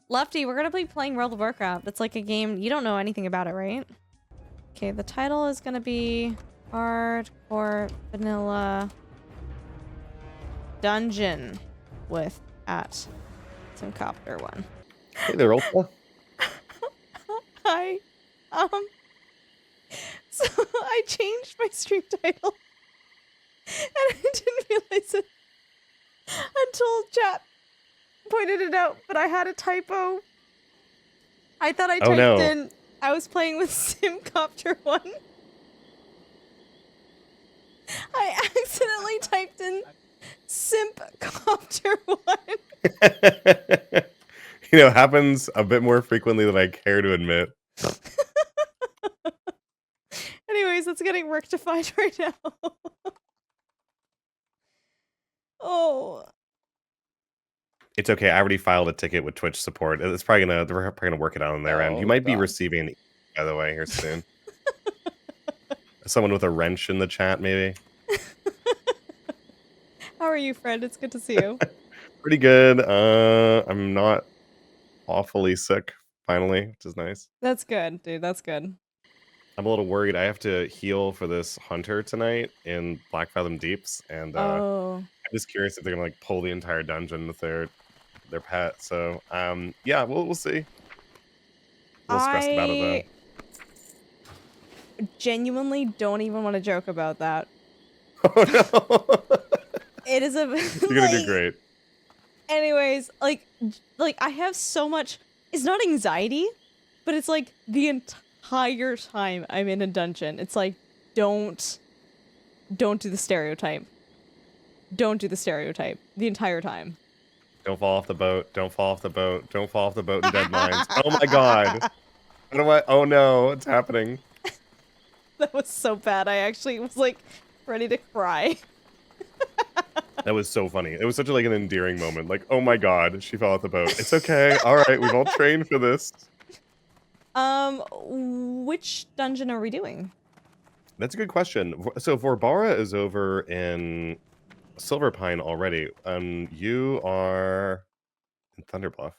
Lefty, we're gonna be playing World of Warcraft. It's like a game, you don't know anything about it, right? Okay, the title is gonna be Hardcore Vanilla Dungeon with some copter one. Hey there, Ultra. Hi. So I changed my stream title. And I didn't realize it until chat pointed it out, but I had a typo. I thought I typed in, I was playing with Simcopter 1. I accidentally typed in Simpcopter 1. You know, happens a bit more frequently than I care to admit. Anyways, that's getting rectified right now. Oh. It's okay. I already filed a ticket with Twitch support. It's probably they're probably gonna work it out on their end. You might be receiving, by the way, here soon. Someone with a wrench in the chat, maybe. How are you, friend? It's good to see you. Pretty good. I'm not awfully sick, finally, which is nice. That's good, dude. That's good. I'm a little worried. I have to heal for this hunter tonight in Black Fathom Deeps, and I'm just curious if they're gonna like pull the entire dungeon with their pet. So yeah, we'll see. A little stressed about it though. Genuinely don't even want to joke about that. Oh no. It is a You're gonna do great. Anyways, like I have so much, it's not anxiety, but it's like the entire time I'm in a dungeon, it's like don't do the stereotype. Don't do the stereotype the entire time. Don't fall off the boat. Don't fall off the boat. Don't fall off the boat in dead mines. Oh my god. Oh no, it's happening. That was so bad. I actually was like ready to cry. That was so funny. It was such like an endearing moment. Like, oh my god, she fell off the boat. It's okay. All right, we've all trained for this. Which dungeon are we doing? That's a good question. So Vorbara is over in Silverpine already. You are in Thunderbluff.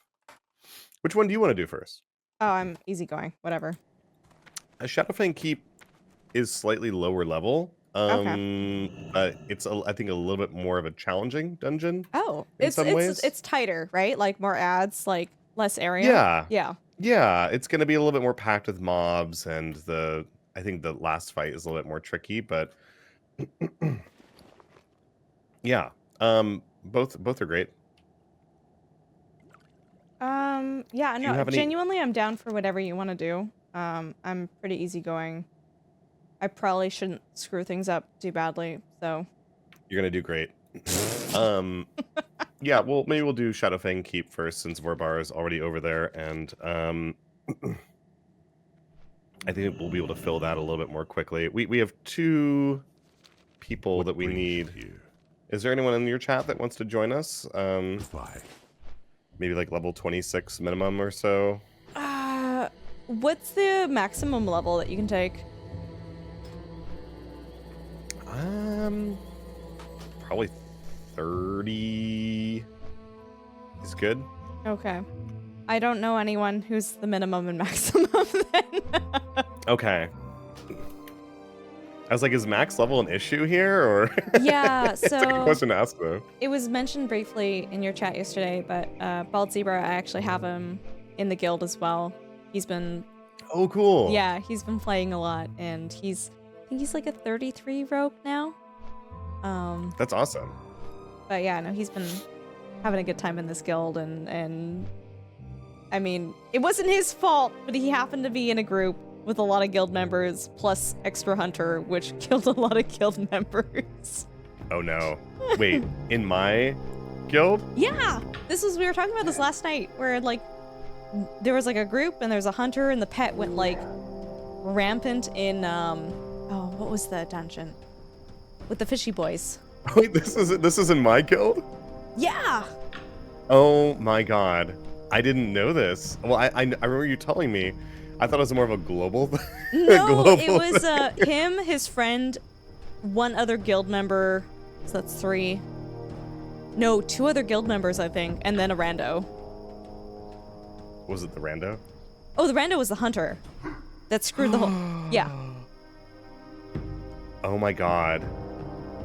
Which one do you want to do first? Oh, I'm easygoing. Whatever. Shadowfang Keep is slightly lower level. It's I think a little bit more of a challenging dungeon. Oh, in some ways. It's tighter, right? Like more ads, like less area. Yeah, it's going to be a little bit more packed with mobs, and I think the last fight is a little bit more tricky, but yeah, both are great. Yeah, no, genuinely, I'm down for whatever you want to do. I'm pretty easygoing. I probably shouldn't screw things up too badly, so. You're gonna do great. Yeah, well, maybe we'll do Shadowfang Keep first, since Vorbar is already over there, and I think we'll be able to fill that a little bit more quickly. We have 2 people that we need. Here? Is there anyone in your chat that wants to join us? Maybe like level 26 minimum or so. What's the maximum level that you can take? Probably 30 is good. Okay. I don't know anyone who's the minimum and maximum then. Okay. I was like, is max level an issue here, or? Yeah, so... It's a good question to ask, though. It was mentioned briefly in your chat yesterday, but Bald Zebra, I actually have him in the guild as well. He's been... Oh, cool. Yeah, he's been playing a lot, and I think he's like a 33 rogue now. That's awesome. But yeah, no, he's been having a good time in this guild, and I mean, it wasn't his fault, but he happened to be in a group with a lot of guild members, plus extra hunter, which killed a lot of guild members. Oh no. Wait, in my guild? Yeah! We were talking about this last night, where like, there was like a group, and there's a hunter, and the pet went like rampant in, oh, what was the dungeon? With the fishy boys. Wait, this is in my guild? Yeah! Oh my god. I didn't know this. Well, I remember you telling me. I thought it was more of a global thing. No, it was him, his friend, one other guild member. So that's 3. No, 2 other guild members, I think, and then a rando. Was it the rando? Oh, the rando was the hunter that screwed the whole. Yeah. Oh my god.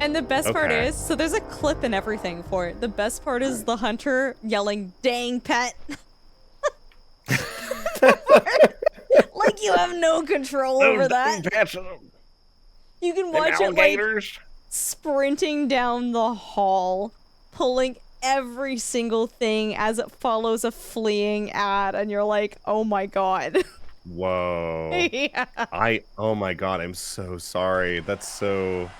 And the best part Okay. is, so there's a clip and everything for it. The best part is the hunter yelling, "Dang, pet." Like you have no control over that. You can watch it like sprinting down the hall, pulling every single thing as it follows a fleeing ad, and you're like, oh my god. Whoa. Yeah. Oh my god, I'm so sorry. That's so...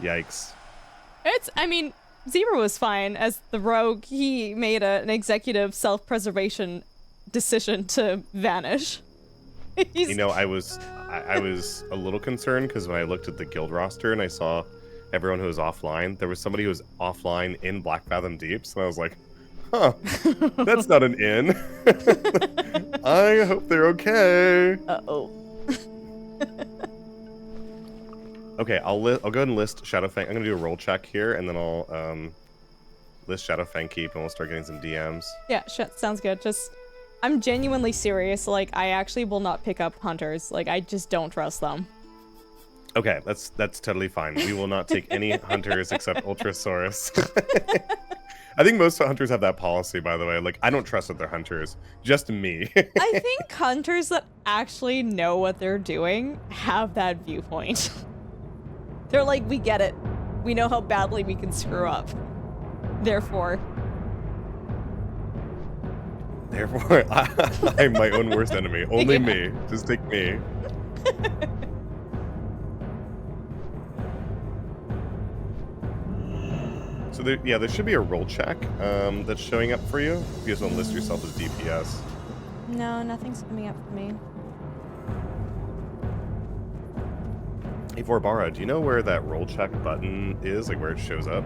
Yikes. I mean, Zebra was fine as the rogue. He made an executive self-preservation decision to vanish. You know, I was a little concerned because when I looked at the guild roster and I saw everyone who was offline, there was somebody who was offline in Black Fathom Deeps, and I was like, huh, that's not an inn. I hope they're okay. Uh-oh. Okay, I'll go ahead and list Shadowfang. I'm gonna do a roll check here, and then I'll list Shadowfang Keep, and we'll start getting some DMs. Yeah, sounds good. I'm genuinely serious. Like, I actually will not pick up hunters. Like, I just don't trust them. Okay, that's totally fine. We will not take any hunters except Ultrasaurus. I think most hunters have that policy, by the way. Like, I don't trust that they're hunters. Just me. I think hunters that actually know what they're doing have that viewpoint. They're like, we get it. We know how badly we can screw up. Therefore, I'm my own worst enemy. Only me. Just take me. So there should be a roll check that's showing up for you. If you just don't list yourself as DPS. no, nothing's coming up for me. Hey Vorbara, do you know where that roll check button is? Like where it shows up?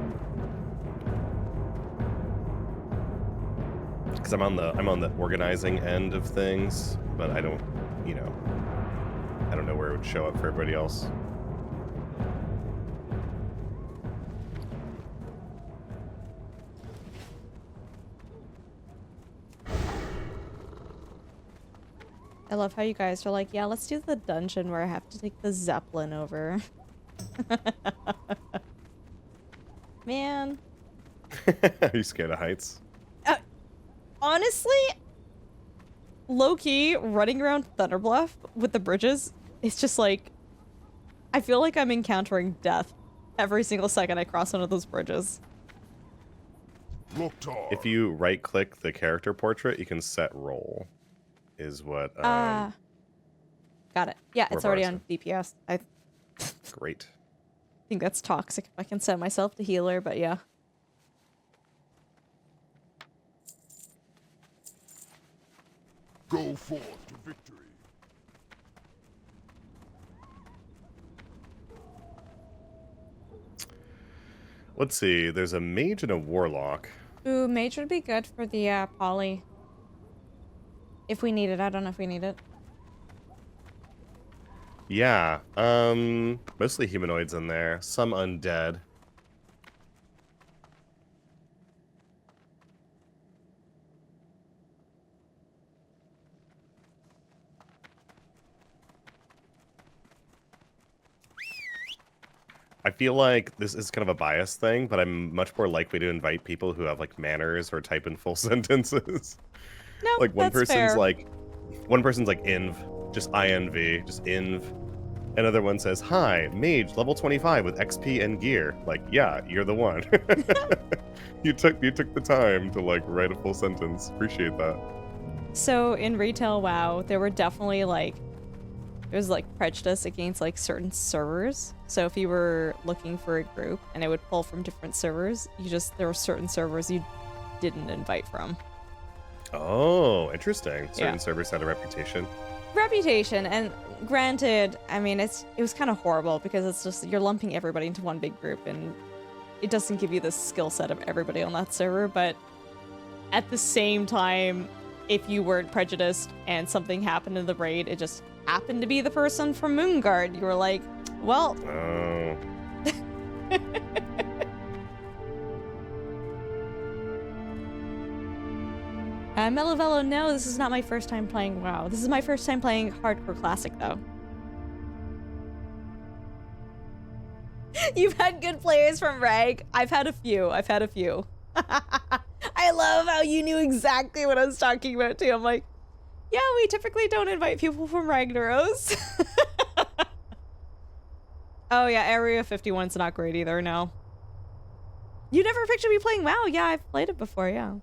Because I'm on the organizing end of things, but I don't know where it would show up for everybody else. I love how you guys are like, yeah, let's do the dungeon where I have to take the Zeppelin over. Man. Are you scared of heights? Honestly, low-key, running around Thunderbluff with the bridges, it's just like, I feel like I'm encountering death every single second I cross one of those bridges. If you right-click the character portrait, you can set roll. Is what got it. Yeah, it's already on DPS. I great. think that's toxic if I can set myself to healer, but yeah. Go forth to victory. Let's see, there's a mage and a warlock. Ooh, mage would be good for the poly. If we need it. I don't know if we need it. Yeah, mostly humanoids in there, some undead. I feel like this is kind of a bias thing, but I'm much more likely to invite people who have like manners or type in full sentences. No, Like one that's person's fair. like inv, just inv, just inv. Another one says, "Hi, mage, level 25 with XP and gear." Like, yeah, you're the one. You took the time to like write a full sentence. Appreciate that. So in retail WoW, there were definitely like, there's like prejudice against like certain servers. So if you were looking for a group and it would pull from different servers, there were certain servers you didn't invite from. Oh, interesting. Certain Yeah. servers had a reputation. Reputation, and granted, I mean, it was kind of horrible because it's just, you're lumping everybody into one big group and it doesn't give you the skill set of everybody on that server, but at the same time, if you weren't prejudiced and something happened in the raid, it just happened to be the person from Moonguard, you were like, well... Oh. Melavello, no, this is not my first time playing WoW. This is my first time playing Hardcore Classic, though. You've had good players from Rag. I've had a few. I love how you knew exactly what I was talking about, too. I'm like, yeah, we typically don't invite people from Ragnaros. Oh, yeah, Area 51's not great either, no. You never pictured me playing WoW? Yeah, I've played it before, yeah.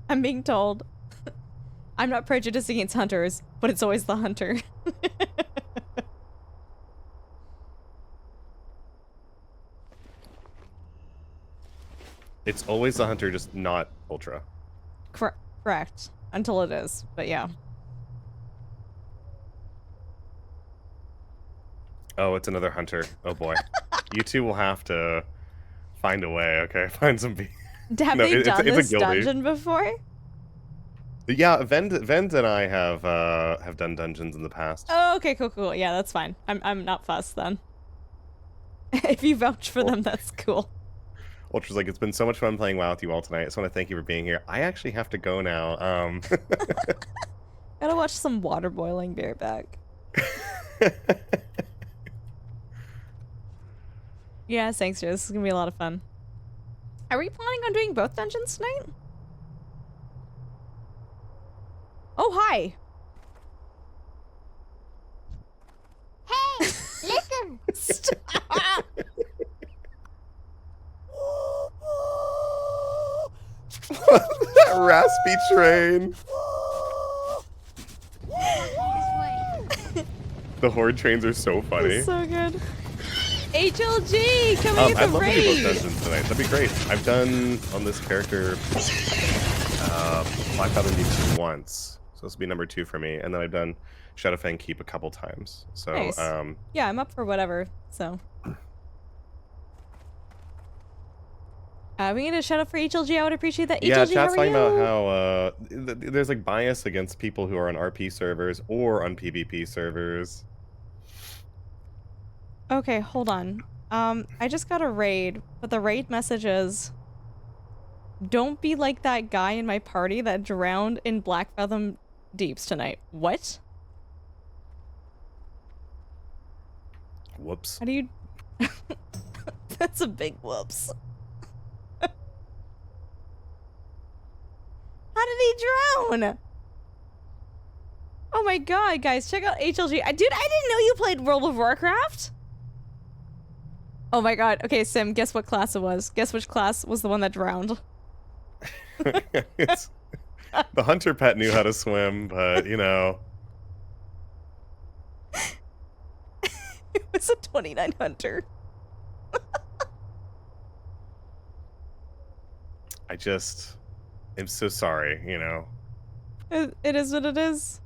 I'm being told. I'm not prejudiced against hunters, but it's always the hunter. It's always the hunter, just not ultra. Correct. Until it is, but yeah. Oh, it's another hunter. Oh boy. You two will have to find a way, okay? Find some Have they done this dungeon before? Yeah, Vend and I have done dungeons in the past. Oh, okay, cool. Yeah, that's fine. I'm not fussed then. If you vouch for them, that's cool. Ultra's like, it's been so much fun playing WoW with you all tonight. I just want to thank you for being here. I actually have to go now. Gotta watch some water boiling bareback. Yeah, thanks, Joe. This is gonna be a lot of fun. Are we planning on doing both dungeons tonight? Oh, hi! Hey, listen! Stop! That raspy train. The horde trains are so funny. That's so good. HLG, coming in I'd the love to do both raid. dungeons tonight. That'd be great. I've done on this character Black Fathom Deep once, so this will be number 2 for me. And then I've done Shadowfang Keep a couple times. So Nice. Yeah, I'm up for whatever. So. We need a shout out for HLG. I would appreciate that. yeah, HLG, chat's how are talking you? about how there's like bias against people who are on RP servers or on PvP servers. Okay, hold on. I just got a raid, but the raid message is, don't be like that guy in my party that drowned in Black Fathom Deeps tonight. What? Whoops. How do you... That's a big whoops. How did he drown? Oh my god, guys, check out HLG. Dude, I didn't know you played World of Warcraft. Oh my god. Okay, Sim, guess what class it was. Guess which class was the one that drowned. The hunter pet knew how to swim, but you know. It was a 29 hunter. I just am so sorry, you know. It is what it is.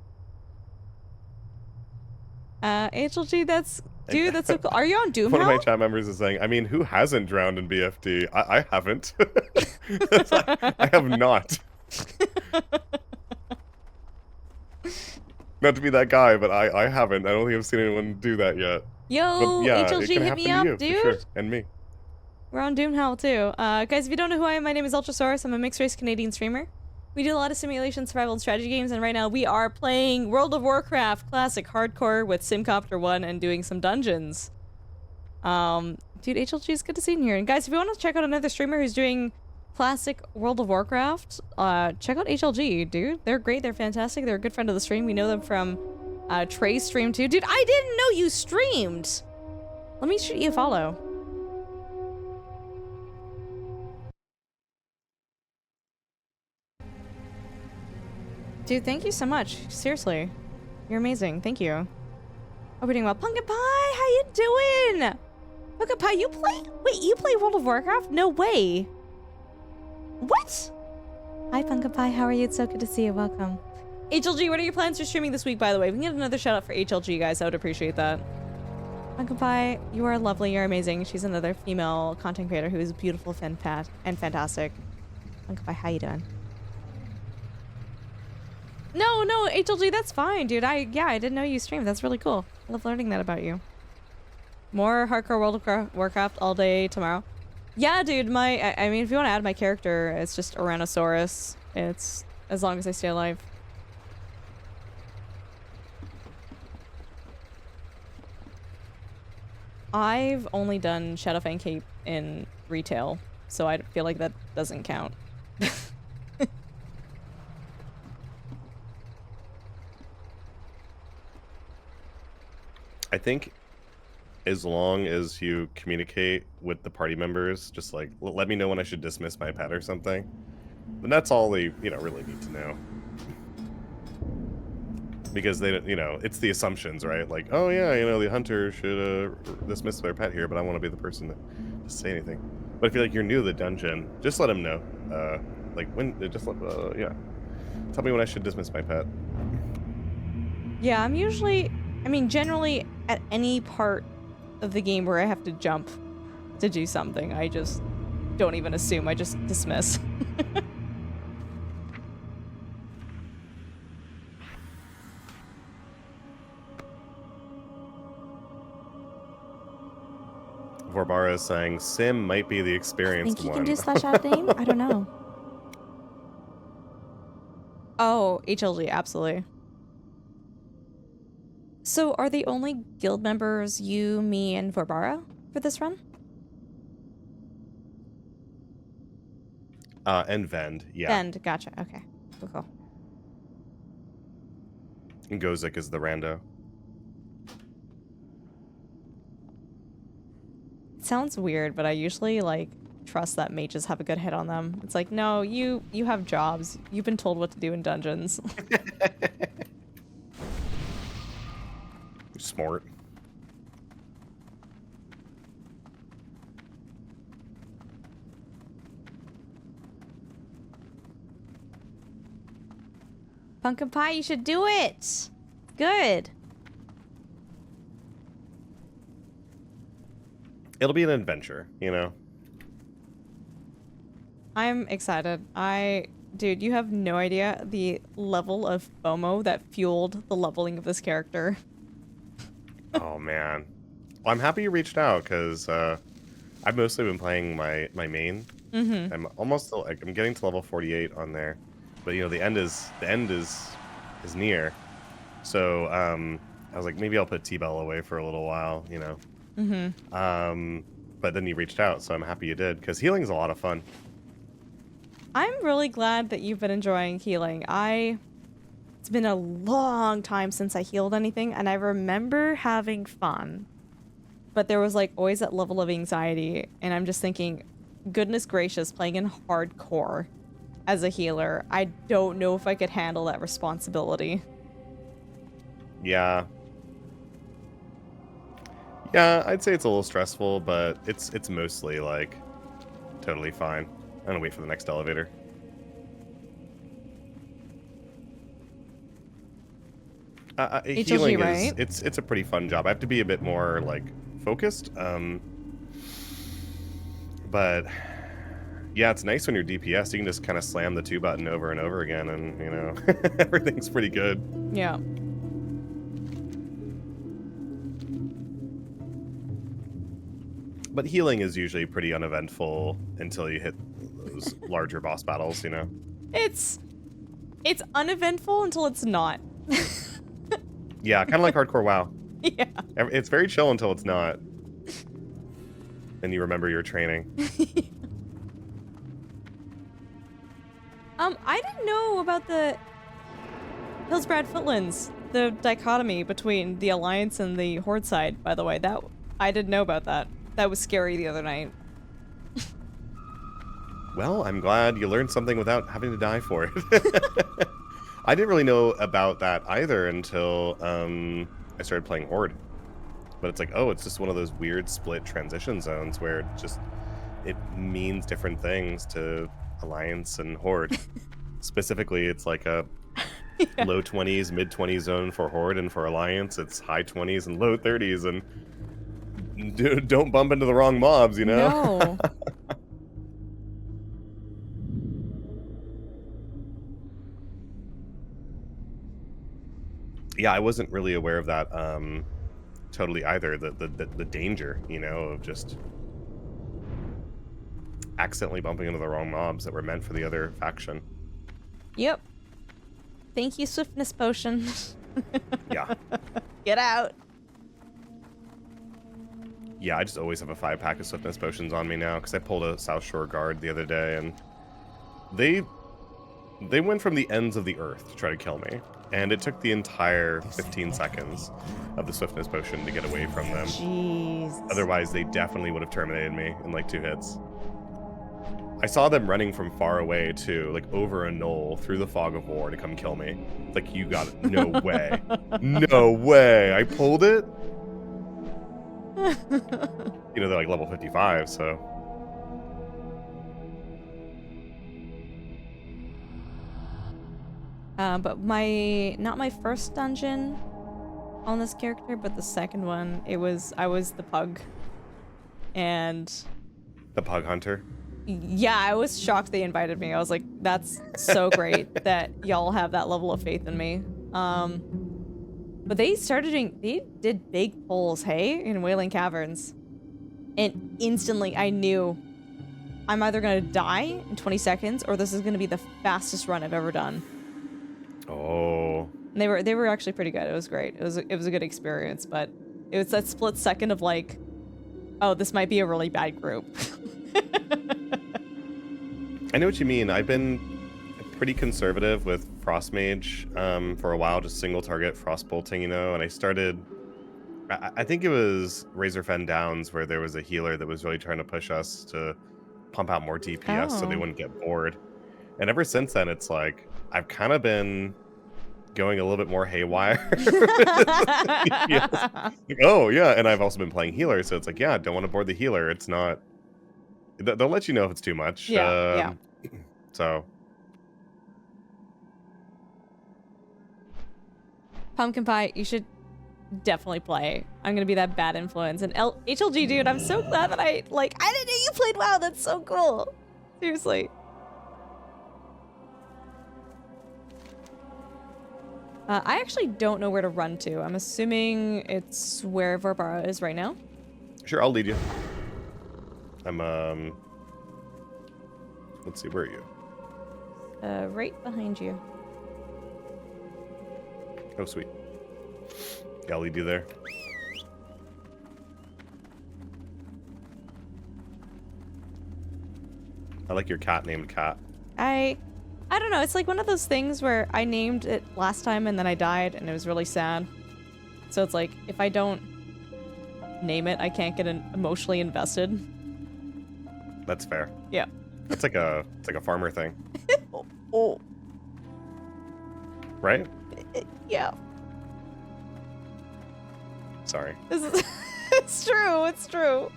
HLG, that's... Dude, that's so cool. Are you on Doom One of my Hell? chat members is saying, I mean, who hasn't drowned in BFD? I haven't. I have not. Not to be that guy, but I haven't. I don't think I've seen anyone do that yet. Yo, But yeah, it HLG, can hit happen me to up, you, dude. for sure. And me. We're on Doom Hell, too. Guys, if you don't know who I am, my name is Ultrasaurus. I'm a mixed-race Canadian streamer. We do a lot of simulation, survival, and strategy games, and right now we are playing World of Warcraft Classic Hardcore with Simcopter 1 and doing some dungeons. Dude, HLG is good to see you here. And guys, if you want to check out another streamer who's doing Classic World of Warcraft, check out HLG, dude. They're great, they're fantastic, they're a good friend of the stream. We know them from Trey's stream, too. Dude, I didn't know you streamed! Let me shoot you a follow. Dude, thank you so much. Seriously. You're amazing. Thank you. Hope you're doing well. Pumpkin Pie, how you doing? Pumpkin Pie, you play... Wait, you play World of Warcraft? No way. What? Hi, Pumpkin Pie. How are you? It's so good to see you. Welcome. HLG, what are your plans for streaming this week, by the way? We can get another shout out for HLG, guys. I would appreciate that. Pumpkin Pie, you are lovely. You're amazing. She's another female content creator who is beautiful and fantastic. Pumpkin Pie, how you doing? No, HLG, that's fine, dude. Yeah, I didn't know you streamed. That's really cool. I love learning that about you. More hardcore World of Warcraft all day tomorrow. Yeah, dude, I mean, if you want to add my character, it's just Ouranosaurus. It's as long as I stay alive. I've only done Shadowfang Cape in retail, so I feel like that doesn't count. I think as long as you communicate with the party members, just like let me know when I should dismiss my pet or something. And that's all they, really need to know. Because they don't, it's the assumptions, right? Like, oh yeah, the hunter should dismiss their pet here, but I want to be the person to say anything. But if you're new to the dungeon, just let them know. Yeah. Tell me when I should dismiss my pet. Yeah, generally at any part of the game where I have to jump to do something, I just don't even assume, I just dismiss. Vorbara is saying Sim might be the experienced Think you one. can do /out name? I don't know. Oh, HLG, absolutely. So are the only guild members you, me, and Vorbara for this run? And Vend, yeah. Vend, gotcha. Okay, cool. And Gozik is the rando. It sounds weird, but I usually trust that mages have a good hit on them. It's like, no, you have jobs. You've been told what to do in dungeons. Smart. Pumpkin pie, you should do it. Good. It'll be an adventure, I'm excited. Dude, you have no idea the level of FOMO that fueled the leveling of this character. Oh, man. Well, I'm happy you reached out, because I've mostly been playing my main. Mm-hmm. I'm almost, I'm getting to level 48 on there. But, the end is near. So, I was like, maybe I'll put T-Bell away for a little while, Mm-hmm. But then you reached out, so I'm happy you did, because healing is a lot of fun. I'm really glad that you've been enjoying healing. It's been a long time since I healed anything, and I remember having fun. But there was always that level of anxiety, and I'm just thinking, goodness gracious, playing in hardcore as a healer, I don't know if I could handle that responsibility. Yeah. Yeah, I'd say it's a little stressful, but it's mostly totally fine. I'm gonna wait for the next elevator. Healing right? it's a pretty fun job. I have to be a bit more focused. But yeah, it's nice when you're DPS. You can just kind of slam the 2 button over and over again, and everything's pretty good. Yeah. But healing is usually pretty uneventful until you hit those larger boss battles, It's uneventful until it's not. Yeah, kind of like hardcore WoW. Yeah. It's very chill until it's not. And you remember your training. I didn't know about the Hillsbrad Footlands, the dichotomy between the Alliance and the Horde side, by the way. I didn't know about that. That was scary the other night. Well, I'm glad you learned something without having to die for it. I didn't really know about that either until I started playing Horde. But it's it's just one of those weird split transition zones where it means different things to Alliance and Horde. Specifically, it's a Yeah. low 20s, mid 20s zone for Horde, and for Alliance, it's high 20s and low 30s. And don't bump into the wrong mobs, No. Yeah, I wasn't really aware of that totally either. The danger, you know, of just accidentally bumping into the wrong mobs that were meant for the other faction. Yep. Thank you, swiftness potion. Yeah. Get out. Yeah, I just always have a 5-pack of swiftness potions on me now because I pulled a South Shore guard the other day, and they went from the ends of the earth to try to kill me, and it took the entire 15 seconds of the swiftness potion to get away from them. Jeez. Otherwise, they definitely would have terminated me in like 2 hits. I saw them running from far away too, like over a knoll through the fog of war to come kill me. It's like, you got it. No way. No way. I pulled it. You know, they're like level 55, so. But not my first dungeon on this character, but the second one, I was the pug. And The pug hunter. yeah, I was shocked they invited me. I was like, that's so great that y'all have that level of faith in me. But they did big pulls, hey, in Wailing Caverns. And instantly I knew I'm either gonna die in 20 seconds or this is gonna be the fastest run I've ever done. Oh. And they were actually pretty good. It was great. It was a good experience, but it was that split second of like, oh, this might be a really bad group. I know what you mean. I've been pretty conservative with Frost Mage for a while, just single target frost bolting, you know, and I started, I think it was Razor Fen Downs where there was a healer that was really trying to push us to pump out more DPS so they wouldn't get bored. And ever since then, it's like, I've kind of been going a little bit more haywire. Oh, yeah, and I've also been playing healer, so it's like, yeah, don't want to board the healer. It's not, they'll let you know if it's too much. Yeah. So... Pumpkin Pie, you should definitely play. I'm gonna be that bad influence. And HLG, dude, I'm so glad that I didn't know you played WoW. That's so cool. Seriously. I actually don't know where to run to. I'm assuming it's where Barbara is right now. Sure, I'll lead you. I'm, let's see, where are you? Right behind you. Oh, sweet. Yeah, I'll lead you there. I like your cat named Cat. I don't know. It's like one of those things where I named it last time and then I died and it was really sad. So it's like, if I don't name it, I can't get emotionally invested. That's fair. Yeah. It's like a farmer thing. Oh. Right? Yeah. Sorry. It's true. It's true.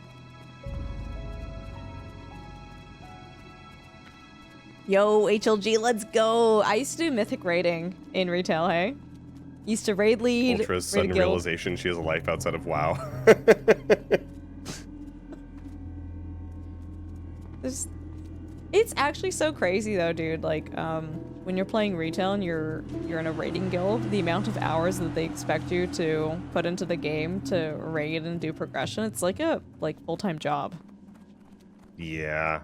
Yo, HLG, let's go. I used to do mythic raiding in retail, hey? Used to raid lead. Ultra's sudden realization she has a life outside of WoW. It's actually so crazy though, dude. Like, when you're playing retail and you're in a raiding guild, the amount of hours that they expect you to put into the game to raid and do progression, it's like a full-time job. Yeah.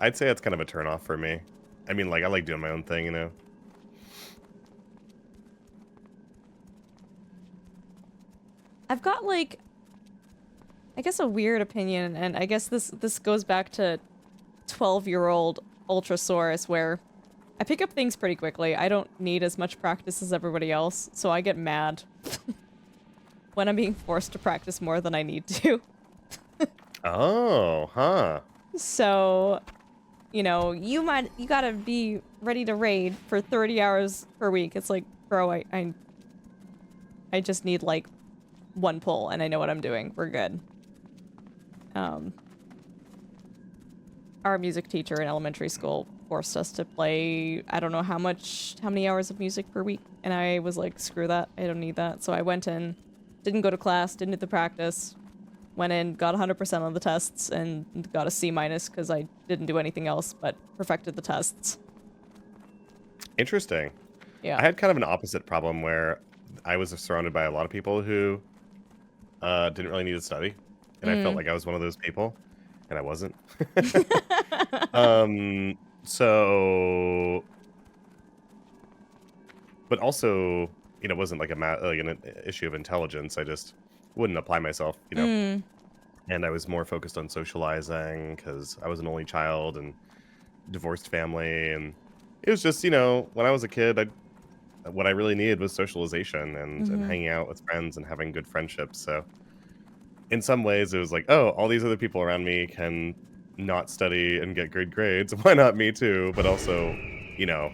I'd say that's kind of a turnoff for me. I mean, like, I like doing my own thing, you know? I've got, like, I guess a weird opinion, and I guess this goes back to 12-year-old Ultrasaurus, where I pick up things pretty quickly. I don't need as much practice as everybody else, so I get mad when I'm being forced to practice more than I need to. Oh, huh. So, you know, you gotta be ready to raid for 30 hours per week. It's like, bro, I just need, like, one pull, and I know what I'm doing. We're good. Our music teacher in elementary school forced us to play, I don't know how many hours of music per week, and I was like, screw that, I don't need that. So I went in, didn't go to class, didn't do the practice, went in, got 100% on the tests, and got a C- because I didn't do anything else but perfected the tests. Interesting. Yeah. I had kind of an opposite problem where I was surrounded by a lot of people who didn't really need to study, and I felt Mm. like I was one of those people, and I wasn't. So, but also, it wasn't like like an issue of intelligence. I just wouldn't apply myself, Mm. and I was more focused on socializing because I was an only child and divorced family, and it was just, when I was a kid, what I really needed was socialization and Mhm. hanging out with friends and having good friendships. So in some ways, it was like, oh, all these other people around me can not study and get good grades. Why not me too? But also,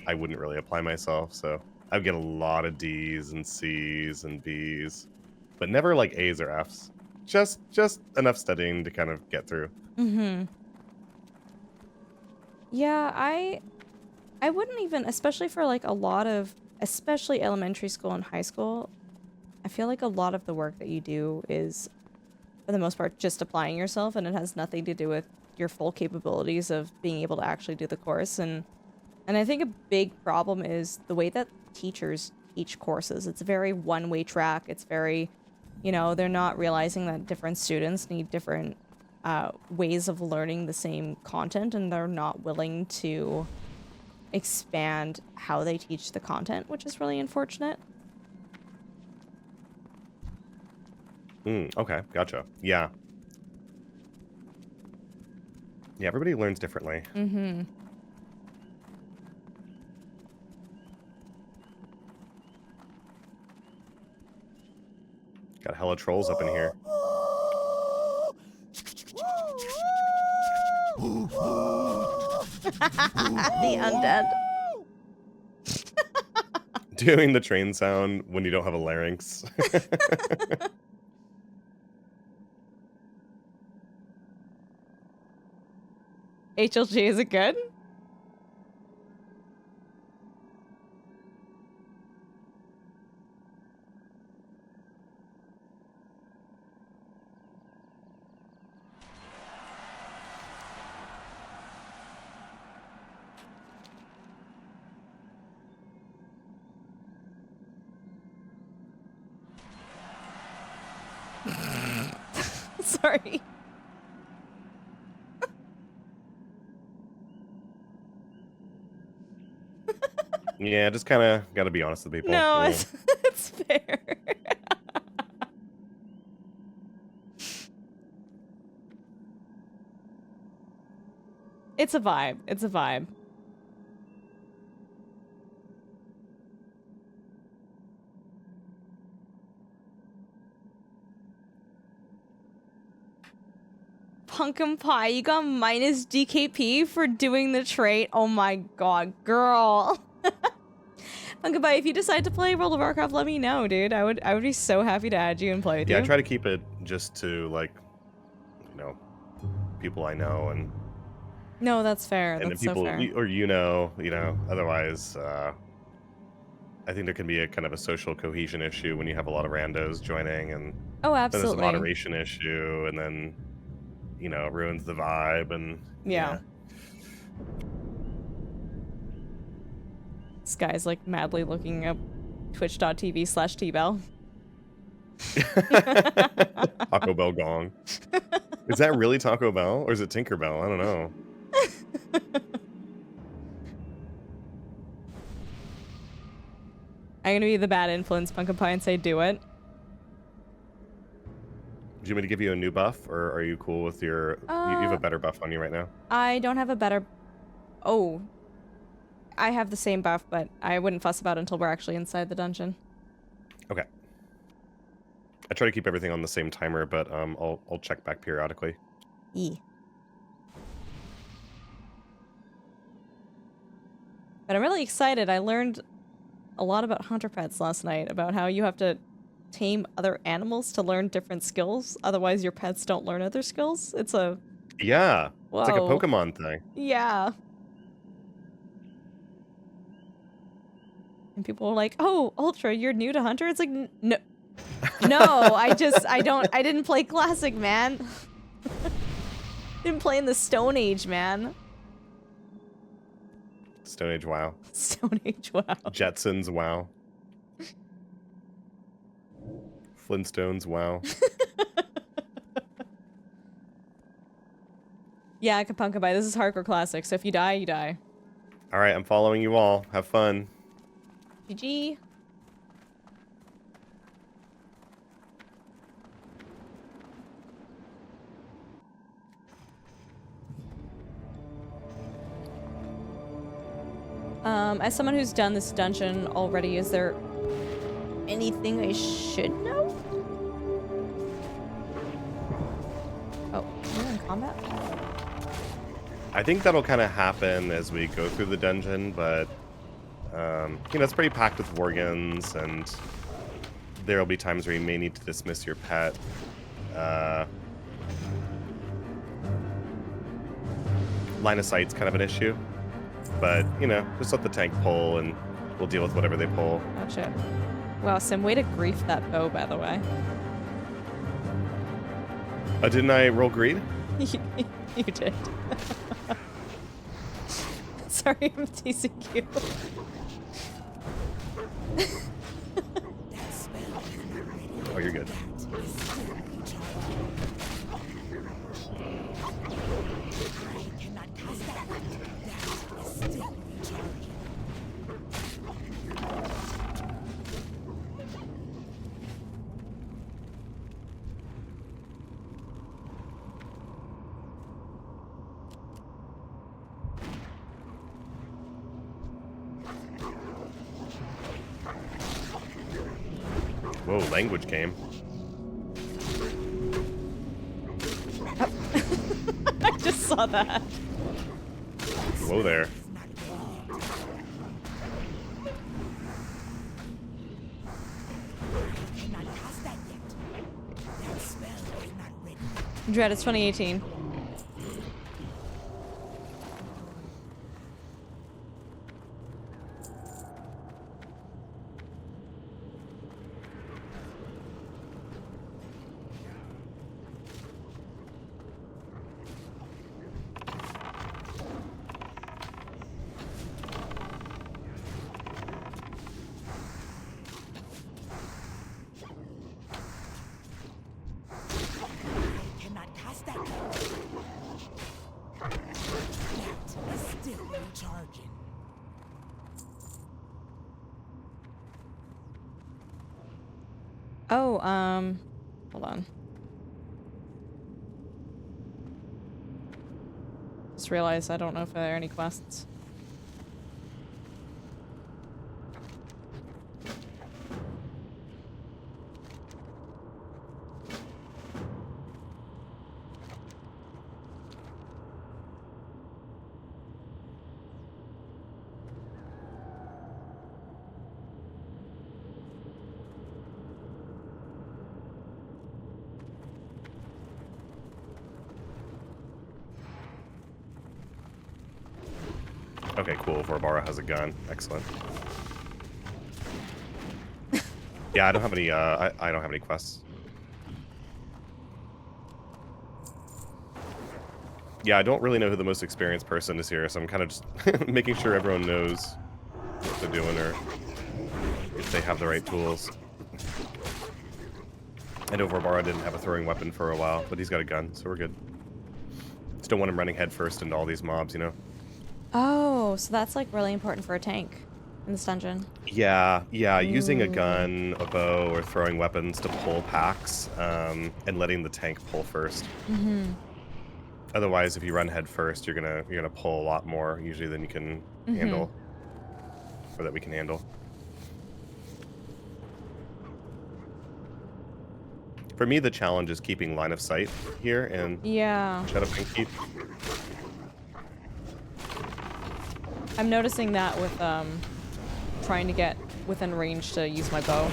I wouldn't really apply myself. So I'd get a lot of D's and C's and B's, but never like A's or F's. Just enough studying to kind of get through. Mhm. Yeah, I wouldn't even, especially for like a lot of, especially elementary school and high school, I feel like a lot of the work that you do is, for the most part, just applying yourself, and it has nothing to do with your full capabilities of being able to actually do the course. And I think a big problem is the way that teachers teach courses. It's a very one-way track. It's very, they're not realizing that different students need different ways of learning the same content, and they're not willing to expand how they teach the content, which is really unfortunate. Okay, gotcha. Yeah. Yeah, everybody learns differently. Mm-hmm. Got hella trolls up in here. The undead. Doing the train sound when you don't have a larynx. HLG, is it good? Sorry. Yeah, just kind of got to be honest with people. No, it's fair. It's a vibe. It's a vibe. Pumpkin Pie, you got minus DKP for doing the trait. Oh my god, girl. Pumpkin Pie, if you decide to play World of Warcraft, let me know, dude. I would be so happy to add you and play with you. Yeah, I try to keep it just to like, people I know and no, that's fair. That's people so fair. or otherwise I think there can be a kind of a social cohesion issue when you have a lot of randos joining, and Oh, then there's a absolutely. moderation issue, and then it ruins the vibe. And Yeah. This guy's like madly looking up twitch.tv/tbell. Taco Bell gong. Is that really Taco Bell or is it Tinkerbell? I don't know. I'm gonna be the bad influence, Pumpkin Pie, and say do it. Do you want me to give you a new buff, or are you cool with your... you have a better buff on you right now? I don't have a better... Oh. I have the same buff, but I wouldn't fuss about it until we're actually inside the dungeon. Okay. I try to keep everything on the same timer, but I'll check back periodically. But I'm really excited. I learned a lot about hunter pets last night, about how you have to tame other animals to learn different skills. Otherwise, your pets don't learn other skills. It's a... Yeah. Whoa. It's like a Pokemon thing. Yeah. And people are like, oh, Ultra, you're new to Hunter? It's like, no. No, I didn't play Classic, man. Didn't play in the Stone Age, man. Stone Age WoW. Stone Age WoW. Jetsons WoW. Flintstones, wow. Yeah, Kapunkabai, this is hardcore classic, so if you die, you die. Alright, I'm following you all. Have fun. GG. As someone who's done this dungeon already, is there anything I should know? Oh, you're in combat? I think that'll kind of happen as we go through the dungeon, but you know, it's pretty packed with worgens, and there'll be times where you may need to dismiss your pet. Line of sight's kind of an issue, but you know, just let the tank pull, and we'll deal with whatever they pull. Oh shit. Wow, Sim, way to grief that bow, by the way. Didn't I roll greed? You did. Sorry, I'm teasing you. Oh, you're good. Whoa, language game. I just saw that. Whoa there. Dread, it's 2018. Oh, hold on. Just realized I don't know if there are any quests. Okay, cool. Vorbara has a gun. Excellent. Yeah, I don't have any. I don't have any quests. Yeah, I don't really know who the most experienced person is here, so I'm kind of just making sure everyone knows what they're doing or if they have the right tools. I know Vorbara didn't have a throwing weapon for a while, but he's got a gun, so we're good. Just don't want him running headfirst into all these mobs, you know? Oh, so that's like really important for a tank in this dungeon. Yeah, using a gun, a bow, or throwing weapons to pull packs, and letting the tank pull first. Mm-hmm. Otherwise, if you run head first, you're gonna pull a lot more usually than you can handle, or that we can handle. For me, the challenge is keeping line of sight here and Shadowfang Keep. I'm noticing that with trying to get within range to use my bow.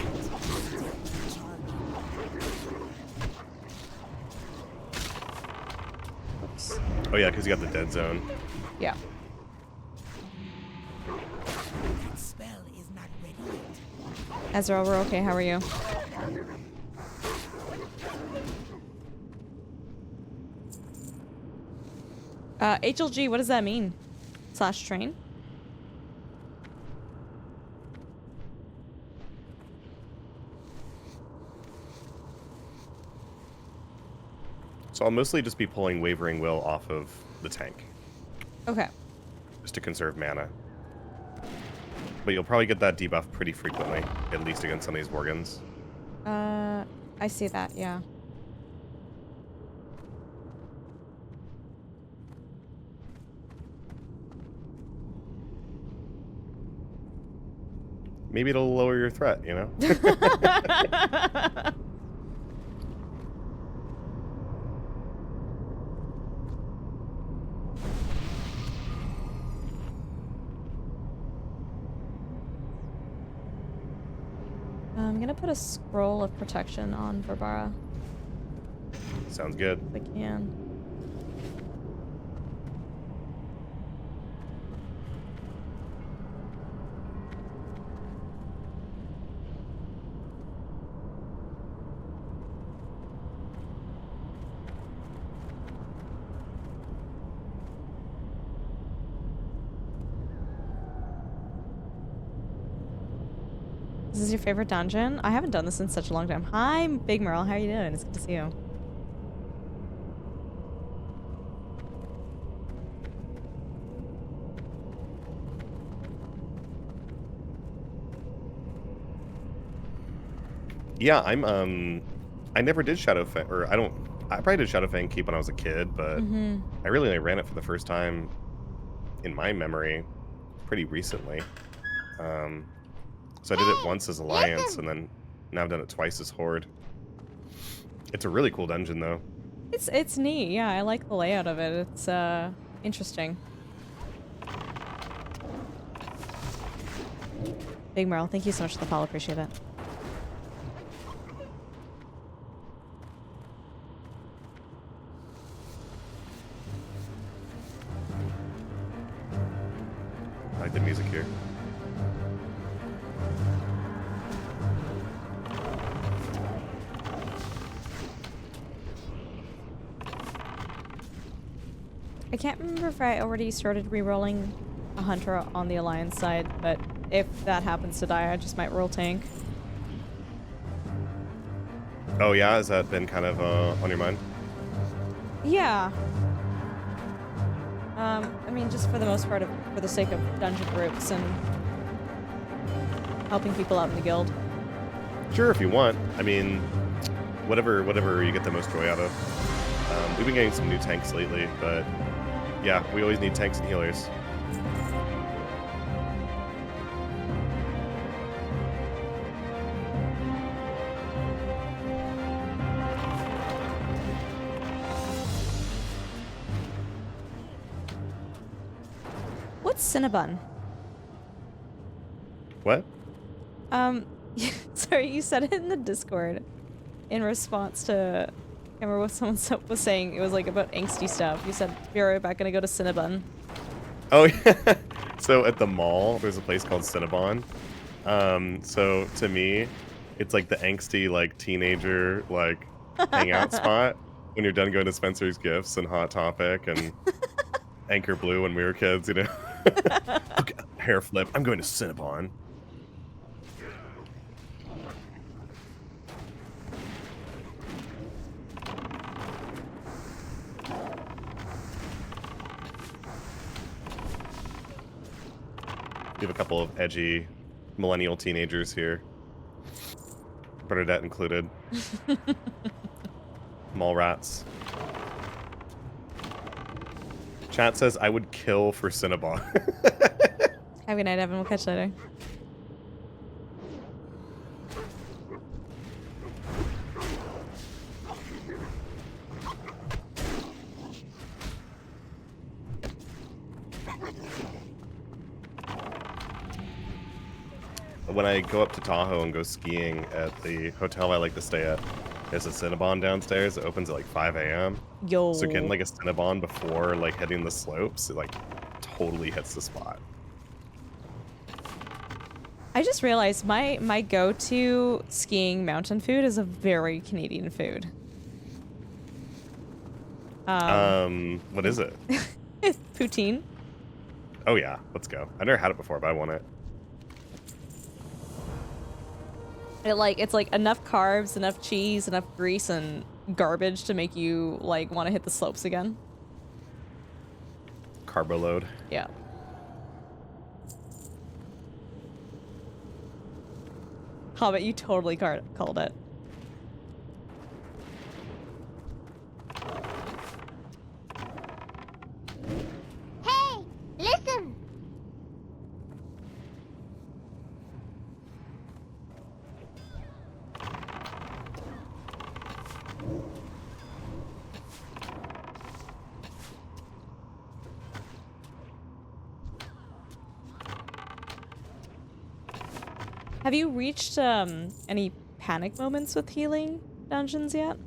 Oops. Oh yeah, because you got the dead zone. Yeah. Ezra, we're okay. How are you? HLG, what does that mean? / train? So I'll mostly just be pulling Wavering Will off of the tank, Okay. just to conserve mana. But you'll probably get that debuff pretty frequently, at least against some of these Worgens. I see that, yeah. Maybe it'll lower your threat, you know? I'm gonna put a scroll of protection on Barbara. Sounds good. If I can. This is your favorite dungeon? I haven't done this in such a long time. Hi, Big Merle. How are you doing? It's good to see you. Yeah, I never did Shadowfang, or I probably did Shadowfang Keep when I was a kid, but I really only ran it for the first time in my memory pretty recently. So I did it once as Alliance, and then now I've done it twice as Horde. It's a really cool dungeon, though. It's neat. Yeah, I like the layout of it. It's interesting. Big Merle, thank you so much for the follow. Appreciate it. I like the music here. I can't remember if I already started re-rolling a hunter on the Alliance side, but if that happens to die, I just might roll tank. Oh yeah, has that been kind of on your mind? Yeah. I mean, just for the most part, for the sake of dungeon groups and helping people out in the guild. Sure, if you want. I mean, whatever you get the most joy out of. We've been getting some new tanks lately, but yeah, we always need tanks and healers. What's Cinnabon? What? Sorry, you said it in the Discord in response to, I can't remember what someone was saying. It was like about angsty stuff. You said, be right back, gonna go to Cinnabon. Oh yeah. So at the mall, there's a place called Cinnabon. So to me, it's like the angsty like teenager like hangout spot when you're done going to Spencer's Gifts and Hot Topic and Anchor Blue when we were kids, you know. Okay, hair flip. I'm going to Cinnabon. We have a couple of edgy millennial teenagers here. Bernadette included. Mall rats. Chat says I would kill for Cinnabon. Have a good night, Evan. We'll catch you later. When I go up to Tahoe and go skiing at the hotel I like to stay at, there's a Cinnabon downstairs. It opens at like 5 a.m. Yo. So getting like a Cinnabon before like hitting the slopes, it like totally hits the spot. I just realized my go-to skiing mountain food is a very Canadian food. What is it? It's poutine. Oh yeah, let's go. I've never had it before, but I want it. It's like enough carbs, enough cheese, enough grease, and garbage to make you like want to hit the slopes again. Carbo load. Yeah. Hobbit, you totally called it. Hey, listen. Have you reached any panic moments with healing dungeons yet?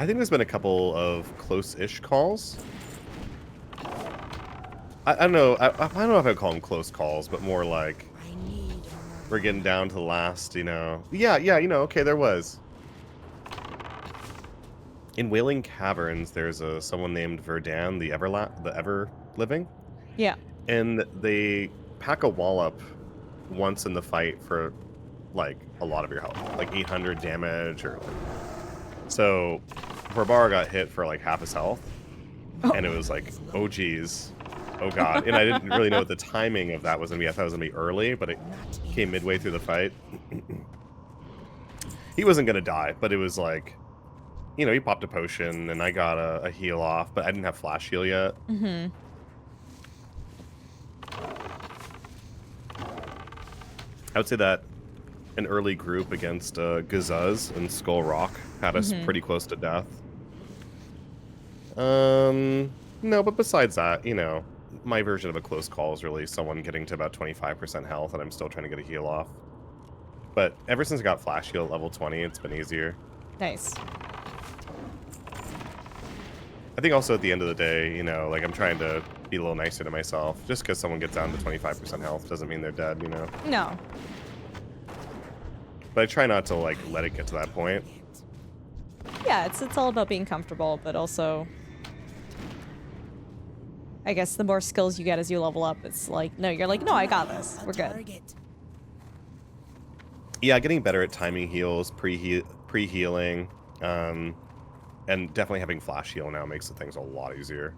I think there's been a couple of close-ish calls. I don't know. I don't know if I'd call them close calls, but more like we're getting down to the last, you know. Yeah, you know, okay, there was. In Wailing Caverns, there's someone named Verdan, the Ever-Living. Yeah. And they pack a wall up once in the fight for, like, a lot of your health. Like 800 damage or... So, Barbara got hit for, like, half his health. Oh. And it was like, oh, geez. Oh, God. And I didn't really know what the timing of that was going to be. I thought it was going to be early, but it came midway through the fight. He wasn't going to die, but it was like... You know, he popped a potion, and I got a heal off, but I didn't have flash heal yet. Mm-hmm. I would say that an early group against Gazuz and Skull Rock had us pretty close to death. No, but besides that, you know, my version of a close call is really someone getting to about 25% health, and I'm still trying to get a heal off. But ever since I got flash heal at level 20, it's been easier. Nice. I think also at the end of the day, you know, like I'm trying to be a little nicer to myself. Just because someone gets down to 25% health doesn't mean they're dead, you know? No. But I try not to, like, let it get to that point. Yeah, it's all about being comfortable, but also... I guess the more skills you get as you level up, it's like, no, you're like, no, I got this. We're good. Yeah, getting better at timing heals, pre-healing, and definitely having flash heal now makes the things a lot easier.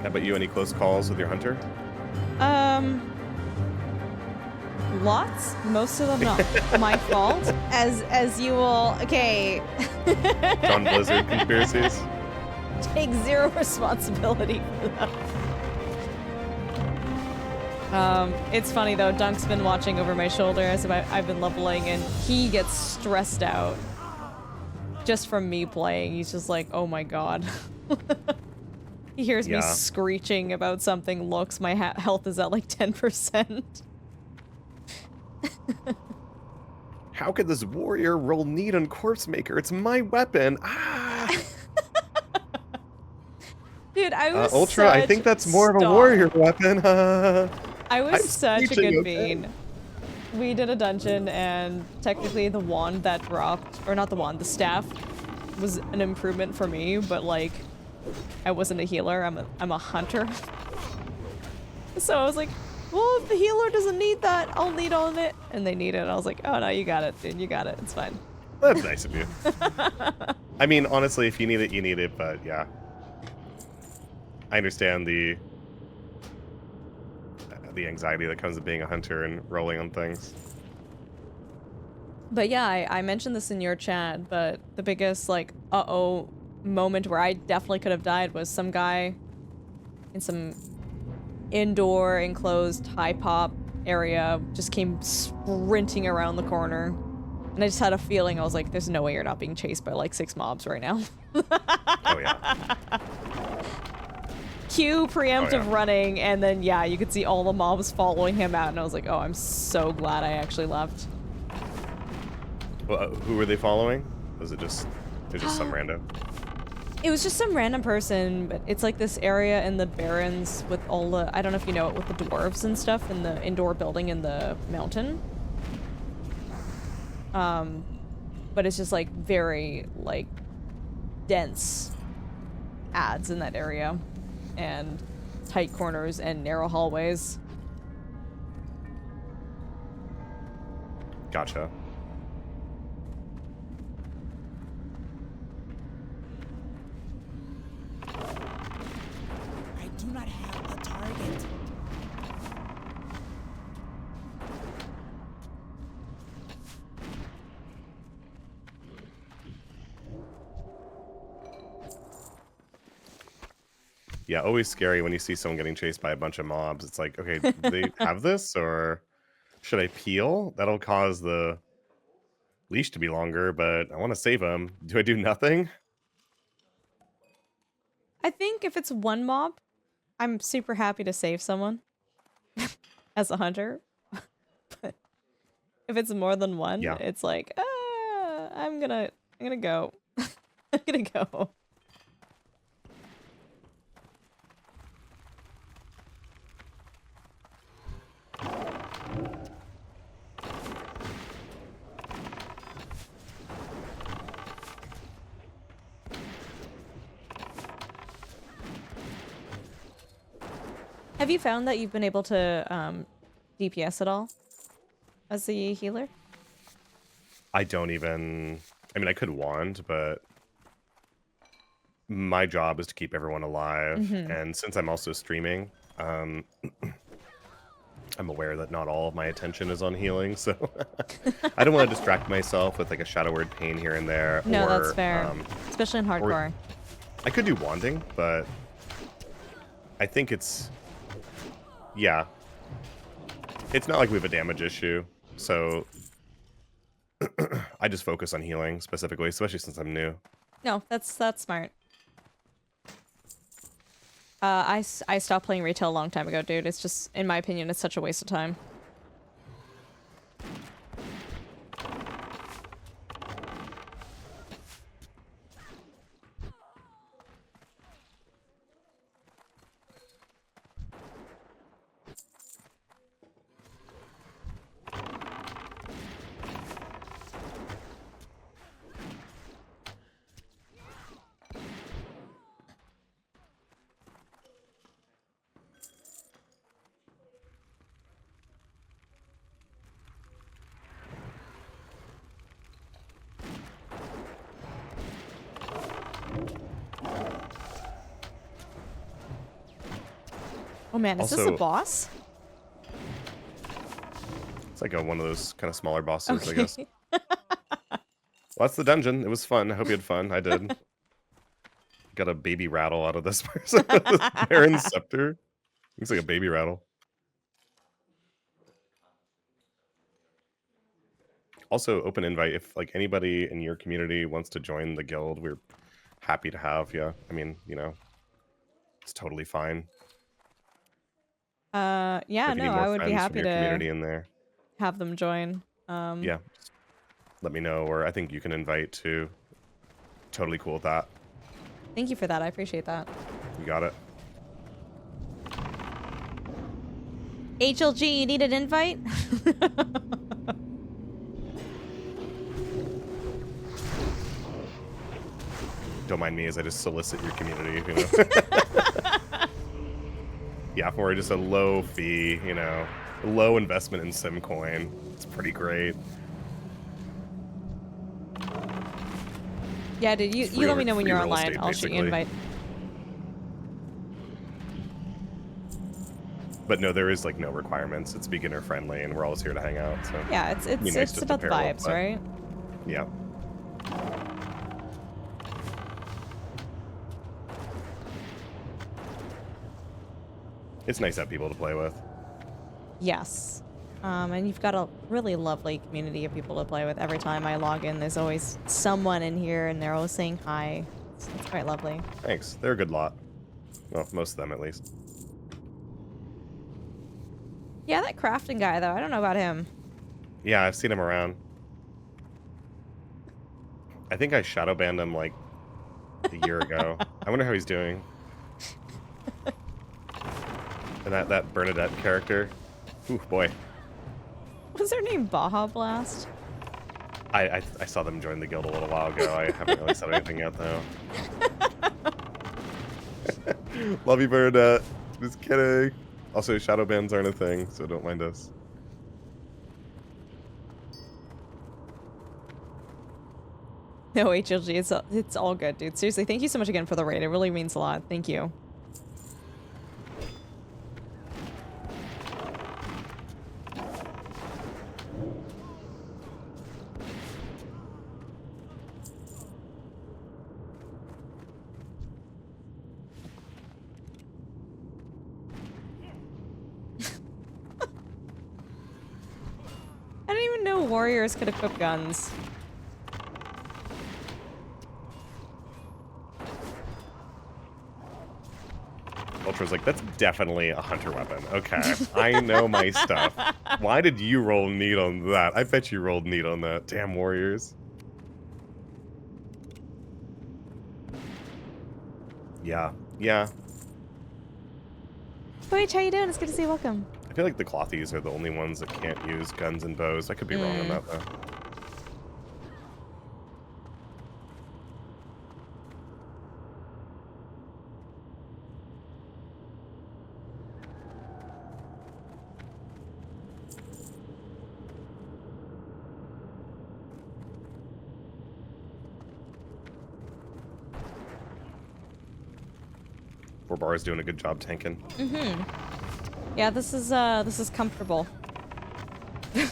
How about you? Any close calls with your hunter? Lots. Most of them not my fault. As you will, okay. John Blizzard conspiracies? Take zero responsibility for them. It's funny though, Dunk's been watching over my shoulder as I've been leveling, and he gets stressed out just from me playing. He's just like, oh my god. He hears me screeching about something, looks, my health is at like 10%. How could this warrior roll need on Corpse Maker? It's my weapon. Ah! Dude, I was Ultra, I think that's more of a warrior weapon. I was such a good okay. bean. We did a dungeon, and technically the wand that dropped, or not the wand, the staff was an improvement for me, but like, I wasn't a healer, I'm a hunter. So I was like, well, if the healer doesn't need that, I'll lead on it. And they need it. I was like, oh no, you got it, dude, you got it, it's fine. That's nice of you. I mean, honestly, if you need it, you need it, but yeah. I understand the anxiety that comes with being a hunter and rolling on things. But yeah, I mentioned this in your chat, but the biggest, like, uh-oh moment where I definitely could have died was some guy in some indoor enclosed high pop area just came sprinting around the corner, and I just had a feeling, I was like, there's no way you're not being chased by like 6 mobs right now. Oh yeah. Cue preemptive running, and then yeah, you could see all the mobs following him out, and I was like, oh, I'm so glad I actually left. Well, who were they following? Was it just some random? It was just some random person, but it's like this area in the Barrens with all the, I don't know if you know it, with the dwarves and stuff in the indoor building in the mountain. but it's just like very like dense ads in that area and tight corners and narrow hallways. Gotcha. I do not have a target. Yeah, always scary when you see someone getting chased by a bunch of mobs. It's like, okay, do they have this, or should I peel? That'll cause the leash to be longer, but I want to save him. Do I do nothing? I think if it's one mob, I'm super happy to save someone as a hunter. But if it's more than one, Yeah. it's like, I'm gonna go. I'm gonna go. Have you found that you've been able to DPS at all as the healer? I don't even... I mean, I could wand, but my job is to keep everyone alive. And since I'm also streaming, I'm aware that not all of my attention is on healing, so I don't want to distract myself with like a Shadow Word Pain here and there. No, or, that's fair. Especially in hardcore. I could do wanding, but I think it's... Yeah. It's not like we have a damage issue, so I just focus on healing specifically, especially since I'm new. No, that's smart. I stopped playing retail a long time ago, dude. It's just, in my opinion, it's such a waste of time. Oh man, is this a Also- boss? It's like one of those kind of smaller bosses, I Okay. guess. Well, that's the dungeon. It was fun. I hope you had fun. I did. Got a baby rattle out of this person. Baron's scepter. Looks like a baby rattle. Also, open invite. If like anybody in your community wants to join the guild, we're happy to have you. I mean, you know, it's totally fine. Yeah, If you need no, more I would be friends from happy your community to in there. have them join. Yeah, just let me know, or I think you can invite too. Totally cool with that. Thank you for that. I appreciate that. You got it. HLG, you need an invite? Don't mind me as I just solicit your community, you know. Yeah, for just a low fee, you know, low investment in SimCoin. It's pretty great. Yeah, dude, you free let me know when free you're real online. estate, I'll shoot you an basically. invite. But no, there is like no requirements. It's beginner friendly, and we're always here to hang out. So Yeah, it's Be nice just to about the pair up, vibes, but- right? yeah. It's nice to have people to play with. Yes. And you've got a really lovely community of people to play with. Every time I log in, there's always someone in here, and they're always saying hi. It's quite lovely. Thanks. They're a good lot. Well, most of them at least. Yeah, that crafting guy, though, I don't know about him. Yeah, I've seen him around. I think I shadow banned him like a year ago. I wonder how he's doing. And that Bernadette character. Ooh, boy. Was her name Baja Blast? I saw them join the guild a little while ago. I haven't really said anything yet, though. Love you, Bernadette. Just kidding. Also, shadow bans aren't a thing, so don't mind us. No, HLG, it's all good, dude. Seriously, thank you so much again for the raid. It really means a lot. Thank you. I didn't even know warriors could equip guns. Ultra's like, that's definitely a hunter weapon. Okay, I know my stuff. Why did you roll neat on that? I bet you rolled neat on that. Damn warriors. Yeah, yeah. Wait, how you doing? It's good to see you. Welcome. I feel like the clothies are the only ones that can't use guns and bows. I could be wrong on that, though. Bar is doing a good job tanking. Mm-hmm. Yeah, this is comfortable. It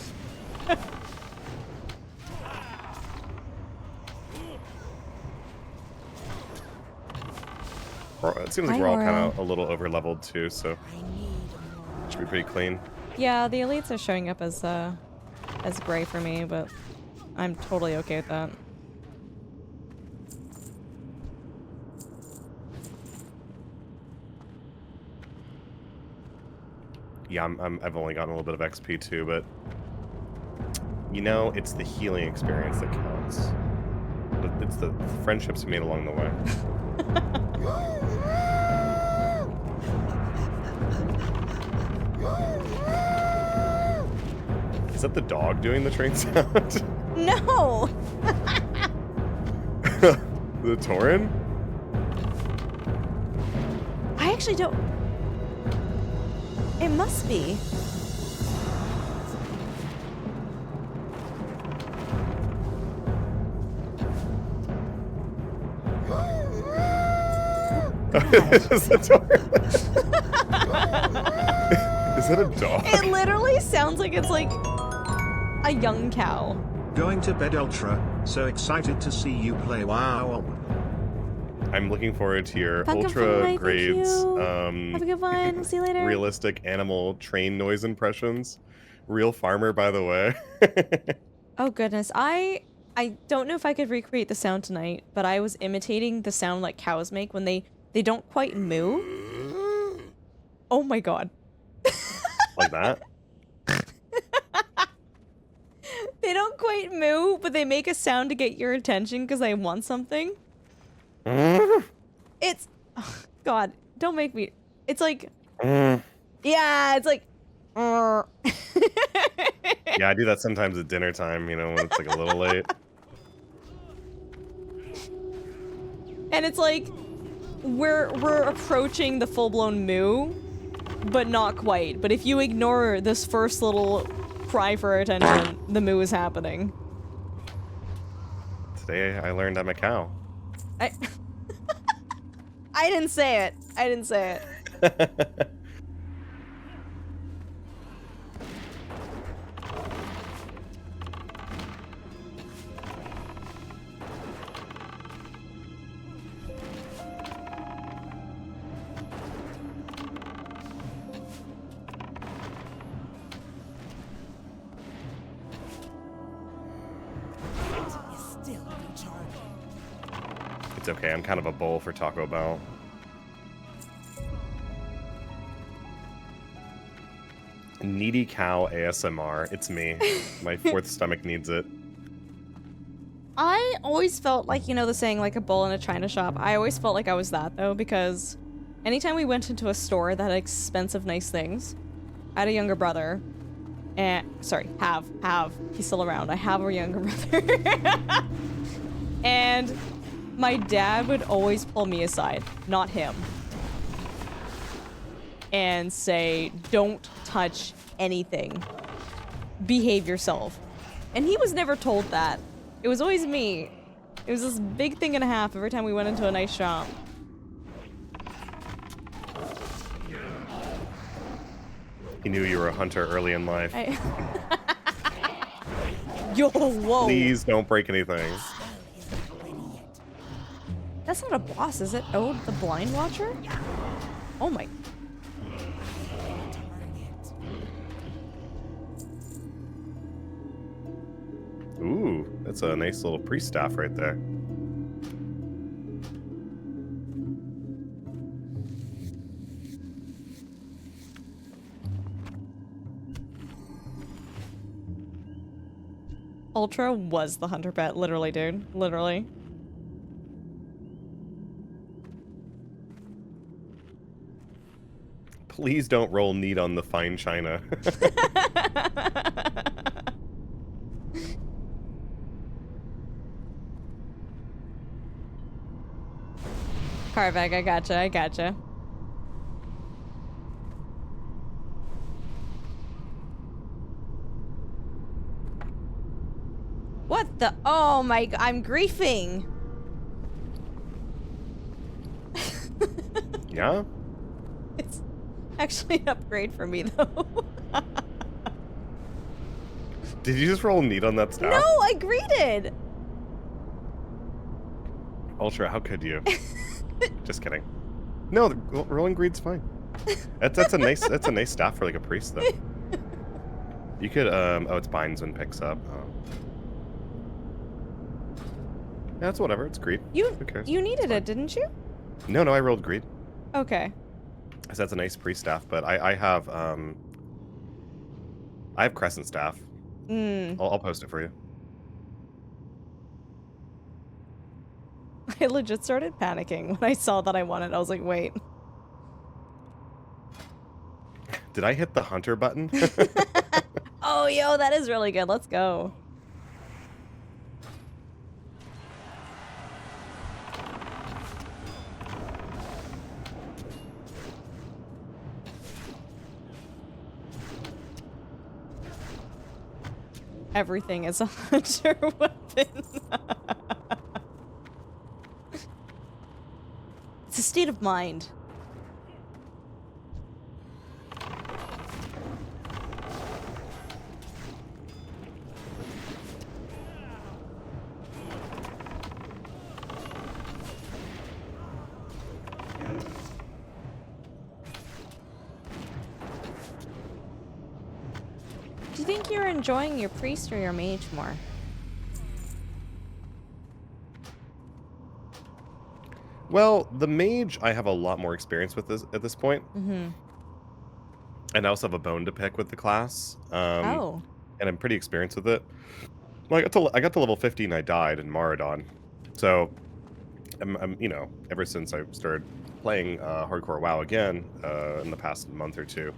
seems like we're all kind of a little over leveled too, so should be pretty clean. Yeah, the elites are showing up as gray for me, but I'm totally okay with that. Yeah, I've only gotten a little bit of XP too, but you know, it's the healing experience that counts. It's the friendships you made along the way. Is that the dog doing the train sound? No! The Tauren? I actually don't... It must be. Is that a dog? It literally sounds like it's like a young cow. Going to bed, Ultra. So excited to see you play WoW. I'm looking forward to your Pumpkin ultra pie, grades. Have a good one. We'll see you later. Realistic animal train noise impressions. Real farmer, by the way. Oh goodness, I don't know if I could recreate the sound tonight, but I was imitating the sound like cows make when they don't quite moo. Oh my god. Like that? They don't quite moo, but they make a sound to get your attention because they want something. It's... Oh, god, don't make me... It's like... Yeah, it's like... Yeah, I do that sometimes at dinner time, you know, when it's like a little late. And it's like... We're approaching the full-blown moo, but not quite. But if you ignore this first little cry for attention, the moo is happening. Today I learned I'm a cow. I didn't say it. I didn't say it. It's okay, I'm kind of a bull for Taco Bell. Needy cow ASMR. It's me. My fourth stomach needs it. I always felt like, you know the saying, like a bull in a china shop. I always felt like I was that, though, because anytime we went into a store that had expensive, nice things, I had a younger brother, And sorry, have. He's still around. I have a younger brother. And my dad would always pull me aside, not him, and say, don't touch anything. Behave yourself. And he was never told that. It was always me. It was this big thing and a half every time we went into a nice shop. He knew you were a hunter early in life. Yo, whoa. Please don't break anything. That's not a boss, is it? Oh, the blind watcher? Oh my. Ooh, that's a nice little priest staff right there. Ultra was the hunter pet, literally, dude. Literally. Please don't roll need on the fine china. Carvac, I gotcha. What the? Oh my, I'm griefing. Yeah? It's actually an upgrade for me, though. Did you just roll need on that staff? No, I greeted. Ultra, how could you? Just kidding. No, rolling greed's fine. That's a nice staff for like a priest though. You could oh, it's binds and picks up. Oh. Yeah, it's whatever. It's greed. Who cares? You needed it, didn't you? No, I rolled greed. Okay. So that's a nice priest staff, but I have crescent staff. I'll post it for you. I legit started panicking when I saw that I won it. I was like, wait. Did I hit the hunter button? Oh, yo, that is really good. Let's go. Everything is a hunter weapon. It's a state of mind. Do you think you're enjoying your priest or your mage more? Well, the mage I have a lot more experience with this at this point. And I also have a bone to pick with the class. Oh. And I'm pretty experienced with it. Well, I got to level 50 and I died in Maradon. So I'm you know, ever since I started playing hardcore WoW again in the past month or two,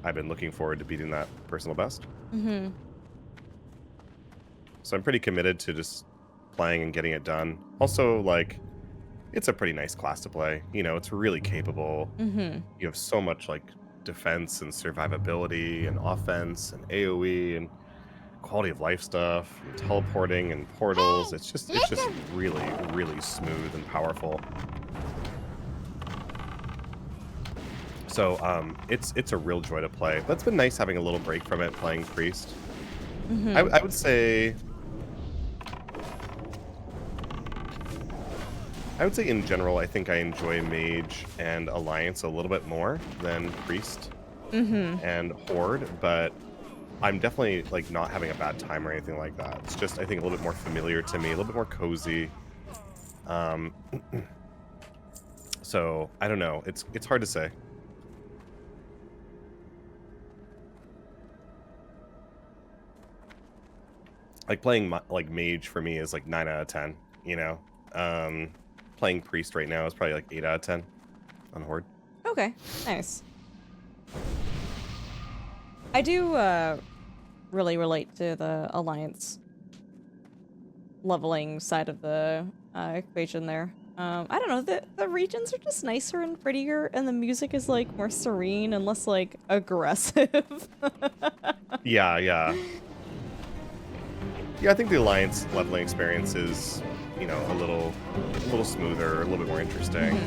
I've been looking forward to beating that personal best. So I'm pretty committed to just playing and getting it done. Also, like, it's a pretty nice class to play. You know, it's really capable. You have so much like defense and survivability and offense and AoE and quality of life stuff, and teleporting and portals. It's just really, really smooth and powerful. So it's a real joy to play. But it's been nice having a little break from it, playing priest. I would say in general, I think I enjoy mage and alliance a little bit more than priest and horde, but I'm definitely like not having a bad time or anything like that. It's just, I think, a little bit more familiar to me, a little bit more cozy. So I don't know. It's hard to say. Like playing like mage for me is like 9 out of 10. You know, playing priest right now is probably like 8 out of 10 on horde. Okay, nice. I do really relate to the Alliance leveling side of the equation there. I don't know, the regions are just nicer and prettier, and the music is like more serene and less like aggressive. Yeah, yeah. Yeah, I think the Alliance leveling experience is, you know, a little smoother, a little bit more interesting.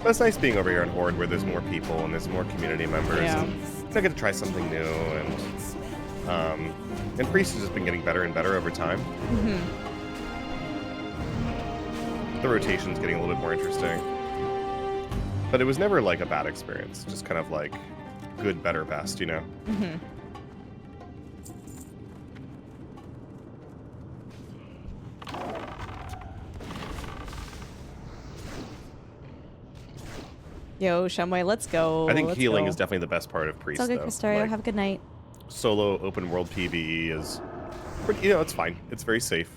But it's nice being over here on Horde where there's more people and there's more community members. Yeah. And I get to try something new, and Priest has just been getting better and better over time. The rotation's getting a little bit more interesting. But it was never like a bad experience, just kind of like good, better, best, you know? Yo, Shumway, let's go. I think let's healing go. is definitely the best part of Priest, It's all good, though. Cristario. Like, Have a good night. solo open world PvE is, pretty, you know, it's fine. It's very safe.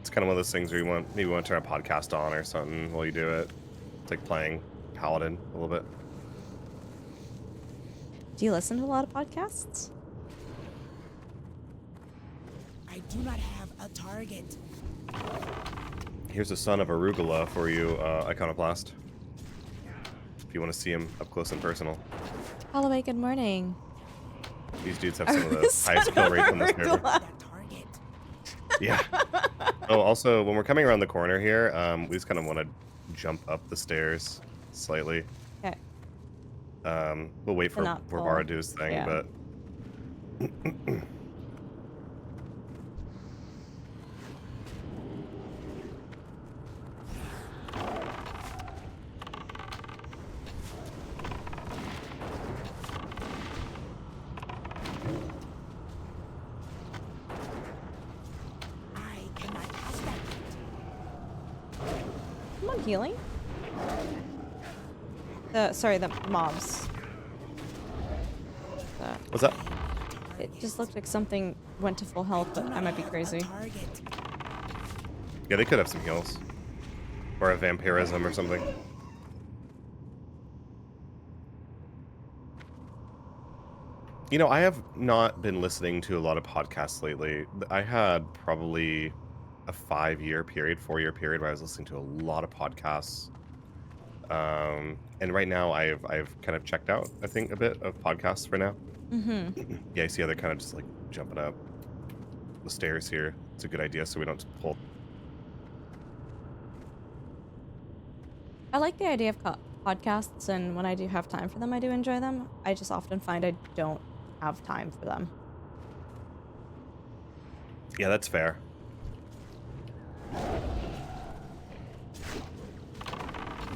It's kind of one of those things where maybe you want to turn a podcast on or something while you do it. It's like playing Paladin a little bit. Do you listen to a lot of podcasts? I do not have a target. Here's a son of Arugula for you, Iconoclast. If you want to see him up close and personal. Holloway, good morning. These dudes have some of the highest kill rates on this server. That target. Yeah. Oh, also, when we're coming around the corner here, we just kind of want to jump up the stairs slightly. Okay. We'll wait for not fall. Vara to do his thing, Yeah. but... I cannot pass that. Come on, healing. The mobs. What's up? It just looked like something went to full health, but I might be crazy. Target. Yeah, they could have some heals. Or a vampirism or something. You know, I have not been listening to a lot of podcasts lately. I had probably a 4-year period where I was listening to a lot of podcasts. And right now I've kind of checked out, I think, a bit of podcasts for now. Yeah, I see how they're kind of just like jumping up the stairs here. It's a good idea so we don't pull. I like the idea of podcasts, and when I do have time for them, I do enjoy them. I just often find I don't have time for them. Yeah, that's fair.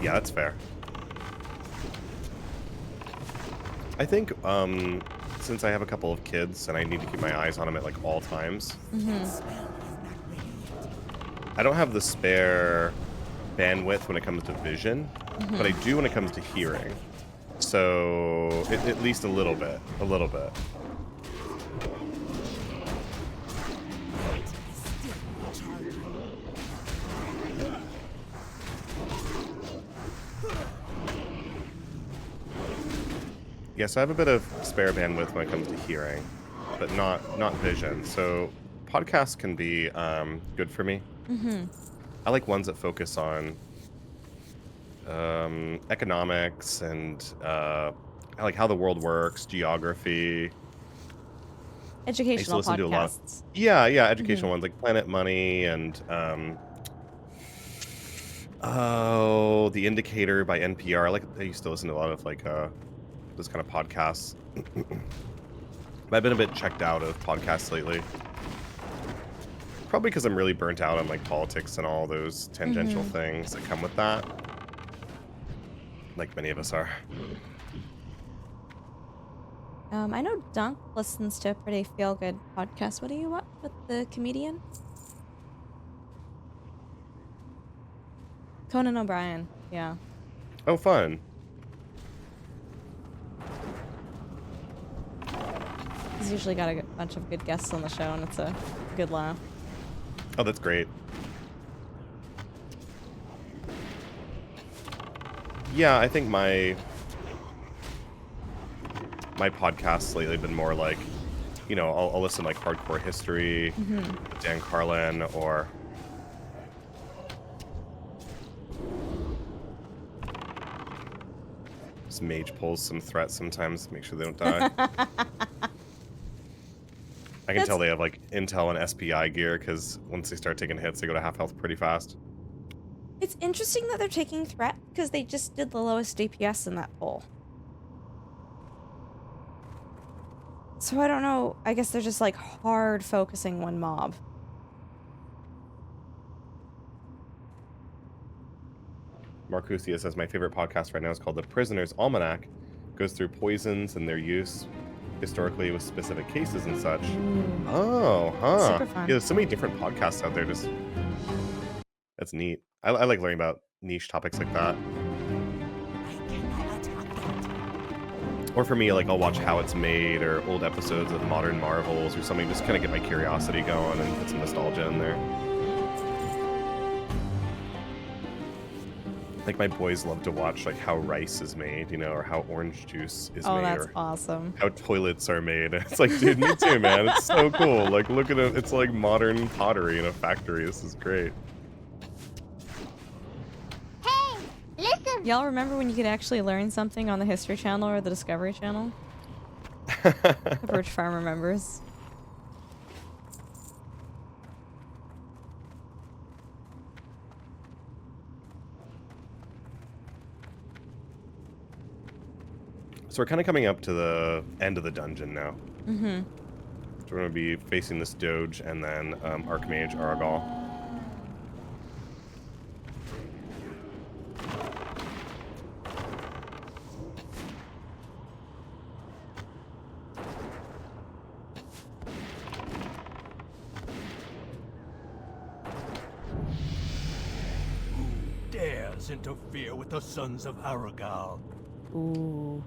Yeah, that's fair. I think, since I have a couple of kids and I need to keep my eyes on them at like all times, I don't have the spare bandwidth when it comes to vision, but I do when it comes to hearing. So at least a little bit. Yes, I have a bit of spare bandwidth when it comes to hearing, but not vision. So podcasts can be good for me. I like ones that focus on economics and like how the world works, geography. Educational listen to a lot of- podcasts. Yeah, educational ones like Planet Money and The Indicator by NPR. I used to listen to a lot of like those kind of podcasts. But I've been a bit checked out of podcasts lately. Probably because I'm really burnt out on like politics and all those tangential things that come with that. Like many of us are. I know Dunk listens to a pretty feel-good podcast. What do you watch with the comedian? Conan O'Brien. Yeah. Oh, fun. He's usually got a bunch of good guests on the show, and it's a good laugh. Oh, that's great. Yeah, I think my podcasts lately have been more like you know, I'll listen to, like, Hardcore History, Dan Carlin, or just Mage pulls some threats sometimes to make sure they don't die. I can tell they have, like, Intel and SPI gear, because once they start taking hits, they go to half health pretty fast. It's interesting that they're taking threat, because they just did the lowest DPS in that poll. So I don't know, I guess they're just, like, hard focusing one mob. Marcusia says, my favorite podcast right now is called The Prisoner's Almanac. Goes through poisons and their use historically with specific cases and such. Oh, huh. Super fun. Yeah, there's so many different podcasts out there. Just that's neat. I like learning about niche topics like that. I cannot attack that. Or for me, like, I'll watch How It's Made or old episodes of Modern Marvels or something, just kind of get my curiosity going and put some nostalgia in there. Like, my boys love to watch, like, how rice is made, you know, or how orange juice is Oh, made, that's or awesome. how toilets are made. It's like, dude, me too, man. It's so cool. Like, look at it. It's like modern pottery in a factory. This is great. Hey, listen. Y'all remember when you could actually learn something on the History Channel or the Discovery Channel? Birch Farm remembers. So we're kind of coming up to the end of the dungeon now. Mm-hmm. So we're going to be facing this Doge and then Archmage Aragal. Dares interfere with the sons of Aragal. Ooh.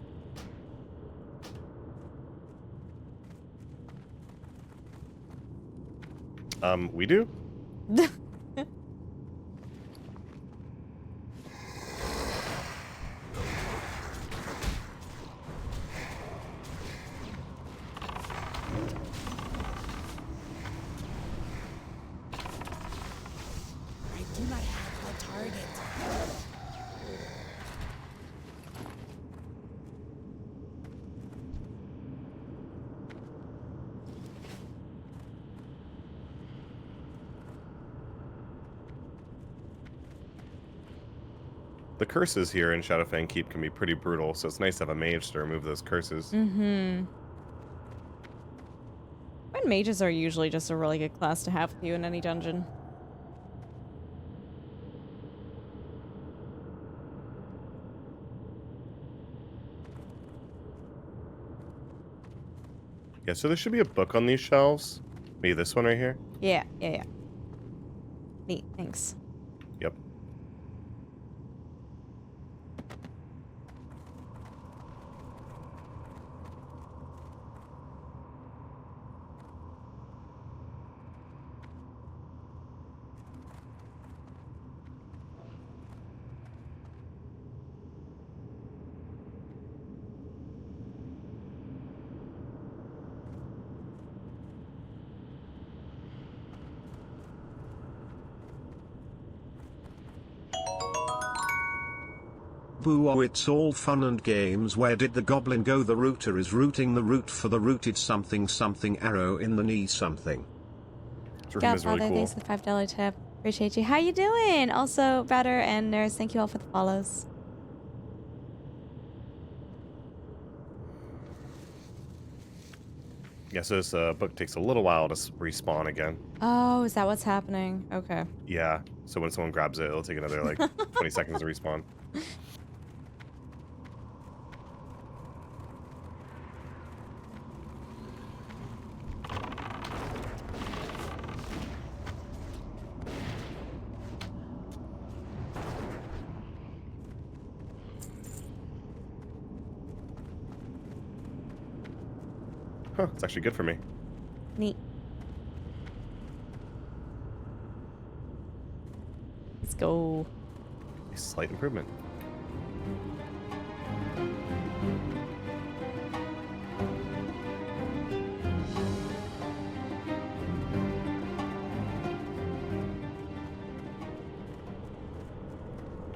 We do? I do not have a target. The curses here in Shadowfang Keep can be pretty brutal, so it's nice to have a mage to remove those curses. Mm-hmm. And mages are usually just a really good class to have with you in any dungeon. Yeah, so there should be a book on these shelves. Maybe this one right here? Yeah. Neat, thanks. Yep. Boo, oh, it's all fun and games. Where did the goblin go? The rooter is rooting the root for the rooted something something arrow in the knee something. This room is really Godfather, cool. thanks for the $5 tip. Appreciate you. How you doing? Also, Batter and Nurse, thank you all for the follows. Yeah, so this book takes a little while to respawn again. Oh, is that what's happening? Okay. Yeah, so when someone grabs it, it'll take another, like, 20 seconds to respawn. Huh, it's actually good for me. Neat. Let's go. A slight improvement.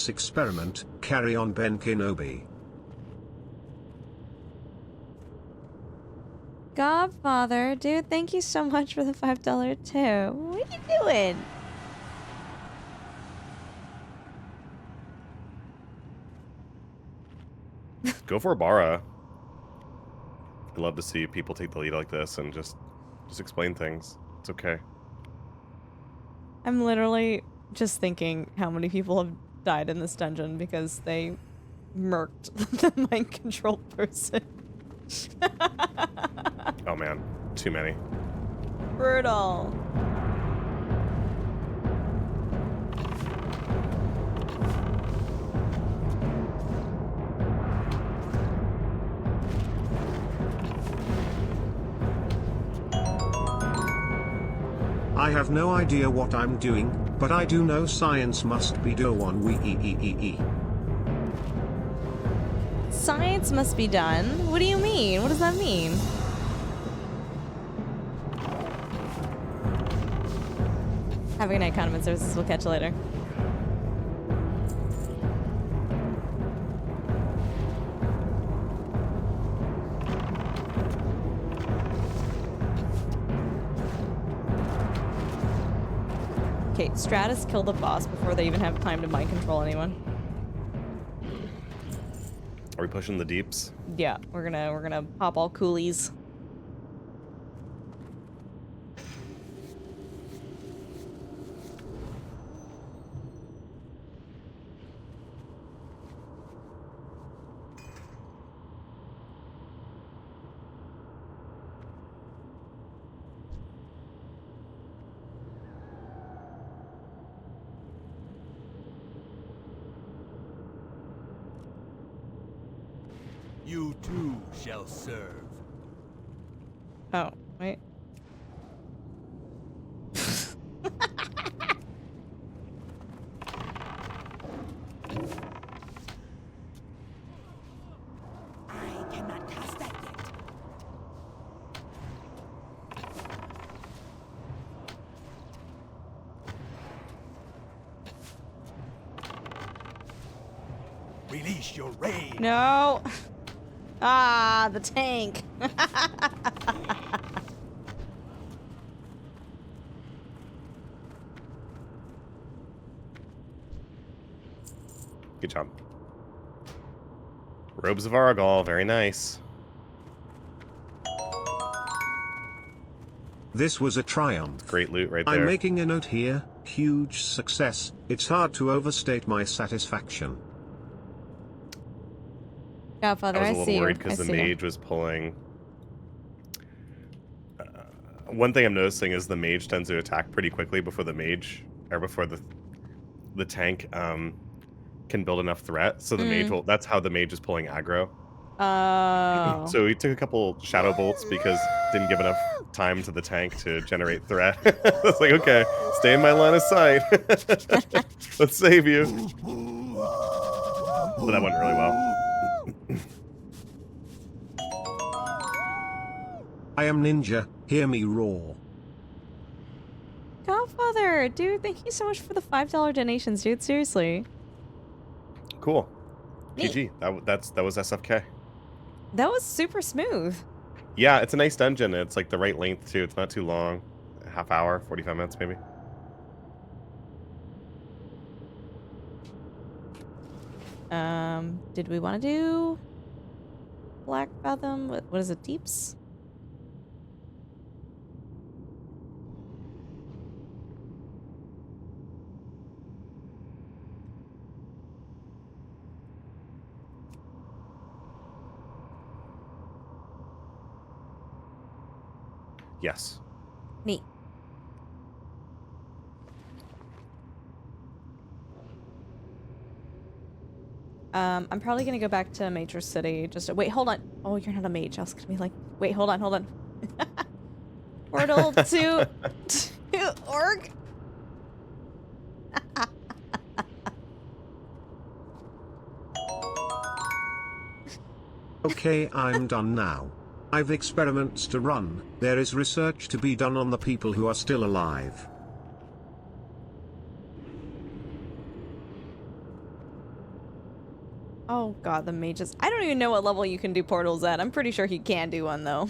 science experiment. Carry on, Ben Kenobi. Godfather, dude, thank you so much for the $5 too. What are you doing? Go for Bara. I love to see people take the lead like this and just explain things. It's okay. I'm literally just thinking how many people have died in this dungeon because they murked the mind control person. Oh man, too many. Brutal. I have no idea what I'm doing, but I do know science must be done. Science must be done? What do you mean? What does that mean? Have a good night, Condiment Services. We'll catch you later. Okay, Stratus killed the boss before they even have time to mind control anyone. Are we pushing the deeps? Yeah, we're gonna pop all coolies. You too shall serve. Oh, wait. I cannot cast that yet. Release your rage. No. Ah, the tank. Good job. Robes of Argal, very nice. This was a triumph. Great loot right there. I'm making a note here. Huge success. It's hard to overstate my satisfaction. Godfather, I was I a little see worried you. I because the see you. mage was pulling. One thing I'm noticing is the mage tends to attack pretty quickly before the mage, or before the tank can build enough threat. So the mage will. That's how the mage is pulling aggro. Oh. So he took a couple shadow bolts because didn't give enough time to the tank to generate threat. It's like, okay, stay in my line of sight. Let's save you. But that went really well. I am ninja, hear me roar. Godfather, dude, thank you so much for the $5 donations, dude. Seriously. Cool. Neat. GG. That was SFK. That was super smooth. Yeah, it's a nice dungeon. It's like the right length too. It's not too long. A half hour, 45 minutes maybe. Did we want to do Black Fathom? What is it, Deeps? Yes. Neat. I'm probably gonna go back to Major City. Just wait, hold on. Oh, you're not a mage. I was gonna be like, wait, hold on. Portal to org. Okay, I'm done now. I've experiments to run, there is research to be done on the people who are still alive. Oh god, the mages. I don't even know what level you can do portals at. I'm pretty sure he can do one though.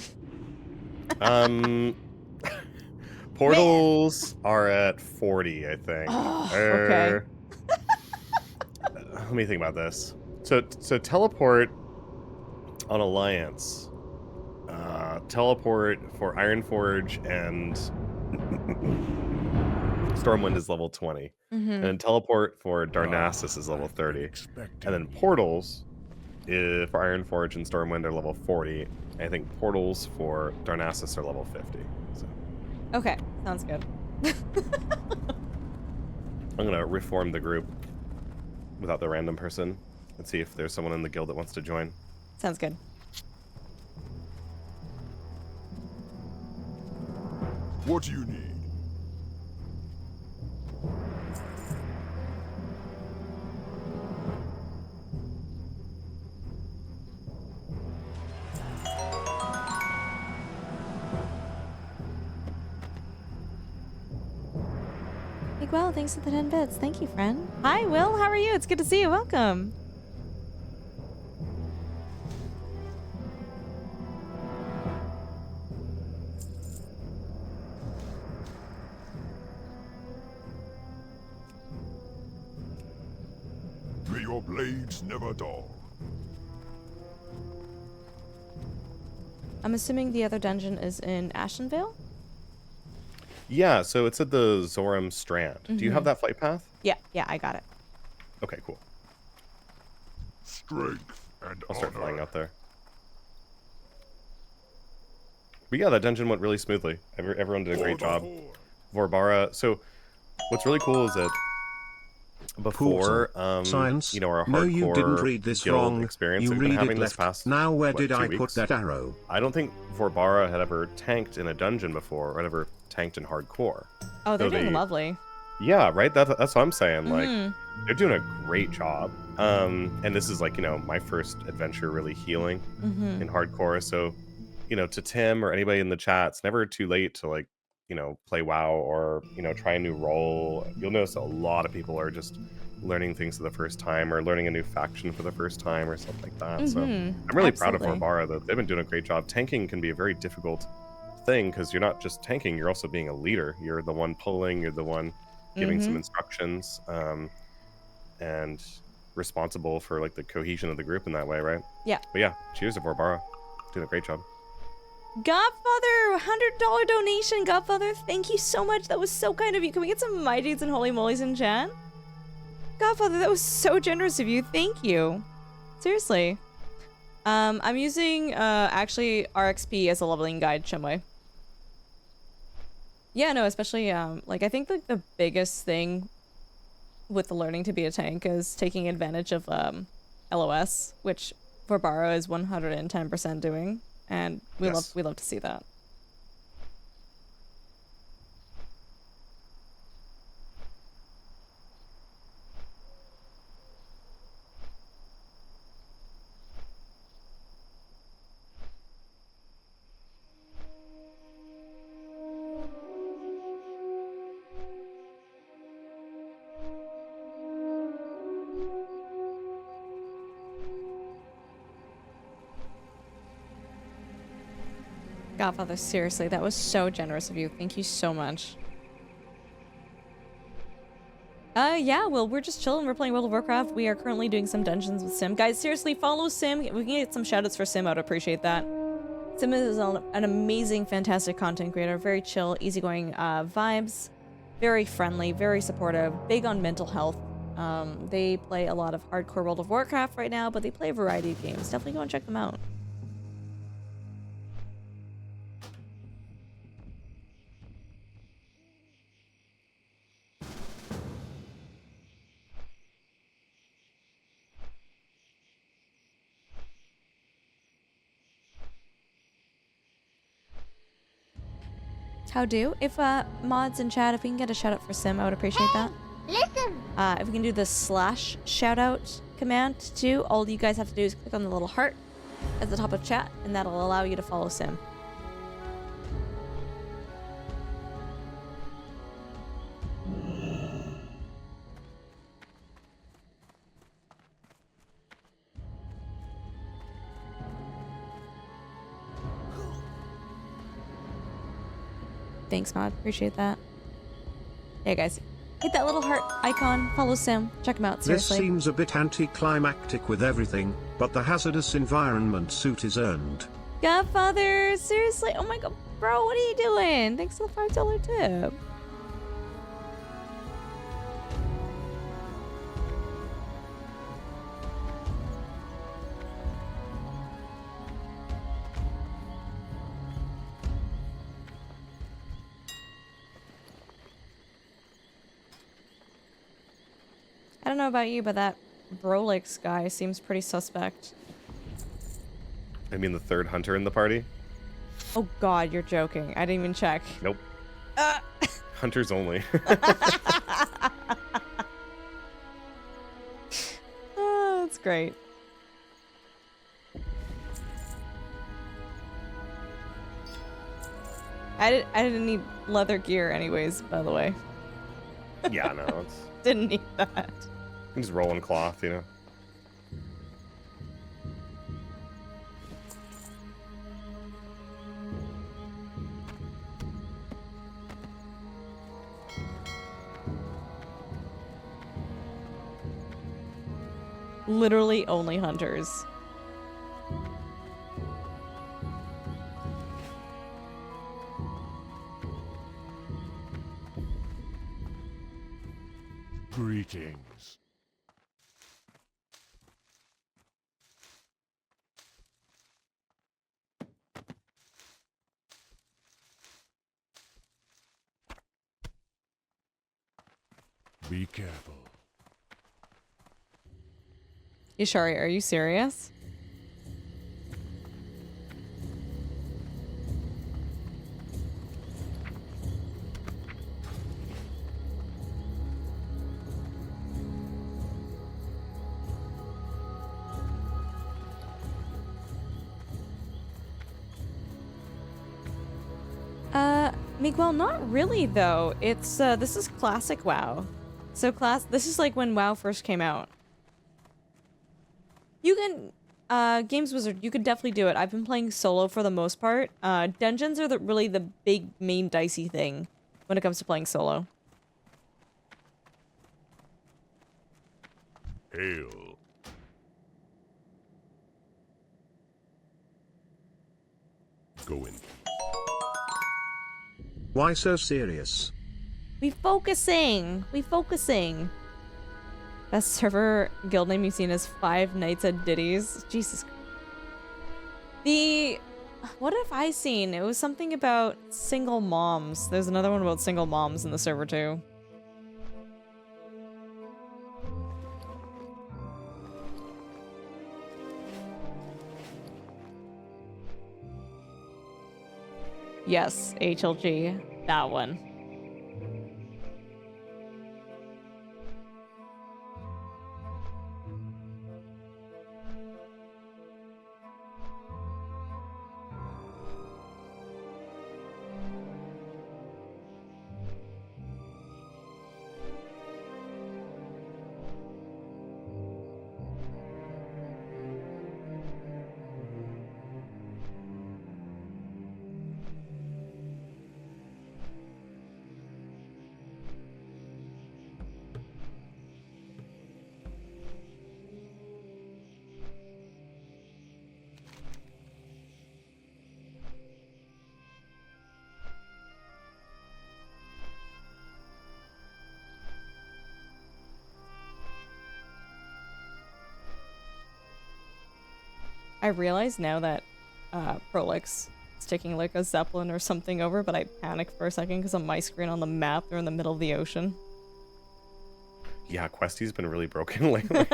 Portals are at 40, I think. Oh, okay. Let me think about this. So teleport on Alliance. Teleport for Ironforge and Stormwind is level 20. And then teleport for Darnassus is level 30. And then portals for Ironforge and Stormwind are level 40. I think portals for Darnassus are level 50. So. Okay, sounds good. I'm gonna reform the group without the random person and see if there's someone in the guild that wants to join. Sounds good. What do you need? Big Will, thanks for the 10 bits. Thank you, friend. Hi, Will. How are you? It's good to see you. Welcome. May your blades never dull. I'm assuming the other dungeon is in Ashenvale? Yeah, so it's at the Zoram Strand. Do you have that flight path? Yeah, I got it. Okay, cool. Strength and I'll start honor. flying out there. But yeah, that dungeon went really smoothly. Everyone did a great job. Vorbara. So what's really cool is that before, Science. you know, our hardcore No, you didn't read this guild wrong. experience You that we've been read having it this left. past, Now where what, did 2 I put weeks? that arrow? I don't think Vorbara had ever tanked in a dungeon before, or ever tanked in hardcore. Oh, they're So doing they- lovely. Yeah, right? That's what I'm saying. Like, they're doing a great job. And this is like, you know, my first adventure really healing in hardcore. So, you know, to Tim or anybody in the chat, it's never too late to, like, you know, play WoW or, you know, try a new role. You'll notice a lot of people are just learning things for the first time or learning a new faction for the first time or something like that. So I'm really proud of Vorbara that they've been doing a great job. Tanking can be a very difficult thing because you're not just tanking, you're also being a leader. You're the one pulling, you're the one giving some instructions, and responsible for like the cohesion of the group in that way, right? Yeah. But yeah, cheers to Vorbara. Doing a great job. Godfather, $100 donation. Godfather, thank you so much. That was so kind of you. Can we get some my dudes and holy mollies in chat? Godfather, that was so generous of you. Thank you. Seriously. I'm using actually RXP as a leveling guide, Chumway. Yeah, no, especially like I think like the biggest thing with the learning to be a tank is taking advantage of LOS, which for Borrow is 110% doing, and we love to see that. Godfather, seriously, that was so generous of you. Thank you so much. Yeah, well, we're just chilling. We're playing World of Warcraft. We are currently doing some dungeons with Sim. Guys, seriously, follow Sim. We can get some shoutouts for Sim. I would appreciate that. Sim is an amazing, fantastic content creator. Very chill, easygoing vibes. Very friendly, very supportive, big on mental health. They play a lot of hardcore World of Warcraft right now, but they play a variety of games. Definitely go and check them out. How do? If mods in chat, if we can get a shout out for Sim, I would appreciate that. Listen. If we can do the slash shout out command too, all you guys have to do is click on the little heart at the top of chat, and that'll allow you to follow Sim. Thanks, Mod. Appreciate that. Hey, guys. Hit that little heart icon. Follow Sim. Check him out, seriously. This seems a bit anticlimactic with everything, but the hazardous environment suit is earned. Godfather! Seriously? Oh my god. Bro, what are you doing? Thanks for the $5 tip. I don't know about you, but that Brolix guy seems pretty suspect. I mean the third hunter in the party? Oh god, you're joking. I didn't even check. Nope. Hunters only. Oh, that's great. I didn't need leather gear anyways, by the way. Yeah, no, it's... Didn't need that. You can just roll in cloth, you know? Literally only hunters. Greetings. Be careful. Ishari, are you serious? Miguel, not really though. It's this is classic WoW. So this is like when WoW first came out. You can Games Wizard, you could definitely do it. I've been playing solo for the most part. Dungeons are really the big main dicey thing when it comes to playing solo. Hail. Go in. Why so serious? We focusing. Best server guild name you've seen is Five Nights at Diddy's. Jesus. The what have I seen? It was something about single moms. There's another one about single moms in the server too. Yes, HLG, that one. I realize now that Prolix is taking like a Zeppelin or something over, but I panicked for a second because on my screen on the map, they're in the middle of the ocean. Yeah, Questy's been really broken lately.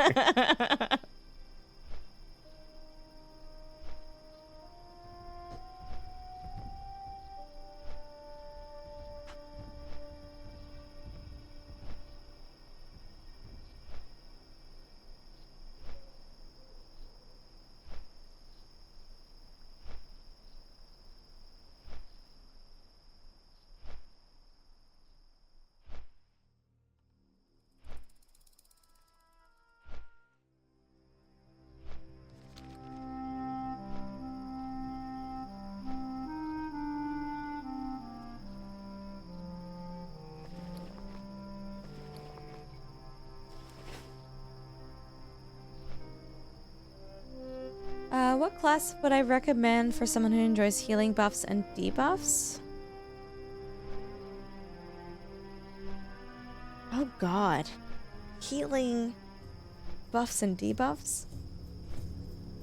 What class would I recommend for someone who enjoys healing buffs and debuffs? Oh god. Healing buffs and debuffs?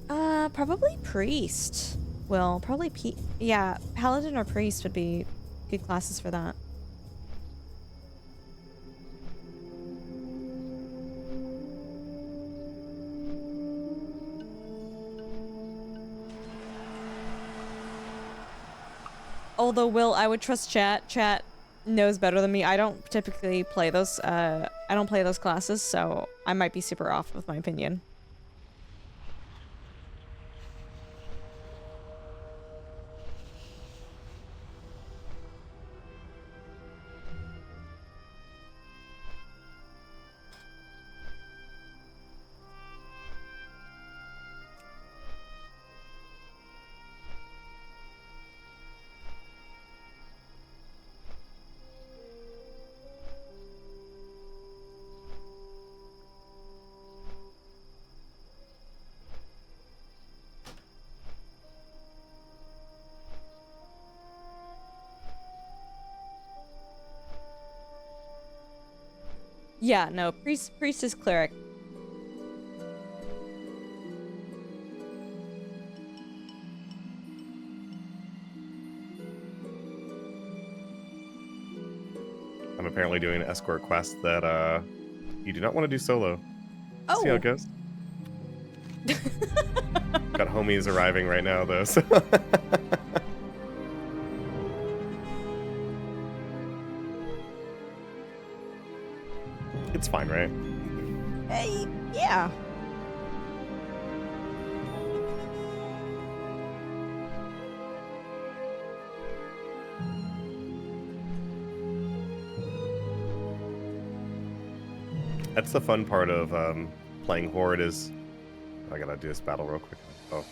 Probably priest. Well, probably yeah, paladin or priest would be good classes for that. Although, Will, I would trust chat. Chat knows better than me. I don't typically play those, I don't play those classes, so I might be super off with my opinion. Yeah, no, priest is cleric. I'm apparently doing an escort quest that you do not want to do solo. Oh. See how it goes. Got homies arriving right now though, so it's fine, right? Hey, yeah. That's the fun part of playing Horde is... I gotta do this battle real quick. Oh,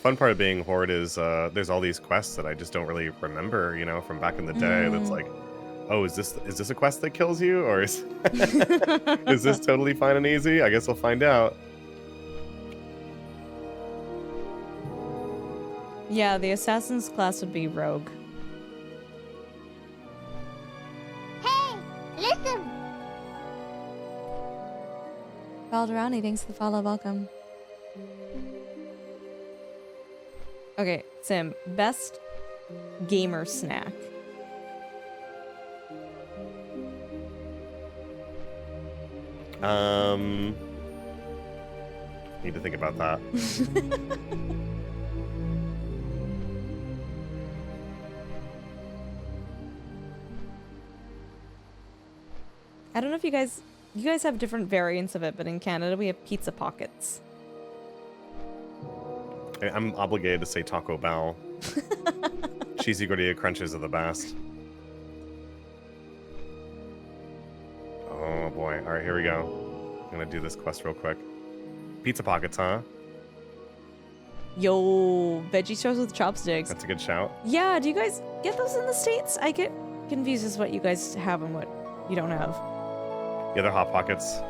fun part of being Horde is there's all these quests that I just don't really remember, you know, from back in the day. That's like, oh, is this a quest that kills you, or is is this totally fine and easy? I guess we'll find out. Yeah, the assassin's class would be rogue. Hey, listen. Balderani, thanks for the follow, welcome. Okay, Sim, best gamer snack. Need to think about that. I don't know if you guys have different variants of it, but in Canada we have pizza pockets. I'm obligated to say Taco Bell. Cheesy gordita crunches are the best. Oh boy. All right, here we go. I'm gonna do this quest real quick. Pizza pockets, huh? Yo, veggie straws with chopsticks. That's a good shout. Yeah, do you guys get those in the States? I get confused as what you guys have and what you don't have. Yeah, they're hot pockets.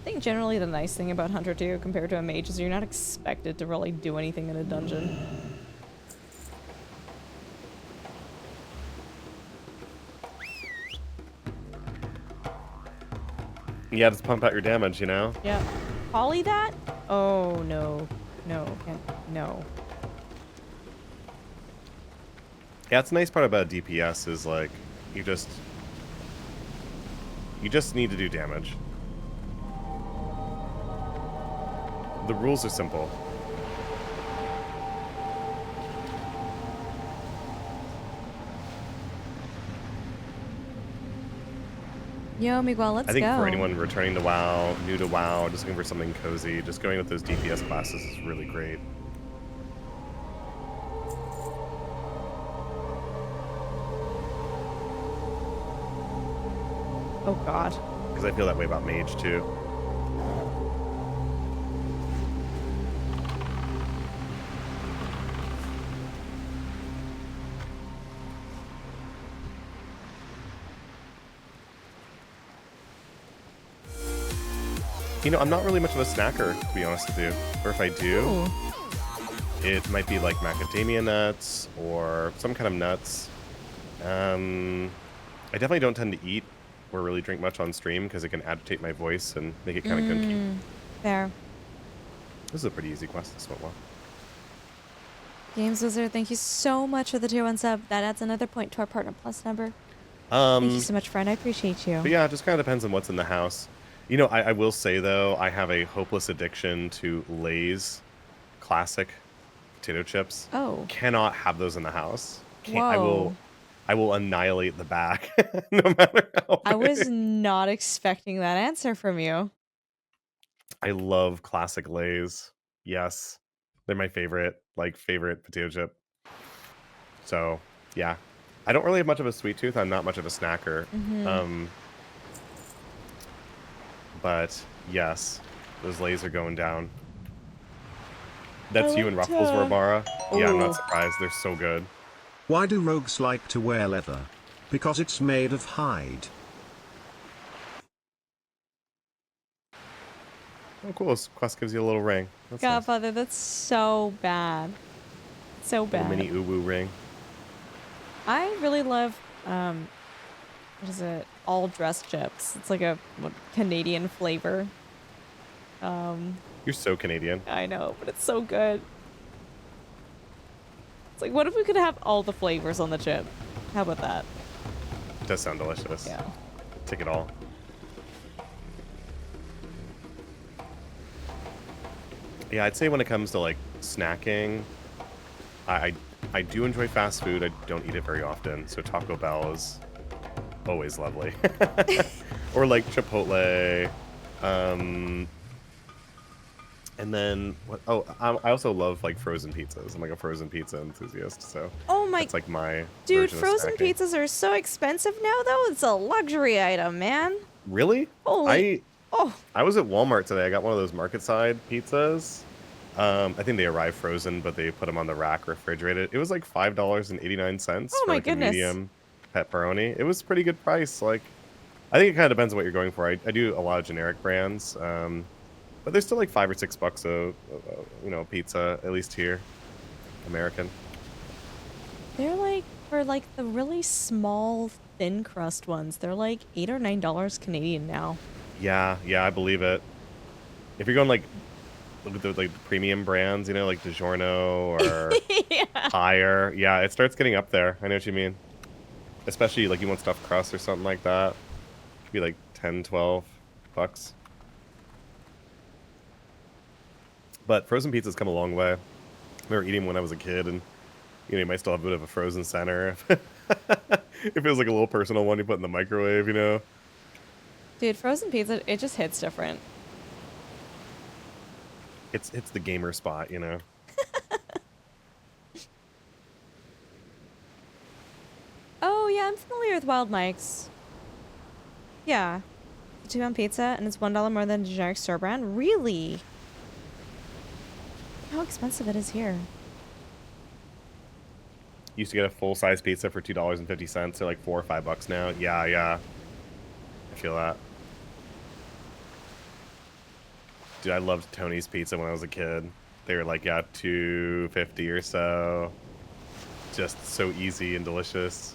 I think generally the nice thing about Hunter 2 compared to a mage is you're not expected to really do anything in a dungeon. Yeah, just pump out your damage, you know? Yeah. Poly that? Oh, no. No. No. Yeah, it's the nice part about DPS is like you just need to do damage. The rules are simple. Yo, Miguel, let's go. I think for anyone returning to WoW, new to WoW, just looking for something cozy, just going with those DPS classes is really great. Oh, God. Because I feel that way about Mage, too. You know, I'm not really much of a snacker, to be honest with you. Or if I do, Ooh. it might be like macadamia nuts or some kind of nuts. I definitely don't tend to eat or really drink much on stream because it can agitate my voice and make it kind of gunky. Fair. This is a pretty easy quest. This went well. Games Wizard, thank you so much for the tier 1 sub. That adds another point to our Partner Plus number. Thank you so much, friend. I appreciate you. But yeah, it just kind of depends on what's in the house. You know, I will say, though, I have a hopeless addiction to Lay's classic potato chips. Oh. Cannot have those in the house. Whoa. I will annihilate the bag, no matter how I was big. not expecting that answer from you. I love classic Lay's. Yes. They're my favorite potato chip. So, yeah. I don't really have much of a sweet tooth. I'm not much of a snacker. But yes, those Lays are going down. That's you and Ruffles, Robara. Yeah, I'm not surprised. They're so good. Why do rogues like to wear leather? Because it's made of hide. Oh, cool. This quest gives you a little ring. That's nice. Godfather, that's so bad. So bad. A mini uwu ring. I really love, what is it? All dress chips. It's like a Canadian flavor. You're so Canadian. I know, but it's so good. It's like, what if we could have all the flavors on the chip? How about that? It does sound delicious. Yeah. Take it all. Yeah, I'd say when it comes to like snacking, I do enjoy fast food. I don't eat it very often, so Taco Bell is always lovely. Or like Chipotle. And then what? Oh, I also love like frozen pizzas. I'm like a frozen pizza enthusiast, so Oh my it's like my dude, version of frozen snacking. pizzas are so expensive now though. It's a luxury item, man. Really? Holy I was at Walmart today. I got one of those market side pizzas. I think they arrived frozen, but they put them on the rack refrigerated. It was like $5.89 Oh for my like goodness. a medium pepperoni. It was a pretty good price. Like, I think it kind of depends on what you're going for. I do a lot of generic brands, but But they're still like $5 or $6 pizza, at least here, American. They're like, for like the really small thin crust ones, they're like $8 or $9 Canadian now. Yeah, I believe it. If you're going like the premium brands, like DiGiorno or Yeah. higher, yeah, it starts getting up there. I know what you mean. Especially like you want stuffed crust or something like that. It could be like 10, $12. But frozen pizza's come a long way. I remember eating when I was a kid, and you might still have a bit of a frozen center. If it was like a little personal one you put in the microwave, Dude, frozen pizza, it just hits different. It's the gamer spot, Oh, yeah, I'm familiar with Wild Mike's. Yeah. £2 pizza, and it's $1 more than a generic store brand? Really? How expensive it is here. Used to get a full-size pizza for $2.50. They're like $4 or $5 now. Yeah. I feel that. Dude, I loved Tony's Pizza when I was a kid. They were like, yeah, $2.50 or so. Just so easy and delicious.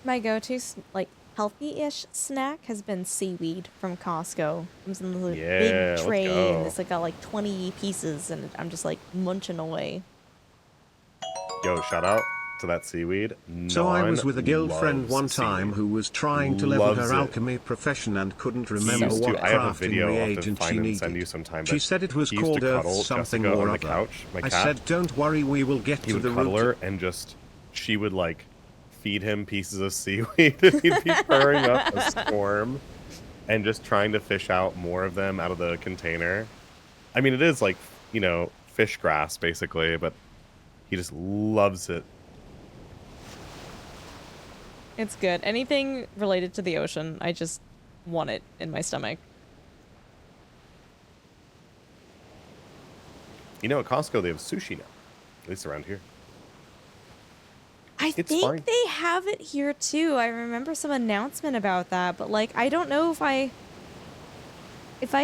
My go-to, like, healthy-ish snack has been seaweed from Costco. It comes in the Yeah, big let's tray, go. and it's like got like 20 pieces, and I'm just like munching away. Yo, shout out to that seaweed. So I was with a Non girlfriend loves one time seaweed. who was trying to level Loves her it. alchemy profession and couldn't He remember used what to, I have a crafting video I'll have to reagent find she and send you needed. sometime. She But said it was he used called to Earth cuddle something Jessica or on the other. couch, my I cat. said, don't worry, we will get He to would the cuddle root. her and she would like feed him pieces of seaweed, and he'd be purring up a storm and just trying to fish out more of them out of the container. I mean, it is like, fish grass basically, but he just loves it. It's good. Anything related to the ocean, I just want it in my stomach. At Costco they have sushi now, at least around here. I It's think fine. they have it here too. I remember some announcement about that, but like I don't know if I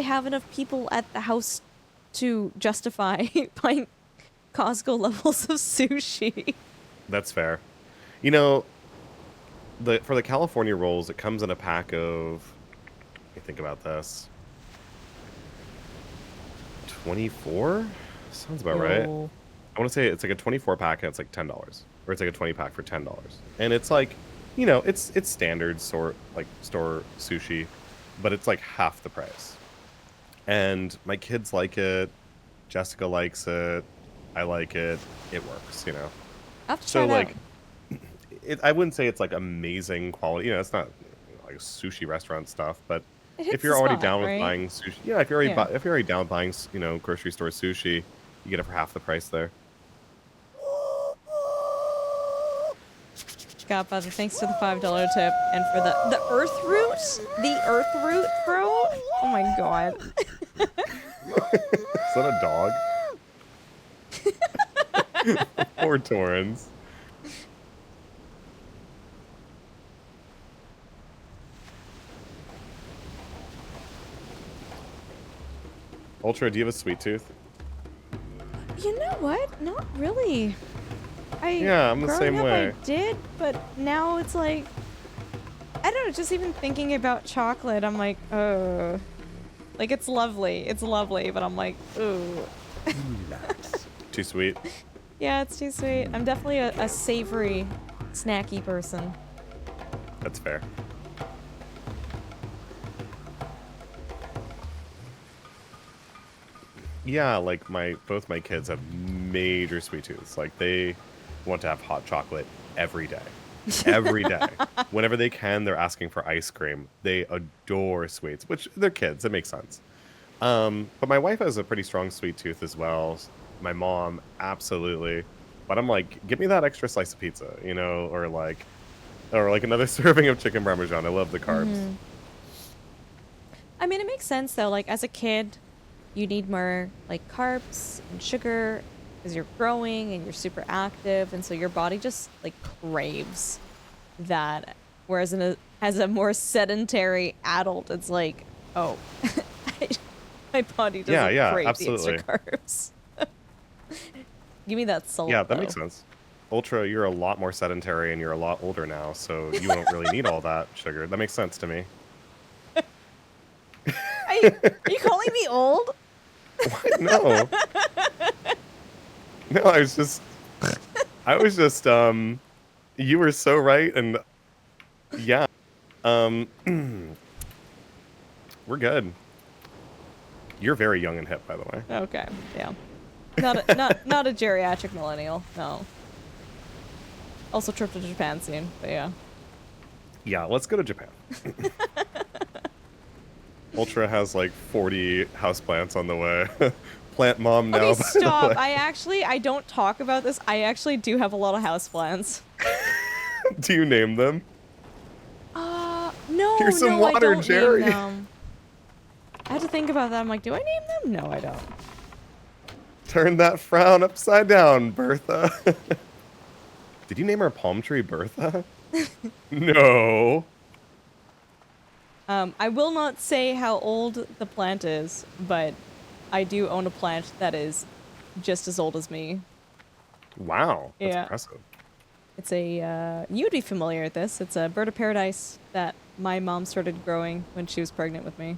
have enough people at the house to justify buying Costco levels of sushi. That's fair. For the California rolls, it comes in a pack of, let me think about this, 24? Sounds about right. Yo. I want to say it's like a 24 pack and it's like $10, or it's like a 20 pack for $10. And it's like, it's standard store sushi, but it's like half the price. And my kids like it, Jessica likes it, I like it, it works, I'll have to So try it like, out. I wouldn't say it's like amazing quality. It's not like sushi restaurant stuff. But It hits if you're the already spot, down right? with buying sushi, yeah, if you're already Yeah. if you're already down with buying grocery store sushi, you get it for half the price there. Godfather, thanks for the $5 tip and for the earth root, bro. Oh my god. Is that a dog? Poor Torrens. Ultra, do you have a sweet tooth? You know what? Not really. Yeah, I'm the growing same up, way. I did, but now it's like, I don't know, just even thinking about chocolate, I'm like, like it's lovely, but I'm like, ooh. Relax. Too sweet. Yeah, it's too sweet. I'm definitely a savory, snacky person. That's fair. Yeah, like both my kids have major sweet tooths. Like they want to have hot chocolate every day. Every day. Whenever they can, they're asking for ice cream. They adore sweets, which they're kids. It makes sense. But my wife has a pretty strong sweet tooth as well. My mom, absolutely. But I'm like, give me that extra slice of pizza, or like another serving of chicken parmesan. I love the carbs. Mhm. I mean, it makes sense though. Like as a kid, you need more like carbs and sugar, because you're growing and you're super active, and so your body just like craves that. Whereas as a more sedentary adult, it's like, oh, my body doesn't crave absolutely. the extra carbs. Give me that salt. Yeah, that though. makes sense. Ultra, you're a lot more sedentary and you're a lot older now, so you don't really need all that sugar. That makes sense to me. Are you calling me old? What? No. No, I was just, you were so right, and yeah, we're good. You're very young and hip, by the way. Okay, yeah. Not a geriatric millennial, no. Also trip to Japan soon, but yeah. Yeah, let's go to Japan. Ultra has like 40 houseplants on the way. Plant mom now. Okay, by the stop. way. I don't talk about this. I actually do have a lot of houseplants. Do you name them? No, Here's some no, I water, don't Jerry. name them. I had to think about that. I'm like, do I name them? No, I don't. Turn that frown upside down, Bertha. Did you name her palm tree Bertha? No. I will not say how old the plant is, but I do own a plant that is just as old as me. Wow, that's Yeah. impressive. It's a, you would be familiar with this. It's a bird of paradise that my mom started growing when she was pregnant with me.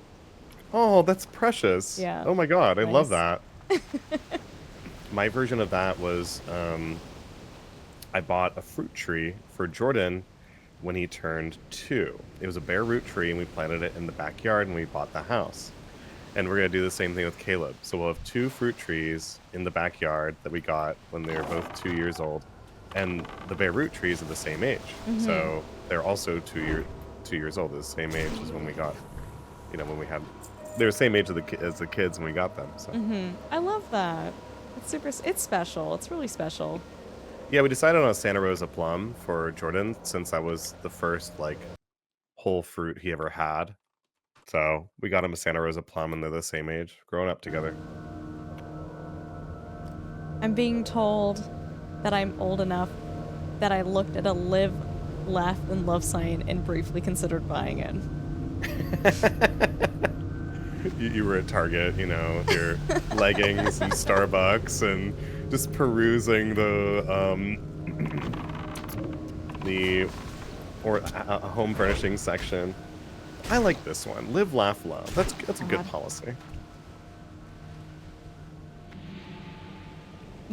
Oh, that's precious. Yeah. Oh my god, I love Nice. that. My version of that was I bought a fruit tree for Jordan when he turned 2. It was a bare root tree, and we planted it in the backyard, and we bought the house. And we're going to do the same thing with Caleb. So we'll have 2 fruit trees in the backyard that we got when they were both 2 years old. And the bare root trees are the same age. So they're also 2 years old, the same age as when we got, when we had, they're the same age as the kids when we got them. So I love that. It's special. It's really special. yeah, we decided on a Santa Rosa plum for Jordan since that was the first like whole fruit he ever had. So we got him a Santa Rosa plum, and they're the same age, growing up together. I'm being told that I'm old enough that I looked at a live, laugh, and love sign and briefly considered buying it. You were at Target, with your leggings and Starbucks, and just perusing the home furnishing section. I like this one. Live, laugh, love. That's a good policy.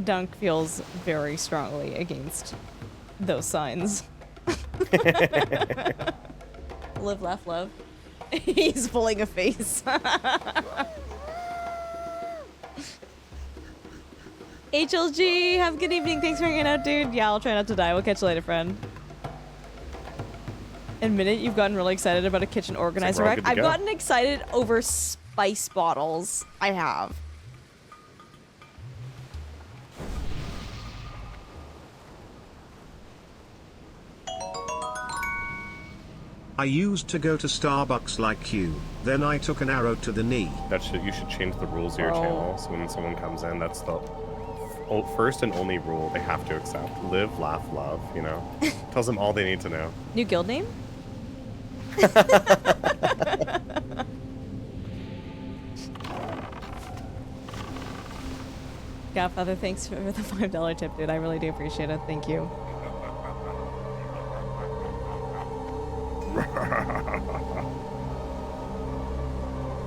Dunk feels very strongly against those signs. Live, laugh, love. He's pulling a face. HLG, have a good evening. Thanks for hanging out, dude. Yeah, I'll try not to die. We'll catch you later, friend. Admit it, you've gotten really excited about a kitchen organizer we're all rack. good to I've go. gotten excited over spice bottles. I have. I used to go to Starbucks like you, then I took an arrow to the knee. You should change the rules of your Oh. channel, so when someone comes in, that's the first and only rule they have to accept. Live, laugh, love, Tells them all they need to know. New guild name? Godfather, thanks for the $5 tip, dude. I really do appreciate it. Thank you.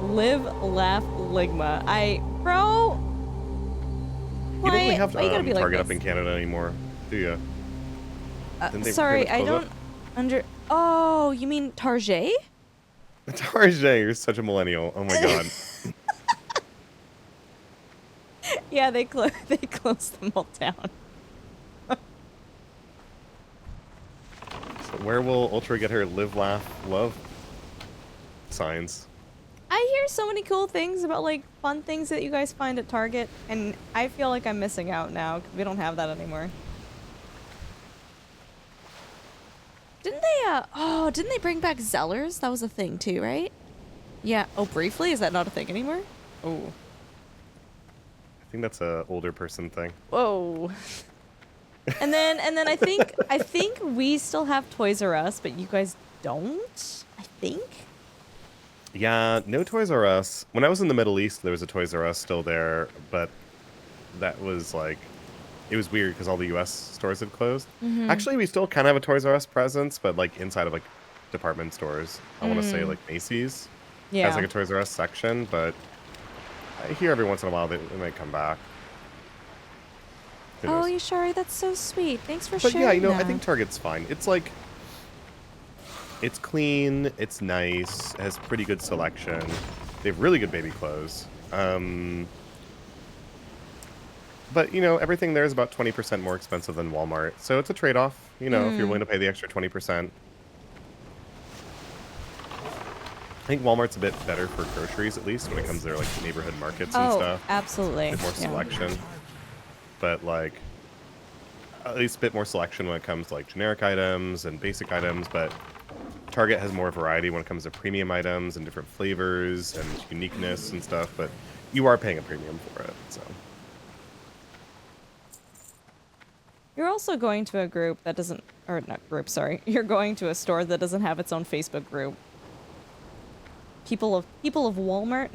Live, laugh, ligma. Bro. You don't really have why you gotta be like Target this? up in Canada anymore, do you? Didn't they Sorry, pretty I much don't Oh, you mean Target? Target, you're such a millennial. Oh my god. Yeah, they closed them all down. So where will Ultra get her live, laugh, love signs? I hear so many cool things about like fun things that you guys find at Target, and I feel like I'm missing out now because we don't have that anymore. Didn't they bring back Zellers? That was a thing too, right? Yeah. Oh, briefly? Is that not a thing anymore? Oh. I think that's a older person thing. Whoa. And then I think we still have Toys R Us, but you guys don't. I think. Yeah, no Toys R Us. When I was in the Middle East, there was a Toys R Us still there, but that was like, it was weird because all the U.S. stores had closed. Actually, we still kind of have a Toys R Us presence, but like inside of like department stores. I want to say like Macy's Yeah. has like a Toys R Us section, but I hear every once in a while they might come back. Who Oh, knows? Yashari, that's so sweet. Thanks for But sharing yeah, you know, I that. think Target's fine. It's like, it's clean, it's nice, it has pretty good selection. They have really good baby clothes. But, you know, everything there is about 20% more expensive than Walmart. So it's a trade-off, you know, if you're willing to pay the extra 20%. I think Walmart's a bit better for groceries, at least, when it comes to their, like, neighborhood markets and stuff. Absolutely. A bit more Yeah. selection. But, like, at least a bit more selection when it comes to, like, generic items and basic items, but Target has more variety when it comes to premium items and different flavors and uniqueness and stuff, but you are paying a premium for it, so. You're also going to a group that doesn't, or not group, sorry. You're going to a store that doesn't have its own Facebook group. People of Walmart.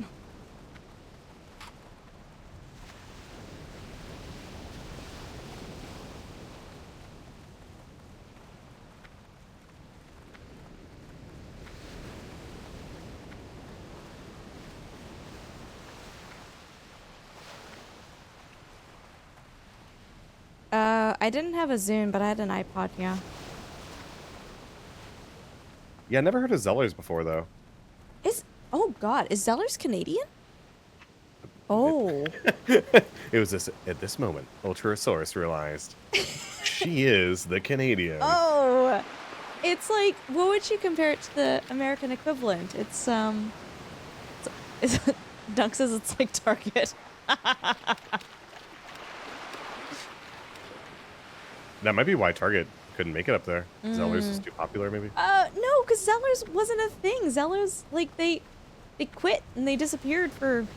I didn't have a Zune, but I had an iPod, yeah. Yeah, I never heard of Zellers before, though. Oh god, is Zellers Canadian? Oh. It was this, at this moment, Ultrasaurus realized she is the Canadian. Oh! It's like, what would you compare it to the American equivalent? It's Dunk says it's like Target. That might be why Target couldn't make it up there. Zellers is too popular, maybe? No, because Zellers wasn't a thing. Zellers, like, they quit and they disappeared for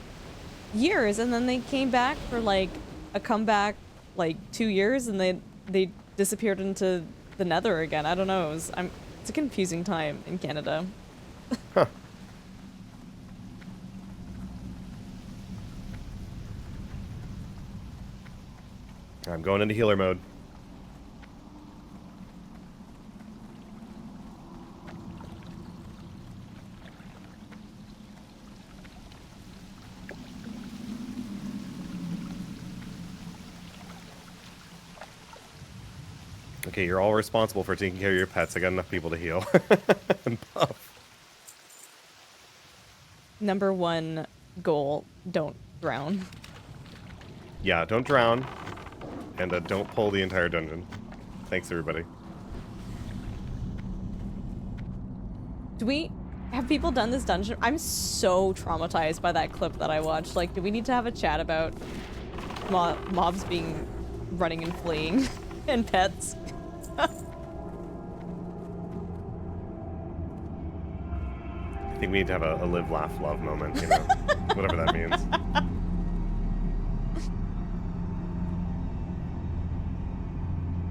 years, and then they came back for, like, a comeback, like, 2 years, and they disappeared into the nether again. I don't know. It's a confusing time in Canada. Huh. I'm going into healer mode. Okay, you're all responsible for taking care of your pets. I got enough people to heal. And buff. Number 1 goal, don't drown. Yeah, don't drown. And don't pull the entire dungeon. Thanks, everybody. Have people done this dungeon? I'm so traumatized by that clip that I watched. Like, do we need to have a chat about mobs being running and fleeing and pets? I think we need to have a live, laugh, love moment, you know? Whatever that means.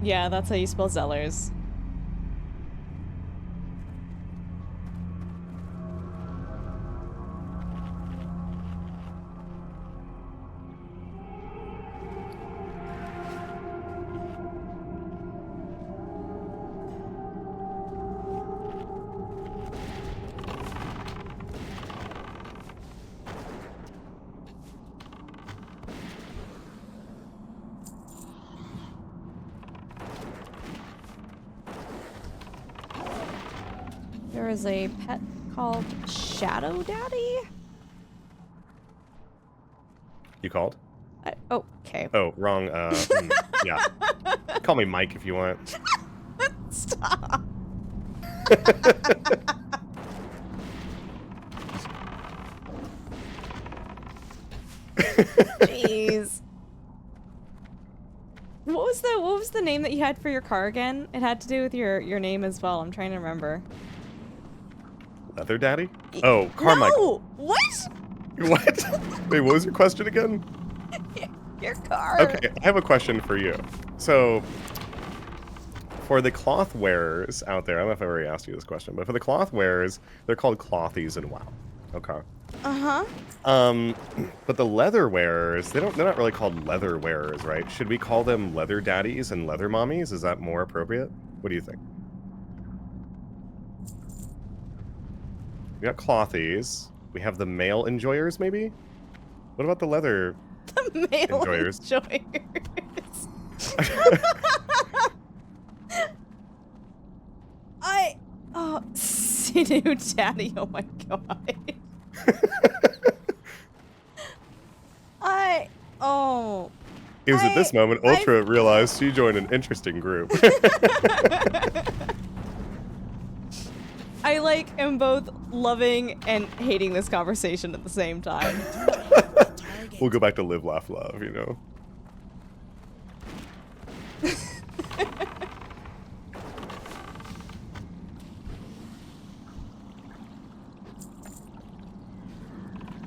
Yeah, that's how you spell Zellers. There is a pet called Shadow Daddy. You called? Okay. Oh, wrong. Yeah. Call me Mike if you want. Stop. Jeez. What was the name that you had for your car again? It had to do with your name as well. I'm trying to remember. Leather Daddy? Oh, Carmichael. No! What? What? Wait, what was your question again? Your car. Okay, I have a question for you. So, for the cloth wearers out there, I don't know if I already asked you this question, but for the cloth wearers, they're called clothies in WoW. Okay. Uh-huh. But the leather wearers, they're not really called leather wearers, right? Should we call them leather daddies and leather mommies? Is that more appropriate? What do you think? We got clothies. We have the male enjoyers, maybe? What about the leather The male enjoyers? Oh, Sinew Daddy, oh my god. It was at this moment Ultra realized she joined an interesting group. I am both loving and hating this conversation at the same time. We'll go back to live, laugh, love, you know?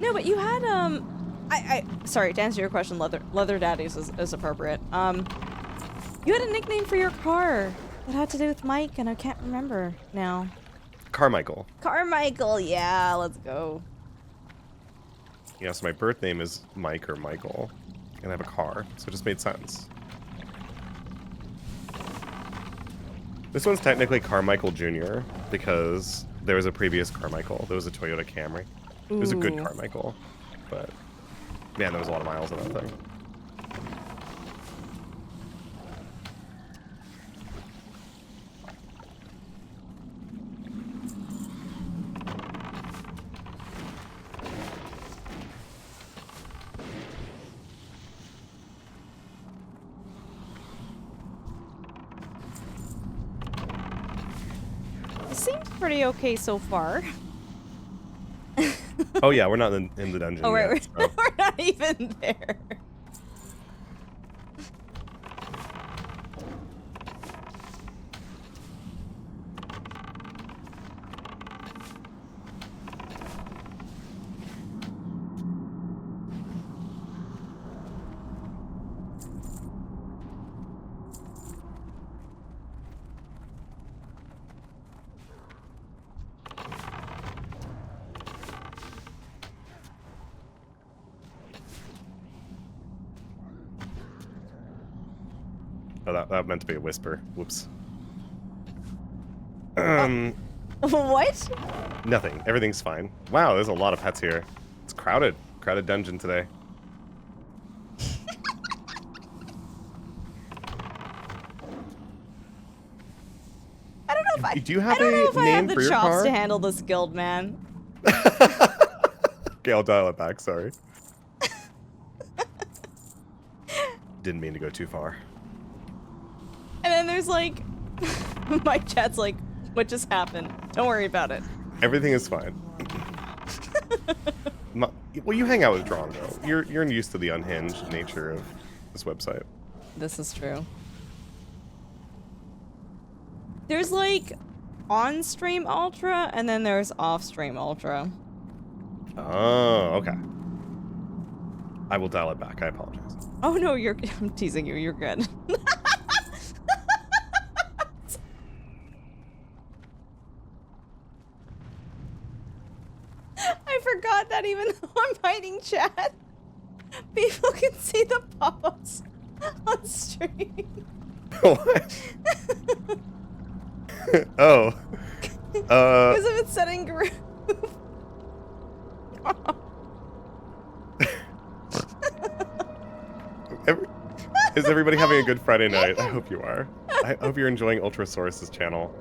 No, but you had, sorry, to answer your question, Leather Daddies is appropriate. You had a nickname for your car that had to do with Mike, and I can't remember now. Carmichael. Carmichael, yeah, let's go. Yeah, so my birth name is Mike or Michael, and I have a car, so it just made sense. This one's technically Carmichael Jr., because there was a previous Carmichael. There was a Toyota Camry. It was a good Carmichael, but man, there was a lot of miles on that thing. It seems pretty okay so far. Oh yeah, we're not in the dungeon. Oh right, yet, so. we're not even there. Oh, that meant to be a whisper. Whoops. What? Nothing. Everything's fine. Wow, there's a lot of pets here. It's crowded. Crowded dungeon today. I don't know if I. Do you have I don't know a if I have name the for your chops car? to handle this guild, man. Okay, I'll dial it back. Sorry. Didn't mean to go too far. And then there's my chat's like, what just happened? Don't worry about it. Everything is fine. Well, you hang out with Drongo. You're used to the unhinged nature of this website. This is true. There's on-stream ultra, and then there's off-stream ultra. Oh, okay. I will dial it back. I apologize. Oh no, I'm teasing you. You're good. I forgot that even though I'm hiding chat, people can see the pop-ups on stream. What? Oh. Because of its setting group. Is everybody having a good Friday night? I hope you are. I hope you're enjoying Ultrasaurus's channel.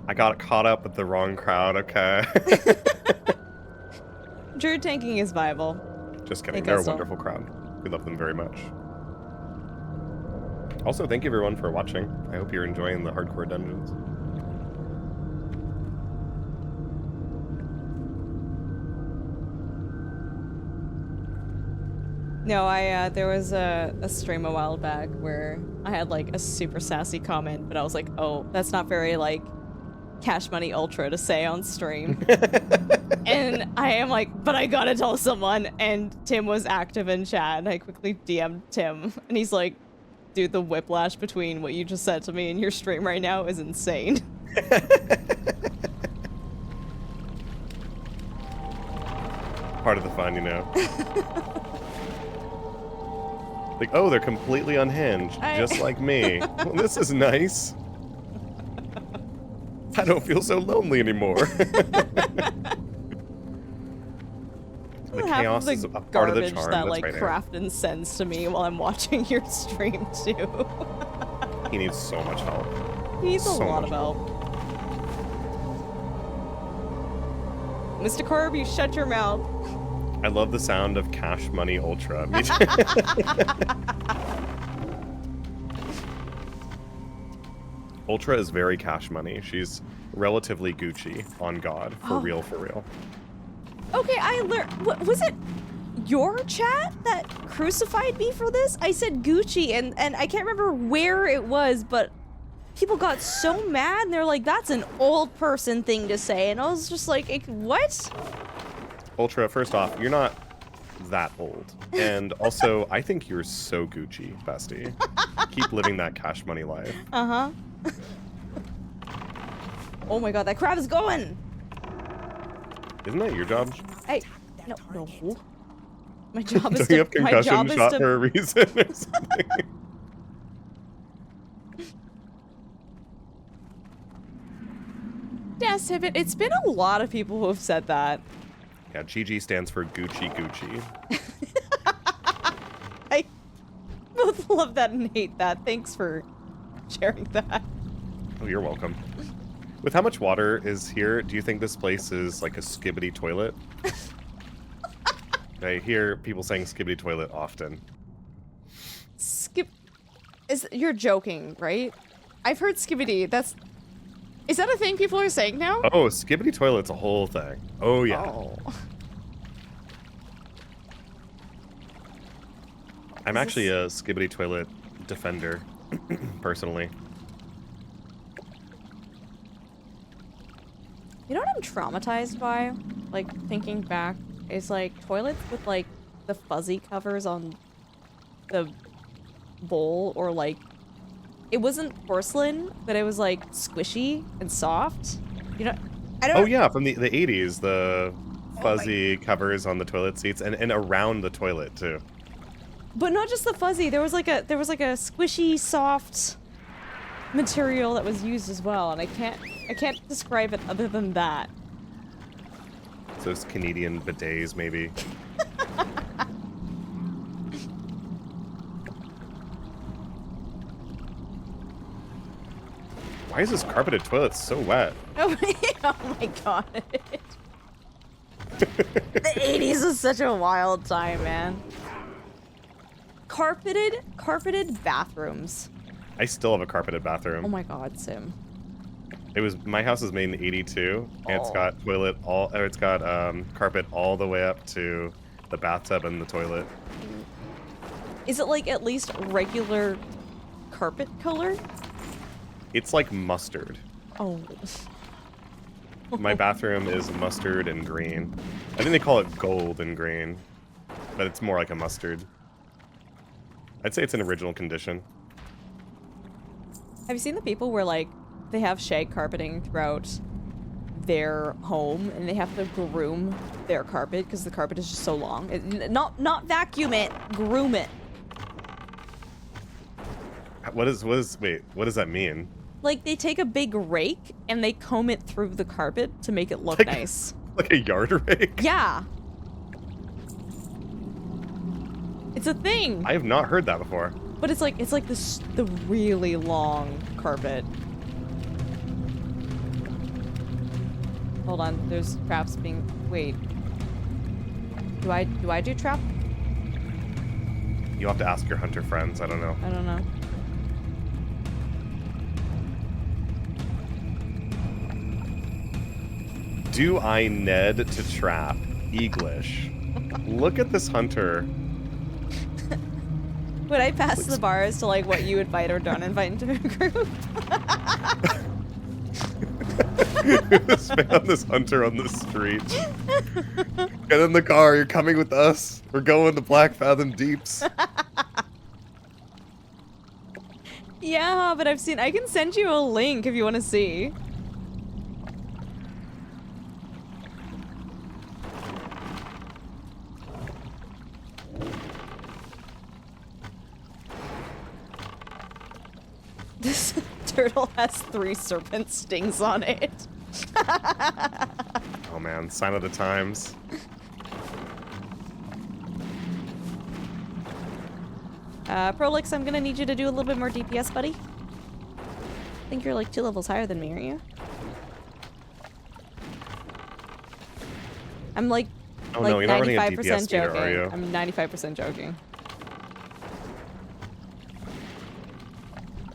I got caught up with the wrong crowd, okay? Druid tanking is viable. Just kidding. Hey, They're a Crystal. wonderful crowd. We love them very much. Also, thank you everyone for watching. I hope you're enjoying the hardcore dungeons. No, there was a stream a while back where I had a super sassy comment, but I was like, oh, that's not very Cash Money Ultra to say on stream. And I am like, but I gotta tell someone. And Tim was active in chat, and I quickly DM'd Tim. And he's like, dude, the whiplash between what you just said to me and your stream right now is insane. Part of the fun, you know. Like, oh, they're completely unhinged, just like me. Well, this is nice. I don't feel so lonely anymore. The chaos is a part of the charm. That that's like right, Crafton sends to me while I'm watching your stream too. He needs so much help. He needs a So lot much of help. Mr. Corb, you shut your mouth. I love the sound of Cash Money Ultra. Me too. Ultra is very Cash Money. She's relatively Gucci on God. For real, for real. Okay, I learned. Was it your chat that crucified me for this? I said Gucci, and I can't remember where it was, but people got so mad, and they're like, that's an old person thing to say. And I was just like, what? Ultra, first off, you're not that old. And also, I think you're so Gucci, bestie. Keep living that Cash Money life. Uh-huh. Oh my god, that crab is going! Isn't that your job? Hey, no. My job is Don't you to. have My concussion job is shot to. for a reason or something? Yeah, Sivit, it's been a lot of people who have said that. Yeah, GG stands for Gucci Gucci. I both love that and hate that. Thanks for sharing that. Oh, you're welcome. With how much water is here, do you think this place is like a skibbity toilet? I hear people saying skibbity toilet often. You're joking, right? I've heard skibbity. Is that a thing people are saying now? Oh, skibbity toilet's a whole thing. Oh, yeah. Oh. I'm actually a skibbity toilet defender, personally. You know what I'm traumatized by? Like, thinking back, is like toilets with like the fuzzy covers on the bowl, or like it wasn't porcelain, but it was like squishy and soft. You know, I don't. Oh yeah, from the 80s, the fuzzy covers on the toilet seats and around the toilet too. But not just the fuzzy. There was like a squishy, soft material that was used as well, and I can't describe it other than that. Those Canadian bidets, maybe. Why is this carpeted toilet so wet? Oh my god. The 80s was such a wild time, man. Carpeted bathrooms. I still have a carpeted bathroom. Oh my god, Sim. My house was made in '82, and it's got carpet all the way up to the bathtub and the toilet. Is it like at least regular carpet color? It's like mustard. Oh. My bathroom is mustard and green. I think they call it gold and green, but it's more like a mustard. I'd say it's in original condition. Have you seen the people where like they have shag carpeting throughout their home and they have to groom their carpet because the carpet is just so long? Not vacuum it, groom it. What does that mean? Like they take a big rake and they comb it through the carpet to make it look nice. Like a yard rake? Yeah. It's a thing. I have not heard that before. But it's like the really long carpet. Hold on, there's traps being. Wait. Do I do trap? You'll have to ask your hunter friends. I don't know. I don't know. Do I Ned to trap? Eaglish. Look at this hunter. Would I pass the bars to like what you invite or don't invite into a group? Just found this hunter on the street. Get in the car. You're coming with us. We're going to Black Fathom Deeps. Yeah, but I can send you a link if you want to see. This turtle has 3 serpent stings on it. Oh man, sign of the times. Prolix, I'm gonna need you to do a little bit more DPS, buddy. I think you're like 2 levels higher than me, aren't you? I'm like, Oh no, you're not running a 95% DPS meter, joking. are you? I'm 95% joking.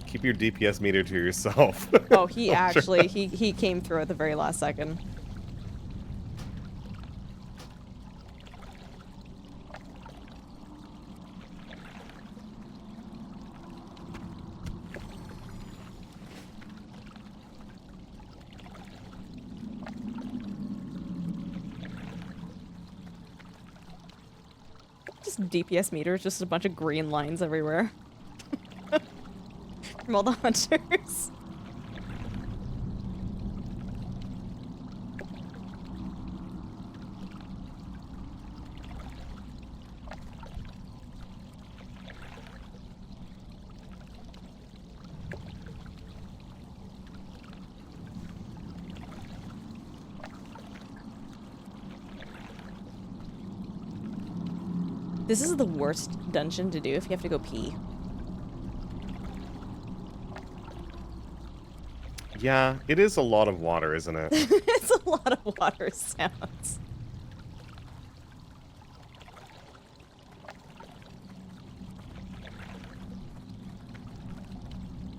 Keep your DPS meter to yourself. Oh, he Oh, actually, sure. he came through at the very last second. Just DPS meters, just a bunch of green lines everywhere. From all the hunters. This is the worst dungeon to do if you have to go pee. Yeah, it is a lot of water, isn't it? It's a lot of water sounds.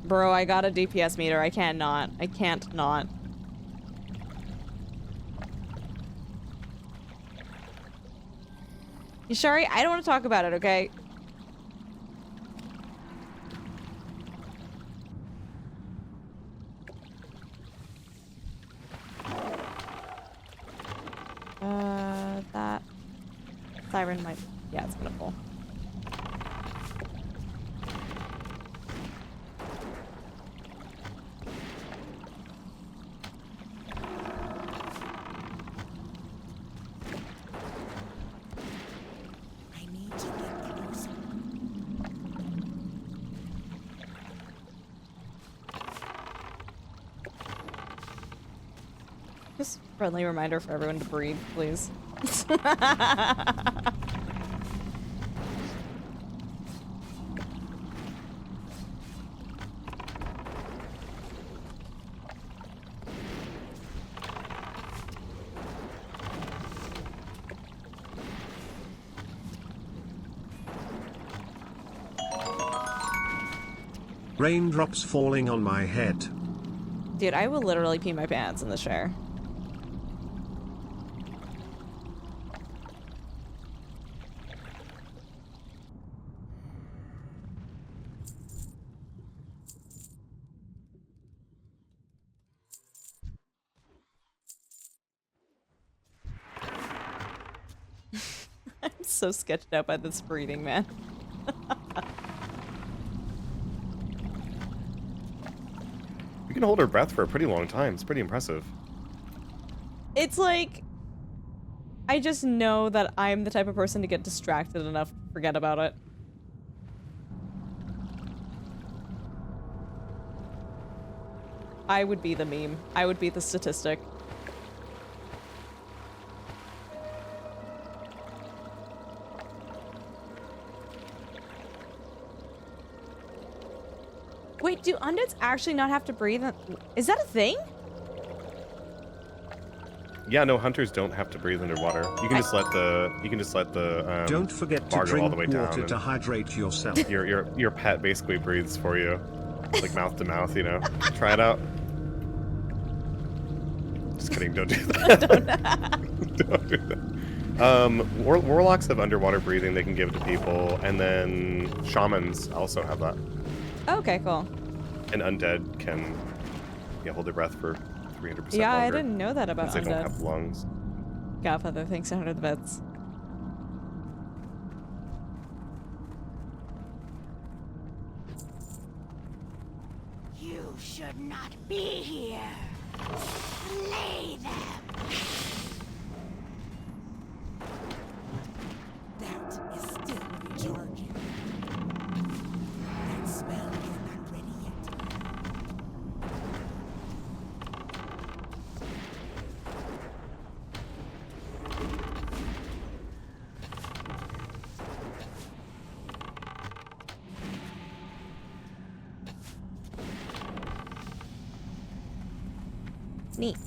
Bro, I got a DPS meter. I can't not. I can't not. Yashari, I don't want to talk about it, okay? That siren might, yeah, it's gonna pull. I need to get closer. Just friendly reminder for everyone to breathe, please. Raindrops falling on my head. Dude, I will literally pee my pants in the shower. I'm so sketched out by this breathing, man. You can hold her breath for a pretty long time. It's pretty impressive. It's like, I just know that I'm the type of person to get distracted enough to forget about it. I would be the meme. I would be the statistic. Wait, do undeads actually not have to breathe? Is that a thing? Yeah, no, hunters don't have to breathe underwater. You can just let the Don't forget to bar go all drink the way down. water and to hydrate yourself. your pet basically breathes for you, like mouth to mouth. You know, try it out. Just kidding. Don't do that. Don't do that. Warlocks have underwater breathing they can give to people, and then shamans also have that. Okay, cool. And undead can hold their breath for 300% Yeah, I longer. didn't know that about Since they don't undead. have lungs. Godfather, thanks 100 bits. You should not be here. Slay them. That is still recharging. That smell is not ready yet. Neat.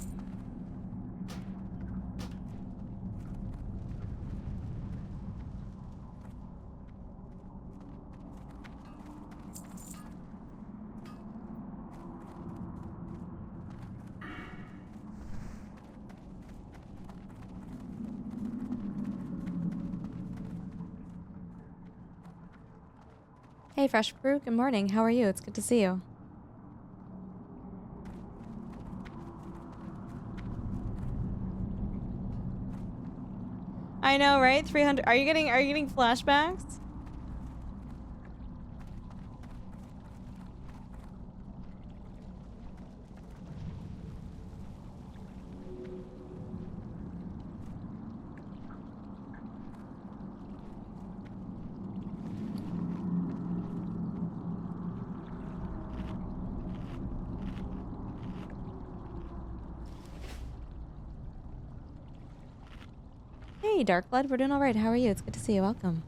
Hey, Fresh Brew, good morning. How are you? It's good to see you. I know, right? 300. Are you getting flashbacks? Hey, Darkblood, we're doing all right. How are you? It's good to see you. Welcome.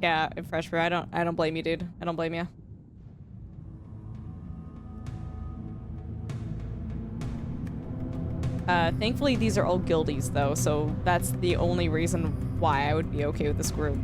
Yeah, Fresh Brew, I don't blame you, dude. I don't blame you. Thankfully, these are all guildies, though, so that's the only reason why I would be okay with this group.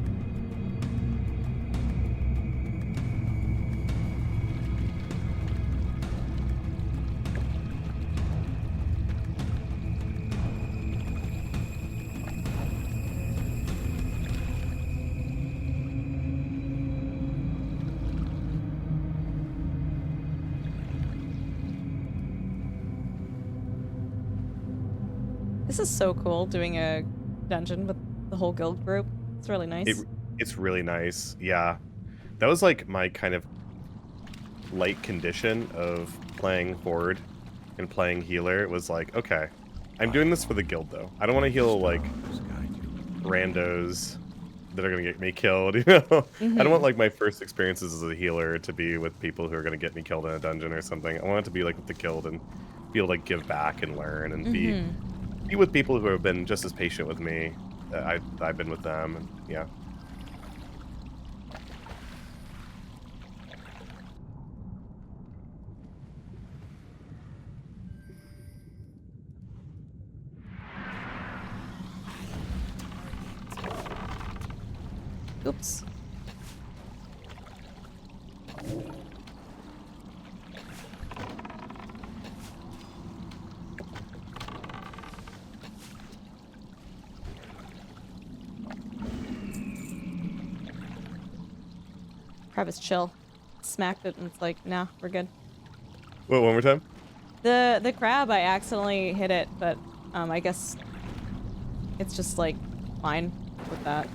This is so cool, doing a dungeon with the whole guild group. It's really nice. It's really nice. Yeah. That was like my kind of light condition of playing Horde and playing Healer. It was like, okay, I'm doing this for the guild though. I don't want to heal like randos that are going to get me killed, you know? Mm-hmm. I don't want like my first experiences as a healer to be with people who are going to get me killed in a dungeon or something. I want it to be like with the guild and be able to like give back and learn and be with people who have been just as patient with me. I've been with them, and yeah. Oops. Crab is chill. Smacked it and it's like, nah, we're good. Wait, one more time? The crab, I accidentally hit it, but I guess it's just like fine with that.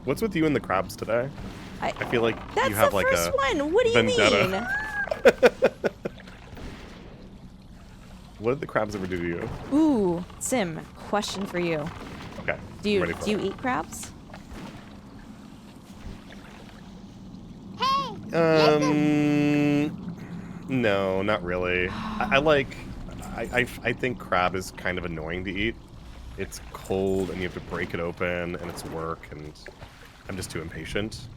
What's with you and the crabs today? I feel like that's you have the like first a one. What do you vendetta. mean? What did the crabs ever do to you? Ooh, Sim, question for you. Okay. Do I'm you ready for it. eat crabs? Hey, No, not really. I think crab is kind of annoying to eat. It's cold and you have to break it open and it's work and I'm just too impatient.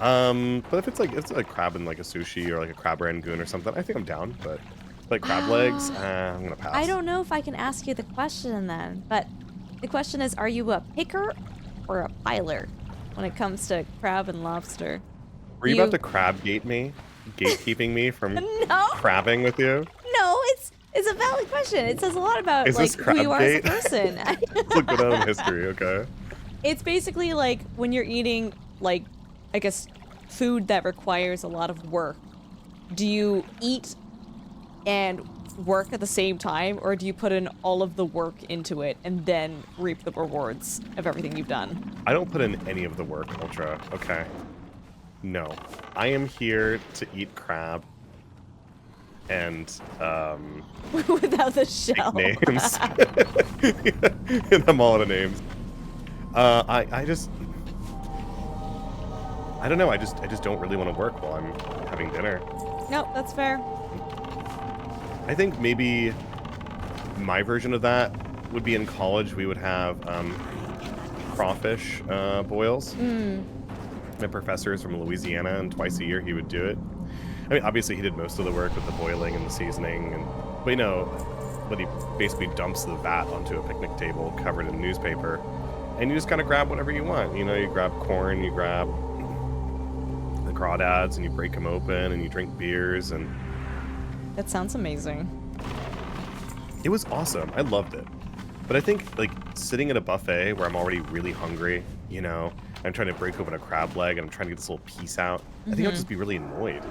But if it's like crab in like a sushi or like a crab rangoon or something, I think I'm down. But like crab legs, I'm gonna pass. I don't know if I can ask you the question then, but the question is, are you a picker or a piler when it comes to crab and lobster? Were you about to crab gate me? Gatekeeping me from No. crabbing with you? No, it's a valid question. It says a lot about Is like this who you are as a crab person. Let's look it up in history, okay? It's basically like when you're eating like, I guess, food that requires a lot of work, do you eat and work at the same time, or do you put in all of the work into it and then reap the rewards of everything you've done? I don't put in any of the work, Ultra. Okay. No. I am here to eat crab and, Without the shell. names. And I'm all out of names. I just... I don't know, I just don't really want to work while I'm having dinner. Nope, that's fair. I think maybe my version of that would be in college. We would have crawfish boils. My professor is from Louisiana, and twice a year he would do it. I mean, obviously he did most of the work with the boiling and the seasoning, but you know, but he basically dumps the vat onto a picnic table covered in newspaper, and you just kind of grab whatever you want. You know, you grab corn, you grab the crawdads, and you break them open, and you drink beers, and That sounds amazing. it was awesome. I loved it. But I think, like, sitting at a buffet where I'm already really hungry, you know, I'm trying to break open a crab leg and I'm trying to get this little piece out, I think I'll just be really annoyed.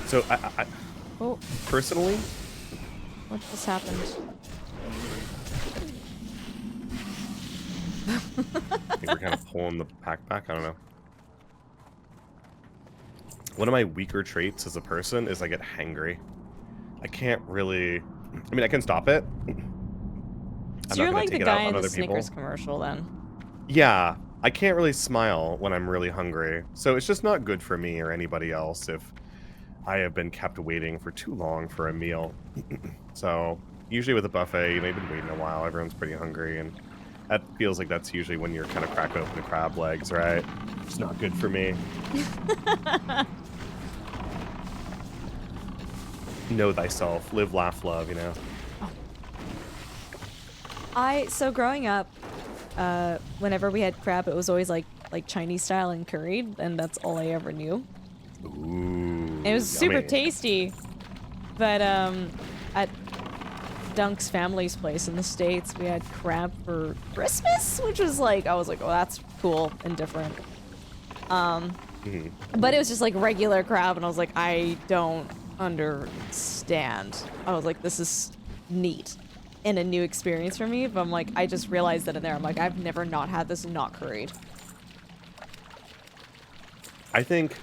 So, I Oh, personally, what just happened? I think we're kind of pulling the pack back. I don't know. One of my weaker traits as a person is I get hangry. I can't really... I mean, I can stop it. So you're like the take it out guy on in the other people. Snickers commercial then. Yeah, I can't really smile when I'm really hungry. So it's just not good for me or anybody else if I have been kept waiting for too long for a meal. So usually with a buffet, you know, you've been waiting a while, everyone's pretty hungry, and that feels like that's usually when you're kind of cracking open the crab legs, right? It's not good for me. Know thyself, live, laugh, love, you know? So growing up, whenever we had crab, it was always like Chinese style and curried, and that's all I ever knew. Ooh, It was super yummy. tasty. But at Dunk's family's place in the States, we had crab for Christmas, which was like, I was like, oh, that's cool and different. But it was just like regular crab, and I was like, I don't understand. I was like, this is neat and a new experience for me, but I'm like, I just realized that in there, I'm like, I've never not had this not curried. I think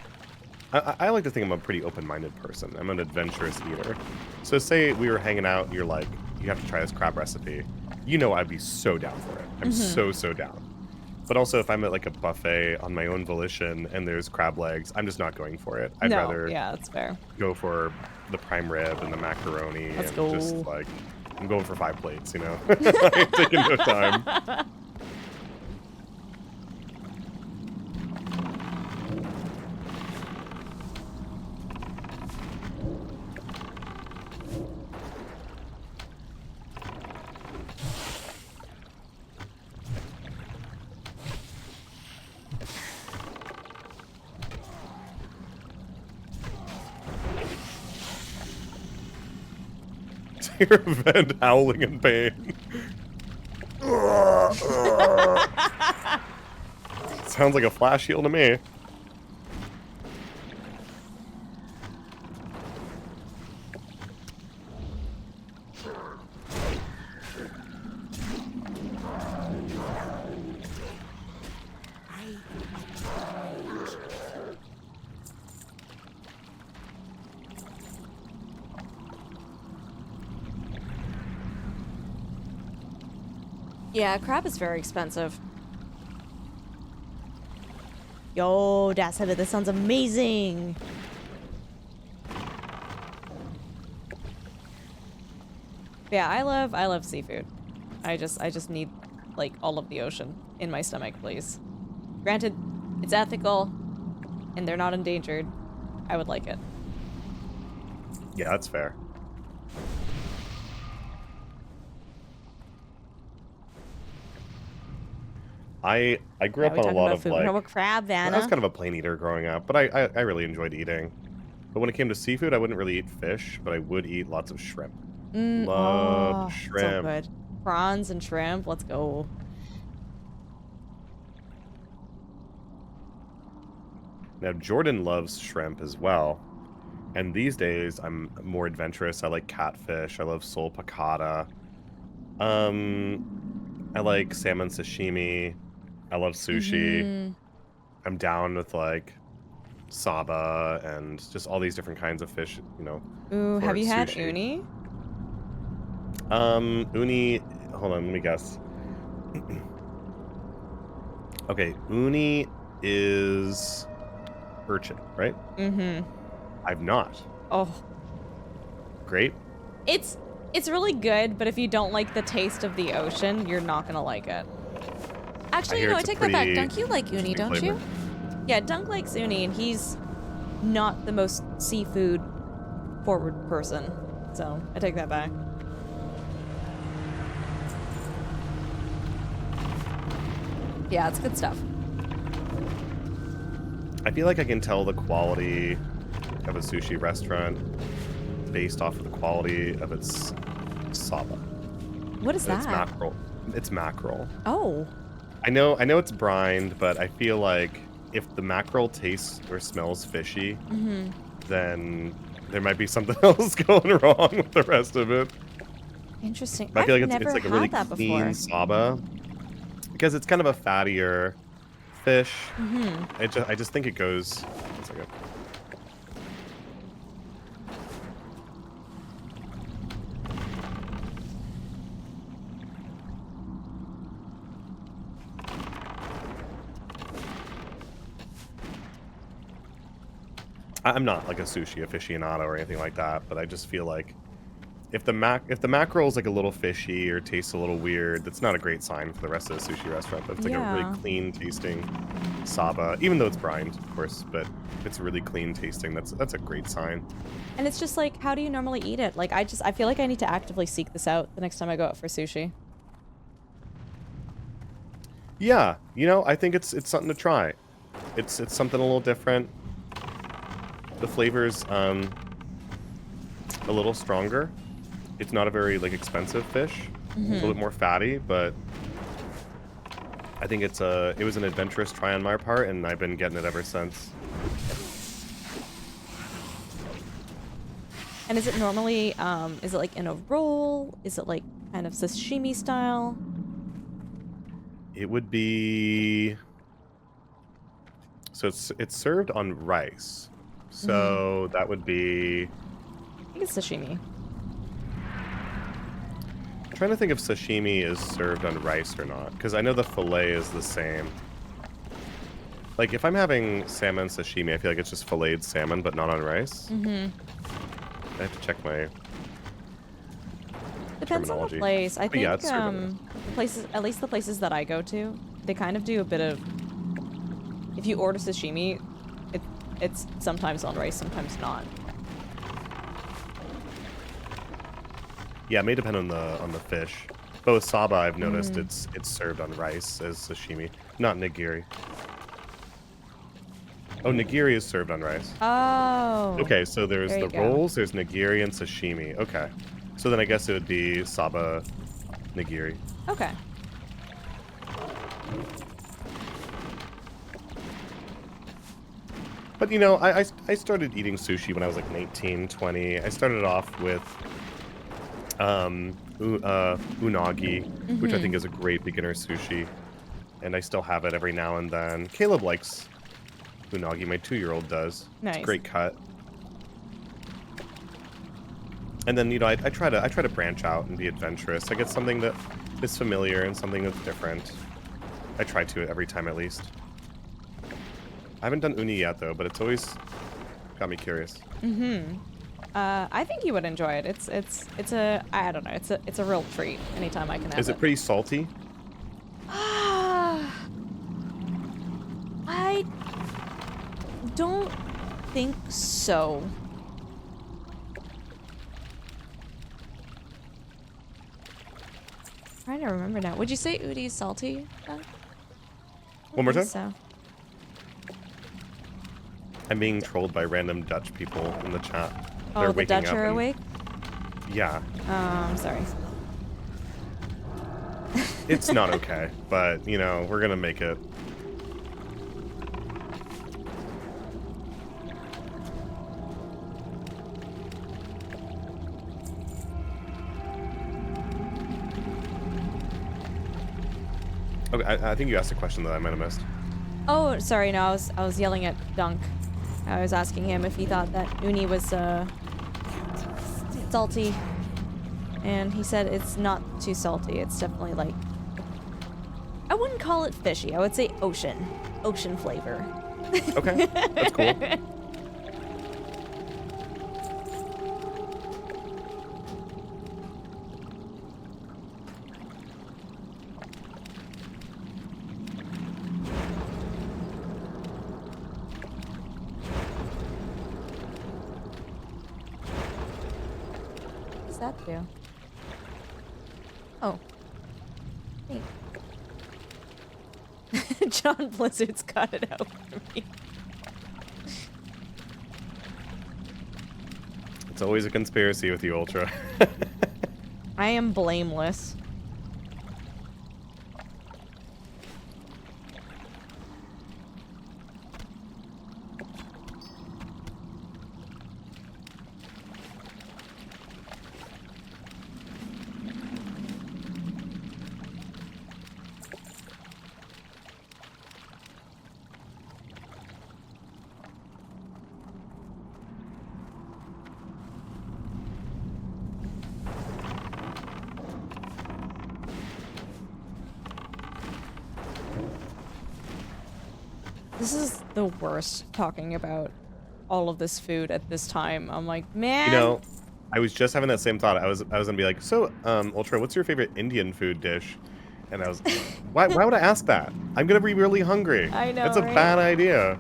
I like to think I'm a pretty open-minded person. I'm an adventurous eater. So say we were hanging out and you're like, you have to try this crab recipe. You know I'd be so down for it. I'm so down. But also if I'm at like a buffet on my own volition and there's crab legs, I'm just not going for it. I'd rather yeah, that's fair. go for the prime rib and the macaroni Let's and go. just like, I'm going for 5 plates, you know? I'm taking no time. Your vent howling in pain. Sounds like a flash heal to me. Yeah, crab is very expensive. Yo, Das said it. This sounds amazing. Yeah, I love seafood. I just need like all of the ocean in my stomach, please. Granted, it's ethical and they're not endangered. I would like it. Yeah, that's fair. I grew Yeah, up we on a talking lot about of food. like... We're talking about crab, I Vanna. was kind of a plain eater growing up, but I really enjoyed eating. But when it came to seafood, I wouldn't really eat fish, but I would eat lots of shrimp. Love So shrimp. good. Prawns and shrimp. Let's go. Now Jordan loves shrimp as well. And these days I'm more adventurous. I like catfish. I love sole piccata. I like salmon sashimi. I love sushi. I'm down with like saba and just all these different kinds of fish, you know. Ooh, for have you had sushi. uni? Uni, hold on, let me guess. Okay, uni is urchin, right? Mm-hmm. I've not. Oh. Great. It's really good, but if you don't like the taste of the ocean, you're not gonna like it. Actually, hear no, I it's a take that back. pretty Dunk, you like uni, interesting don't flavor. you? Yeah, Dunk likes uni, and he's not the most seafood forward person. So I take that back. Yeah, it's good stuff. I feel like I can tell the quality of a sushi restaurant based off of the quality of its saba. What is It's that? mackerel. It's mackerel. Oh. I know it's brined, but I feel like if the mackerel tastes or smells fishy, then there might be something else going wrong with the rest of it. Interesting. I feel like I've never it's like a had really that clean before. saba because it's kind of a fattier fish. I just think it goes. One second. I'm not like a sushi aficionado or anything like that, but I just feel like if the mackerel is like a little fishy or tastes a little weird, that's not a great sign for the rest of the sushi restaurant. But if it's like a Yeah. really clean tasting saba, even though it's brined, of course, but if it's really clean tasting, that's a great sign. And it's just like, how do you normally eat it? Like, I feel like I need to actively seek this out the next time I go out for sushi. Yeah, I think it's something to try. It's something a little different. The flavor's a little stronger. It's not a very like expensive fish. A little bit more fatty, but I think it was an adventurous try on my part, and I've been getting it ever since. And is it normally, is it like in a roll? Is it like kind of sashimi style? It would be so it's served on rice. So that would be. I think it's sashimi. I'm trying to think if sashimi is served on rice or not, because I know the fillet is the same. Like if I'm having salmon sashimi, I feel like it's just filleted salmon, but not on rice. I have to check my Depends on the terminology. place. I But yeah, think it's served on the places, at least the places that I go to, they kind of do a bit of. If you order sashimi, it's sometimes on rice, sometimes not. Yeah, it may depend on the fish. But with saba, I've noticed it's served on rice as sashimi, not nigiri. Oh, nigiri is served on rice. Oh. Okay, so there's There you the go. rolls, there's nigiri and sashimi. Okay. So then I guess it would be saba nigiri. Okay. But I started eating sushi when I was like 19, 20. I started off with unagi, which I think is a great beginner sushi. And I still have it every now and then. Caleb likes unagi, my 2-year-old does. Nice. It's a great cut. And then, I try to branch out and be adventurous. I get something that is familiar and something that's different. I try to every time at least. I haven't done uni yet though, but it's always got me curious. I think you would enjoy it. It's a, I don't know, it's a real treat anytime I can have Is it pretty salty? I don't think so. Trying to remember now. Would you say Udi's salty? One more time? So. I'm being trolled by random Dutch people in the chat. Oh, They're the waking Dutch up are and- awake? Yeah, I'm sorry. it's not okay, but we're gonna make it. Okay, I think you asked a question that I might have missed. Oh, sorry, no, I was yelling at Dunk. I was asking him if he thought that uni was salty, and he said it's not too salty. It's definitely like, I wouldn't call it fishy. I would say ocean flavor. Okay, that's cool. What does that do? Oh. Neat. John Blizzard's got it out for me. It's always a conspiracy with you, Ultra. I am blameless. This is the worst, talking about all of this food at this time. I'm like, man. You know, I was just having that same thought. I was gonna be like, so, Ultra, what's your favorite Indian food dish? And I was, why would I ask that? I'm gonna be really hungry. I know, That's a right? bad idea.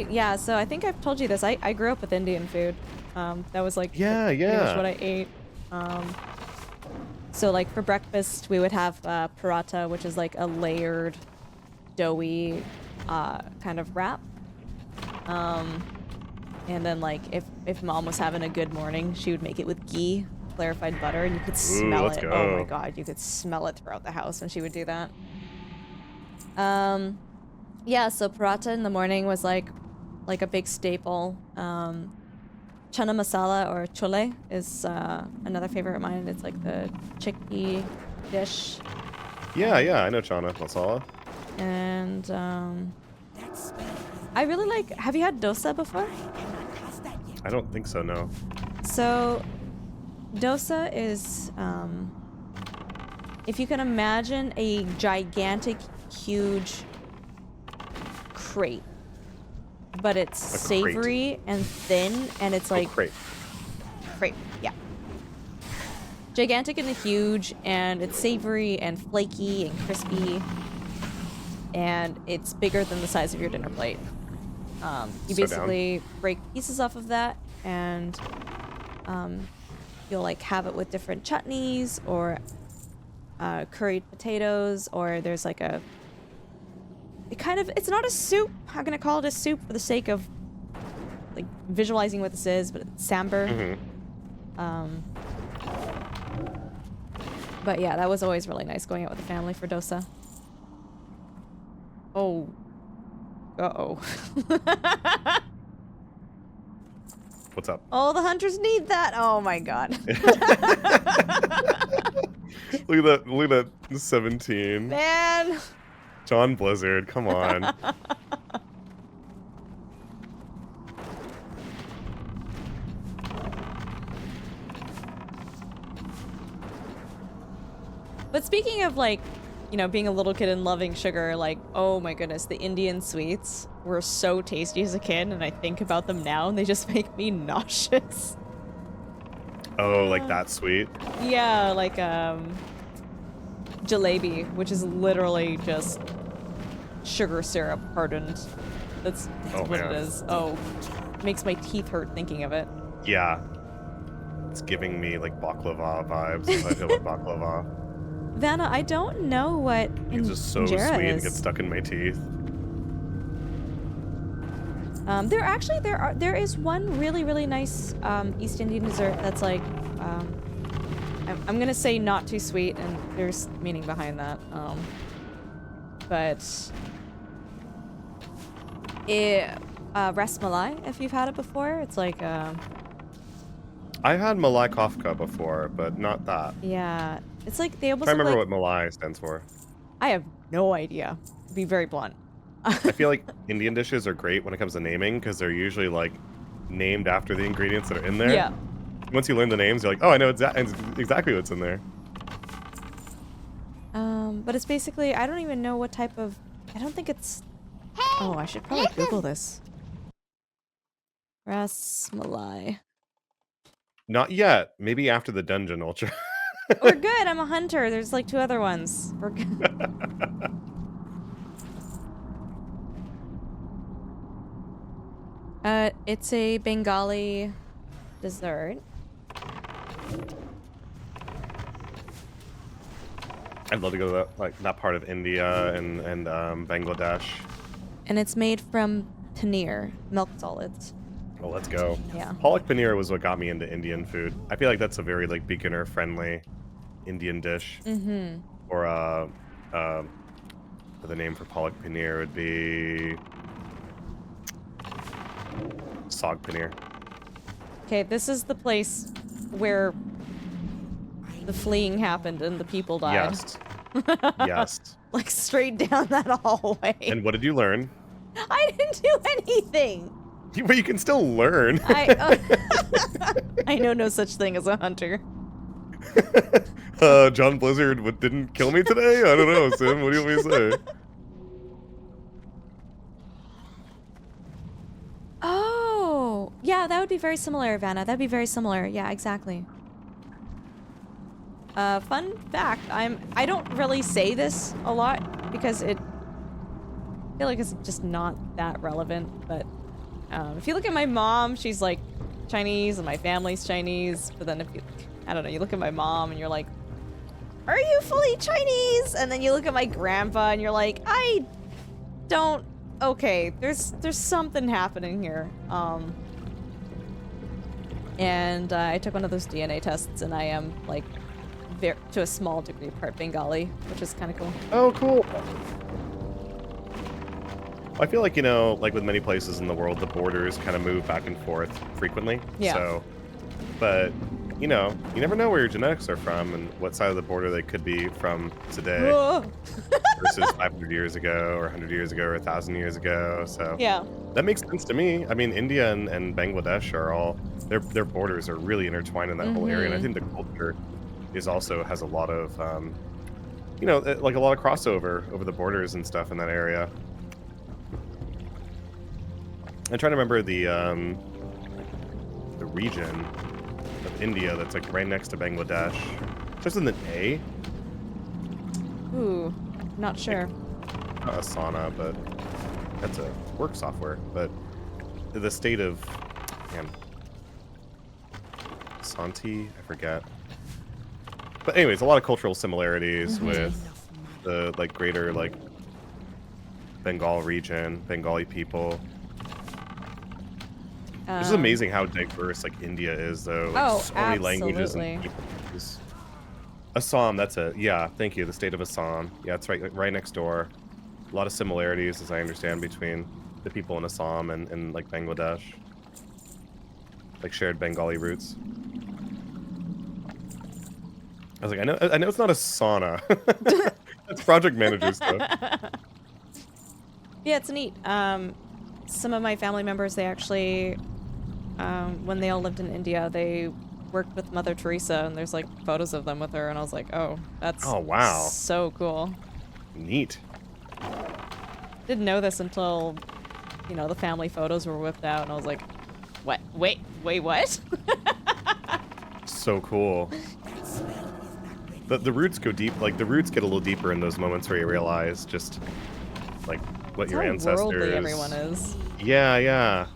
Yeah, so I think I've told you this. I grew up with Indian food. That was like Yeah, pretty much yeah. what I ate. So like for breakfast we would have paratha, which is like a layered, doughy kind of wrap. And then like if mom was having a good morning, she would make it with ghee, clarified butter, and you could smell let's it. go. Oh my god, you could smell it throughout the house when she would do that. Yeah, so paratha in the morning was like a big staple. Chana masala or chole is another favorite of mine. It's like the chickpea dish. Yeah, I know chana masala. And That smell is I really like, have you had dosa before? not past that yet. I don't think so, no. So dosa is if you can imagine a gigantic, huge crepe, but it's A crate. savory and thin, and it's like Great. crepe, yeah. Gigantic and huge, and it's savory and flaky and crispy, and it's bigger than the size of your dinner plate. You So basically break pieces off of that, and you'll like have it with different chutneys or curried potatoes, or there's like a it's not a soup. I'm gonna call it a soup for the sake of like visualizing what this is, but it's sambar. But yeah, that was always really nice going out with the family for dosa. Oh. Uh-oh. What's up? Oh, the hunters need that. Oh my god. Look at that 17. Man. John Blizzard, come on. But speaking of like, you know, being a little kid and loving sugar, like, oh my goodness, the Indian sweets were so tasty as a kid, and I think about them now and they just make me nauseous. Oh, like that sweet? Yeah, like jalebi, which is literally just sugar syrup hardened. That's Oh, what man. it is. Oh, makes my teeth hurt thinking of it. Yeah. It's giving me like baklava vibes. I feel like baklava. Vanna, I don't know what It's just so injera sweet and is. gets stuck in my teeth. There is one really nice East Indian dessert that's like I'm gonna say not too sweet, and there's meaning behind that. But ras malai, if you've had it before, it's like I've had Malai Kafka before, but not that. yeah, It's like they almost I look remember like... what Malai stands for. I have no idea. To be very blunt. I feel like Indian dishes are great when it comes to naming because they're usually like named after the ingredients that are in there. Yeah. Once you learn the names, you're like, oh, I know exactly what's in there. But it's basically, I don't even know what type of... I don't think it's... Oh, I should probably Google this. Ras Malai. Not yet. Maybe after the dungeon ultra. We're good. I'm a hunter. There's like 2 other ones. We're good. It's a Bengali dessert. I'd love to go to that part of India and Bangladesh. And it's made from paneer, milk solids. Oh, let's go. Yeah. Palak paneer was what got me into Indian food. I feel like that's a very like beginner-friendly Indian dish. Mm-hmm. Or the name for palak paneer would be Sag paneer. Okay, this is the place where the fleeing happened and the people died. Yes. Yes. Like straight down that hallway. And what did you learn? I didn't do anything. But you can still learn. I know no such thing as a hunter. John Blizzard didn't kill me today? I don't know, Sim. What do you want me to say? Oh, yeah, that would be very similar, Vanna. That'd be very similar. Yeah, exactly. Fun fact, I don't really say this a lot because I feel like it's just not that relevant, but if you look at my mom, she's like Chinese and my family's Chinese, but then if you, I don't know, you look at my mom and you're like, are you fully Chinese? And then you look at my grandpa and you're like, I don't, okay, there's something happening here. And I took one of those DNA tests and I am like to a small degree part Bengali, which is kind of cool. Oh, cool. I feel like, you know, like with many places in the world, the borders kind of move back and forth frequently. Yeah. So, but, you know, you never know where your genetics are from and what side of the border they could be from today versus 500 years ago or 100 years ago or 1,000 years ago. So Yeah. that makes sense to me. I mean, India and Bangladesh are all, their borders are really intertwined in that whole area. And I think the culture has a lot of, you know, like a lot of crossover over the borders and stuff in that area. I'm trying to remember the region of India that's like right next to Bangladesh. Just in the A. Ooh, not sure. Not Asana, but that's a work software. But the state of, man, Santi, I forget. But anyways, a lot of cultural similarities with the like greater like Bengal region, Bengali people. It's just amazing how diverse like India is, though. Like, so many languages and peoples. Assam, that's it. Yeah, thank you. The state of Assam. Yeah, it's right next door. A lot of similarities, as I understand, between the people in Assam and like Bangladesh. Like shared Bengali roots. I was like, I know it's not a sauna. That's project manager stuff. Yeah, it's neat. Some of my family members, they actually, when they all lived in India, they worked with Mother Teresa, and there's like photos of them with her, and I was like, oh, that's so cool. Neat. Didn't know this until, you know, the family photos were whipped out, and I was like, what? Wait, what? So cool. The roots go deep, like the roots get a little deeper in those moments where you realize just like what That's your how ancestors. worldly everyone is. Yeah.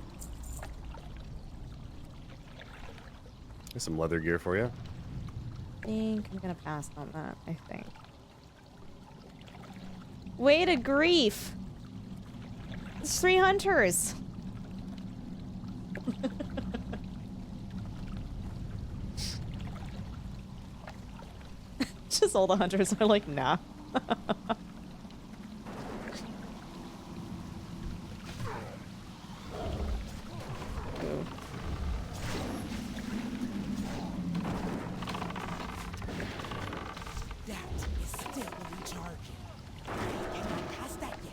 There's some leather gear for you. I think I'm gonna pass on that, I think. Way to grief! There's 3 hunters! Just all the hunters are like, nah. Ooh. Past that yet.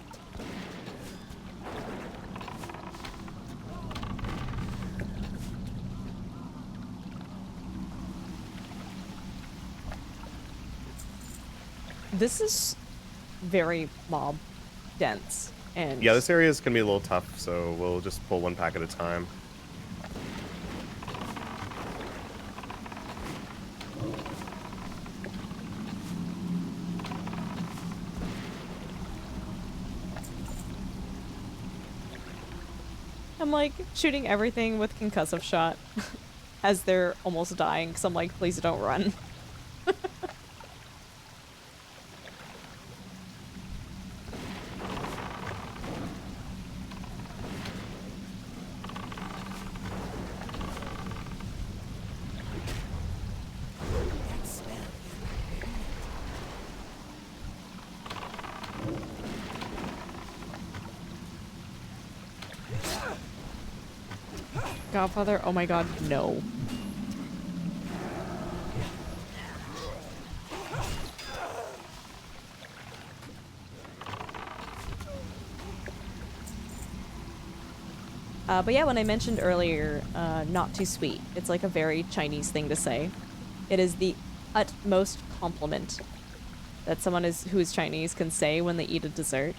This is very mob dense, and Yeah, this area is gonna be a little tough, so we'll just pull one pack at a time. I'm like shooting everything with concussive shot as they're almost dying because I'm like, please don't run. That smell Godfather, oh my god, no. But yeah, when I mentioned earlier, not too sweet, it's like a very Chinese thing to say. It is the utmost compliment that someone who is Chinese can say when they eat a dessert.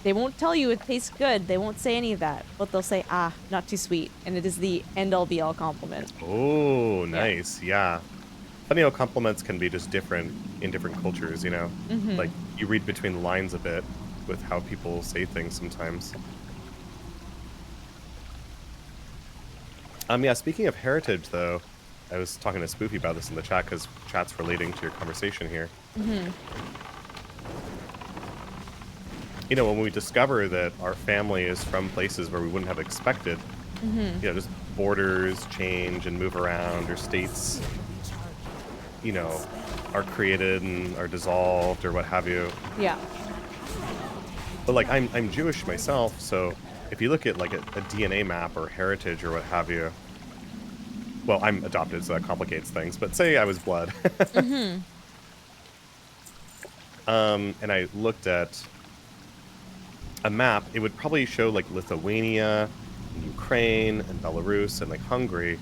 They won't tell you it tastes good, they won't say any of that, but they'll say, ah, not too sweet, and it is the end-all be-all compliment. Oh, nice. Yeah. Funny how compliments can be just different in different cultures, you know? Like, you read between the lines a bit with how people say things sometimes. Yeah, speaking of heritage, though, I was talking to Spoofy about this in the chat because chat's relating to your conversation here. You know, when we discover that our family is from places where we wouldn't have expected, you know, just borders change and move around, or states, you know, are created and are dissolved or what have you. Yeah. But like, I'm Jewish myself, so if you look at like a DNA map or heritage or what have you, well, I'm adopted, so that complicates things. But say I was blood, and I looked at a map, it would probably show like Lithuania, and Ukraine, and Belarus, and like Hungary.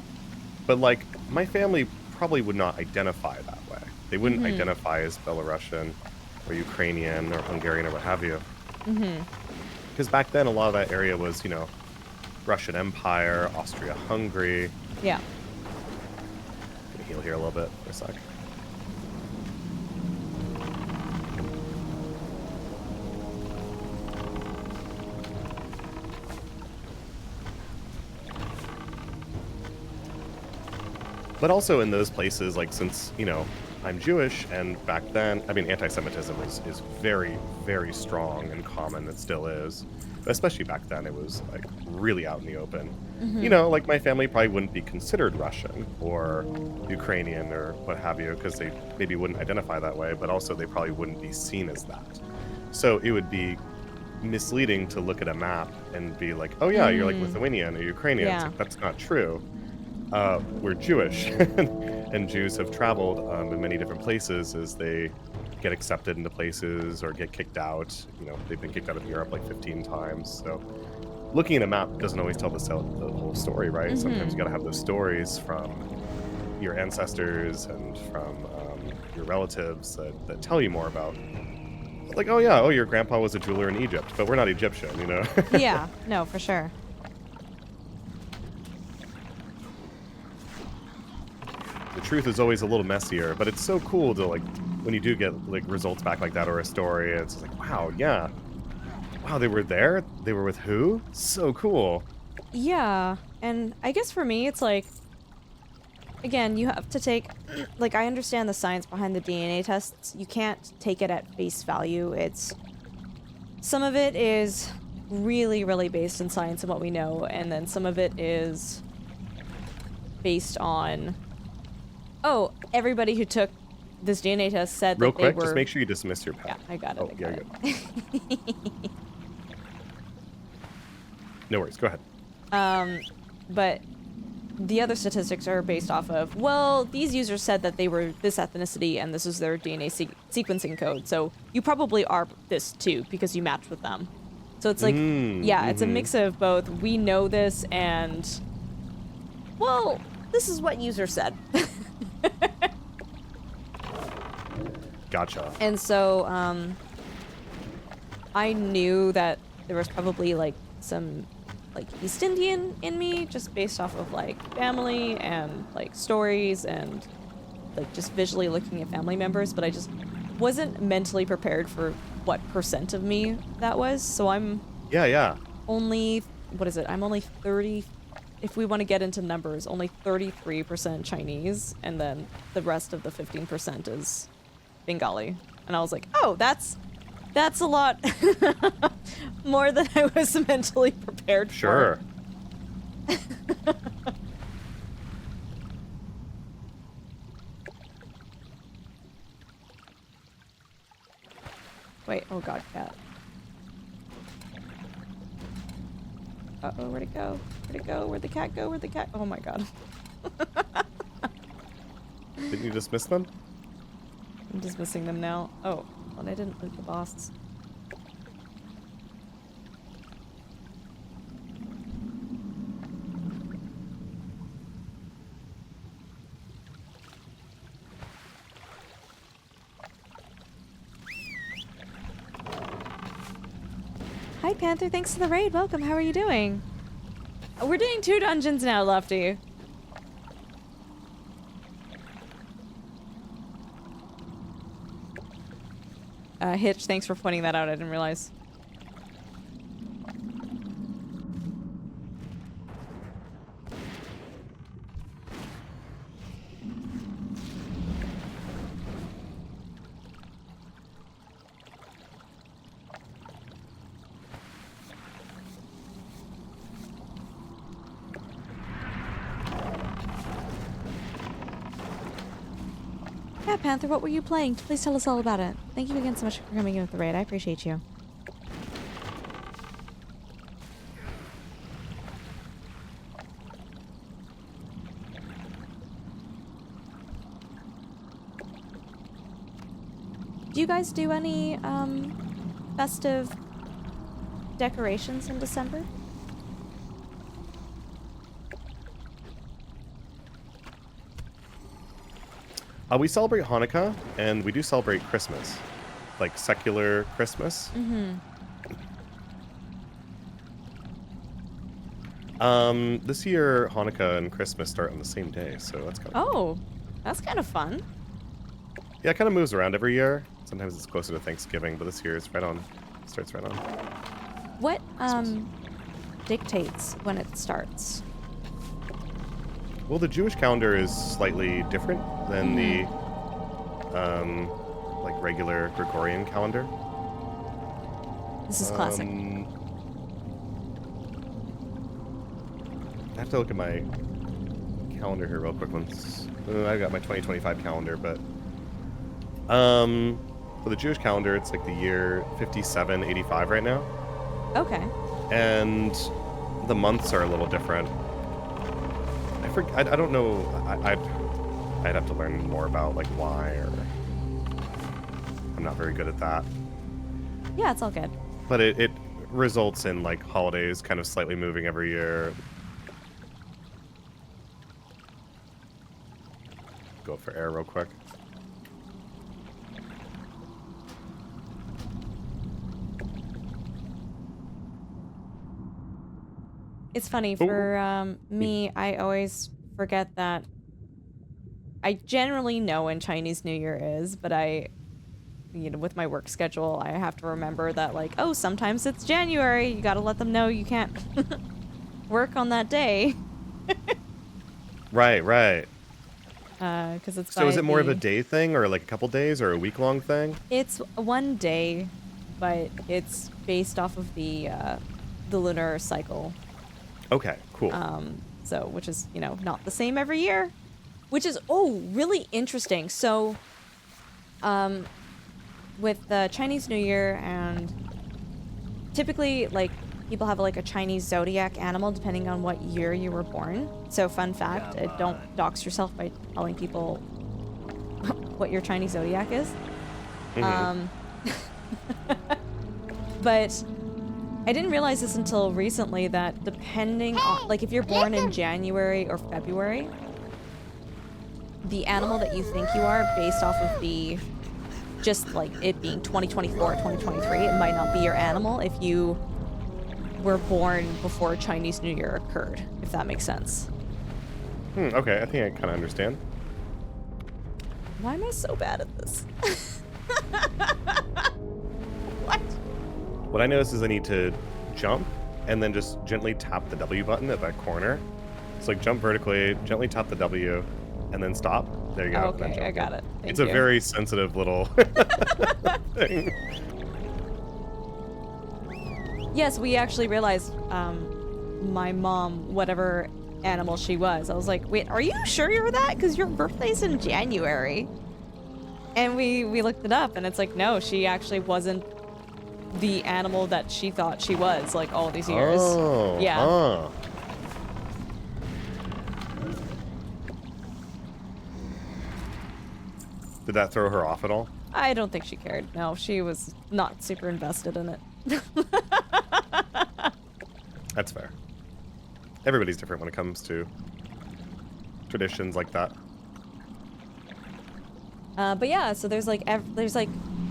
But like, my family probably would not identify that way. They wouldn't identify as Belarusian or Ukrainian or Hungarian or what have you. Because back then, a lot of that area was, you know, Russian Empire, Austria-Hungary. Yeah. Gonna heal here a little bit for a sec. But also in those places, like, since, you know, I'm Jewish, and back then, I mean, anti-Semitism is very, very strong and common. It still is. But especially back then, it was, like, really out in the open. You know, like, my family probably wouldn't be considered Russian or Ukrainian or what have you, because they maybe wouldn't identify that way, but also they probably wouldn't be seen as that. So it would be misleading to look at a map and be like, oh yeah, you're like Lithuanian or Ukrainian. Yeah. It's like, that's not true. We're Jewish, and Jews have traveled in many different places as they get accepted into places or get kicked out. You know, they've been kicked out of Europe like 15 times. So looking at a map doesn't always tell the whole story, right? Sometimes you got to have those stories from your ancestors and from your relatives that tell you more about. Like, oh yeah, your grandpa was a jeweler in Egypt, but we're not Egyptian, you know? Yeah, no, for sure. The truth is always a little messier, but it's so cool to, like, when you do get like results back like that or a story, it's just like, wow, yeah, wow, they were there, they were with who? So cool. Yeah, and I guess for me, it's like, again, you have to take, like, I understand the science behind the DNA tests. You can't take it at face value. Some of it is really, really based in science and what we know, and then some of it is based on, oh, everybody who took this DNA test said Real that quick, they were... just make sure you dismiss your Yeah, pet. I got it. Oh, I yeah, got good. it. No worries, go ahead. But the other statistics are based off of, well, these users said that they were this ethnicity and this is their DNA sequencing code. So you probably are this too because you matched with them. So it's like, yeah, it's a mix of both. We know this and, well, this is what user said. Gotcha. And so I knew that there was probably like some like East Indian in me just based off of like family and like stories and like just visually looking at family members, but I just wasn't mentally prepared for what percent of me that was. So I'm only, what is it? I'm only 30, if we want to get into numbers, only 33% Chinese, and then the rest of the 15% is Bengali. And I was like, oh, that's a lot more than I was mentally prepared Sure. for. Wait, oh god, cat. Uh-oh, where'd it go? Where'd it go? Where'd the cat go? Where'd the cat? Oh my god. Didn't you dismiss them? I'm dismissing them now. Oh, well, I didn't loot the boss. Hi Panther, thanks for the raid. Welcome. How are you doing? We're doing 2 dungeons now, Lofty. Hitch, thanks for pointing that out. I didn't realize. Yeah, Panther, what were you playing? Please tell us all about it. Thank you again so much for coming in with the raid. I appreciate you. Do you guys do any festive decorations in December? We celebrate Hanukkah, and we do celebrate Christmas. Like, secular Christmas. This year, Hanukkah and Christmas start on the same day, so that's kind of Oh, that's kind of fun. Yeah, it kind of moves around every year. Sometimes it's closer to Thanksgiving, but this year it's right on. Starts right on. What dictates when it starts? Well, the Jewish calendar is slightly different than the like regular Gregorian calendar. This is classic. I have to look at my calendar here real quick. Once I got my 2025 calendar, but for the Jewish calendar, it's like the year 5785 right now, Okay. and the months are a little different. I don't know. I'd have to learn more about like why, or I'm not very good at that. Yeah, it's all good. But it results in like holidays kind of slightly moving every year. Go for air real quick. It's funny, for me, I always forget that I generally know when Chinese New Year is, but with my work schedule, I have to remember that, like, oh, sometimes it's January. You gotta let them know you can't work on that day. Right. Because it's So is it more of a day thing, or like a couple days, or a week-long thing? It's one day, but it's based off of the lunar cycle. Okay, cool. So, which is, not the same every year, which is, really interesting. So, with the Chinese New Year, and typically, like, people have like a Chinese zodiac animal depending on what year you were born. So fun fact, don't dox yourself by telling people what your Chinese zodiac is. But I didn't realize this until recently that depending on, like if you're born in January or February, the animal that you think you are based off of the, just like it being 2024, 2023, it might not be your animal if you were born before Chinese New Year occurred, if that makes sense. Okay, I think I kind of understand. Why am I so bad at this? What? What I noticed is I need to jump and then just gently tap the W button at that corner. So like jump vertically, gently tap the W, and then stop. There you go. Okay, I got it. Thank It's you. a very sensitive little thing. Yes, we actually realized my mom, whatever animal she was, I was like, wait, are you sure you're that? Because your birthday's in January. And we looked it up, and it's like, no, she actually wasn't the animal that she thought she was, like, all these years. Oh, Yeah. huh. Did that throw her off at all? I don't think she cared. No, she was not super invested in it. That's fair. Everybody's different when it comes to traditions like that. But yeah, so there's like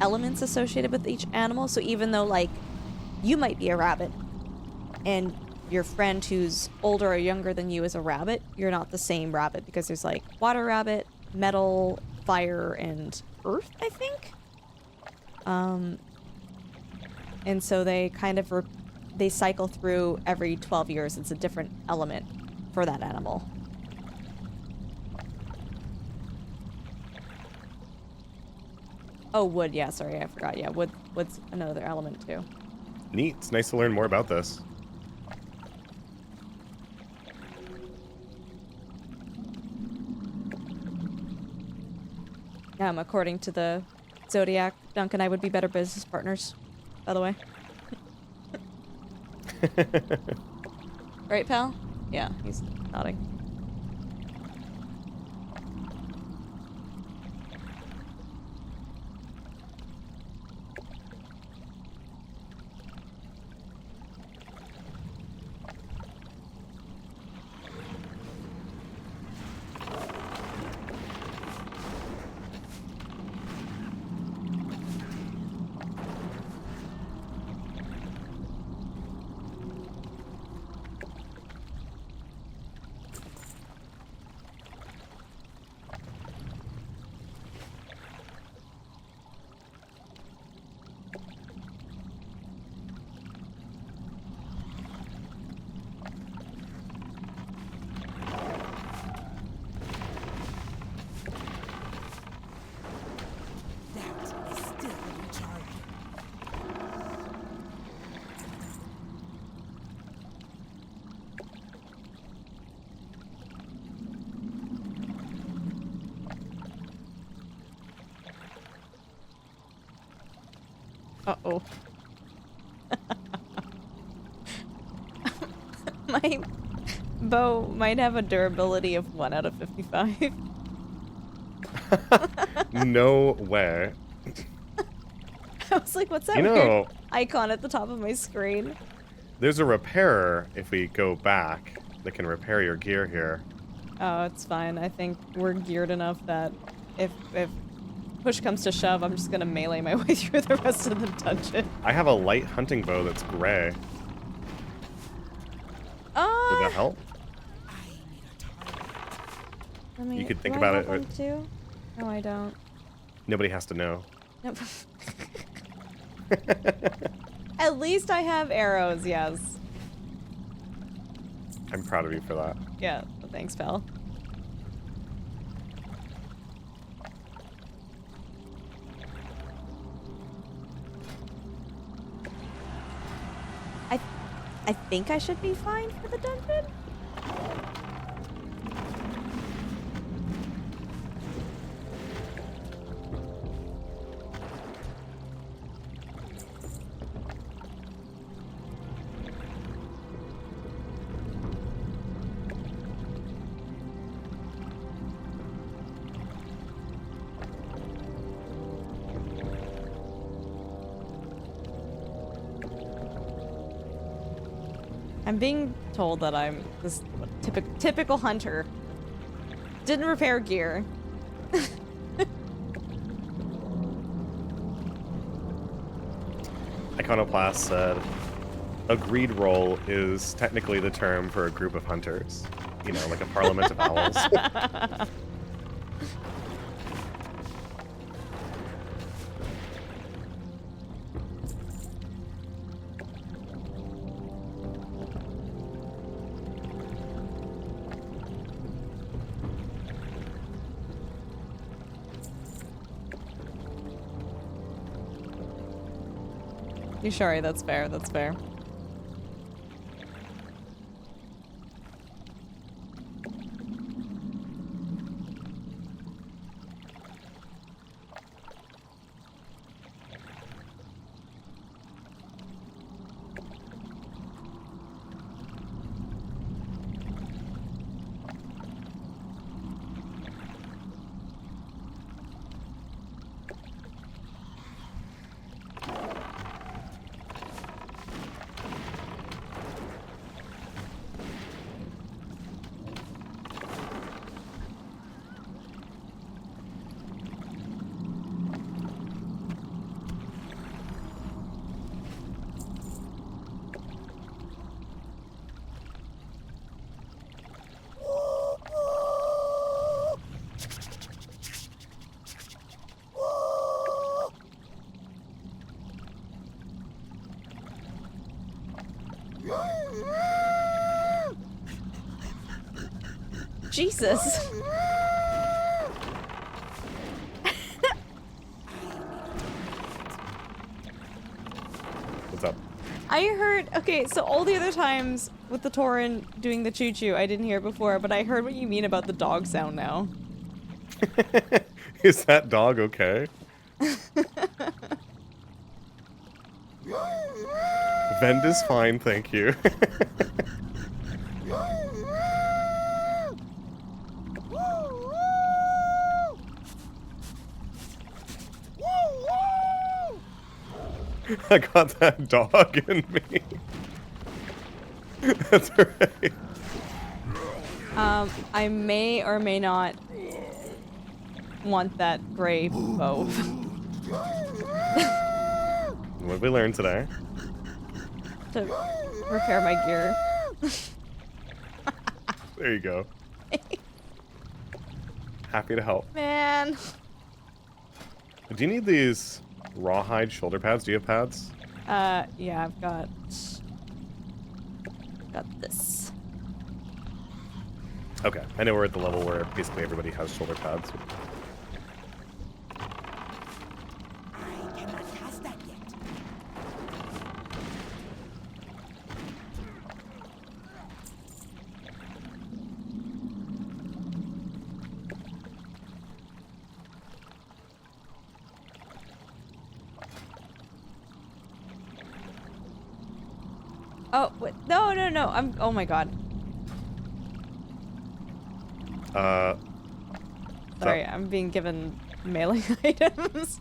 elements associated with each animal. So even though like you might be a rabbit and your friend who's older or younger than you is a rabbit, you're not the same rabbit because there's like water rabbit, metal, fire, and earth, I think. And so they kind of they cycle through every 12 years. It's a different element for that animal. Oh, wood. Yeah, sorry, I forgot. Yeah, wood's another element too. Neat. It's nice to learn more about this. According to the Zodiac, Dunk and I would be better business partners, by the way. Right, pal? Yeah, he's nodding. That is still recharging. Uh-oh. My bow might have a durability of 1 out of 55. No way. I was like, what's that You weird know, icon at the top of my screen? there's a repairer, if we go back, that can repair your gear here. Oh, it's fine. I think we're geared enough that if push comes to shove, I'm just gonna melee my way through the rest of the dungeon. I have a light hunting bow that's gray. Would that help? I need a target. Let me, You could think do about I it, have one too? No, I don't. Nobody has to know. Nope. At least I have arrows, yes. I'm proud of you for that. Yeah, thanks, pal. I think I should be fine for the dungeon. I'm being told that I'm this typical hunter. Didn't repair gear. Iconoplast said, a greed roll is technically the term for a group of hunters. You know, like a parliament of owls. You sure? That's fair. That's fair. Jesus. What's up? I heard, okay, so all the other times with the Tauren doing the choo-choo, I didn't hear it before, but I heard what you mean about the dog sound now. Is that dog okay? Vend is fine, thank you. I got that dog in me. That's right. I may or may not want that gray bow. What did we learn today? To repair my gear. There you go. Happy to help. Man. Do you need these rawhide shoulder pads? Do you have pads? Yeah, I've got this. Okay, I know we're at the level where basically everybody has shoulder pads. I cannot cast that yet. Oh, wait, no, no, no, oh my god. Sorry, I'm being given melee items.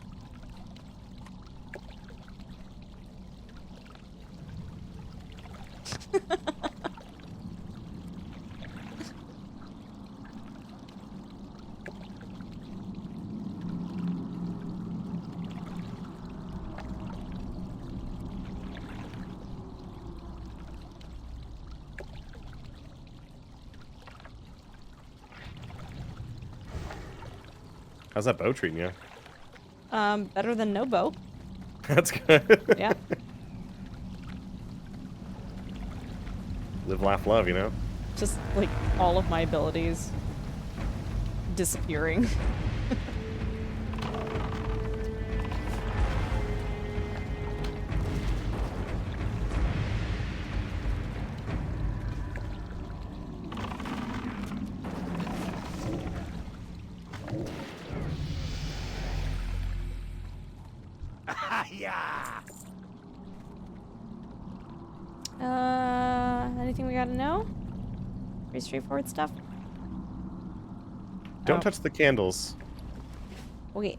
How's that bow treating you? Better than no bow. That's good. Yeah. Live, laugh, love, you know? Just, like, all of my abilities disappearing. Yeah. Anything we gotta know? Pretty straightforward stuff. Don't Oh. touch the candles. Okay.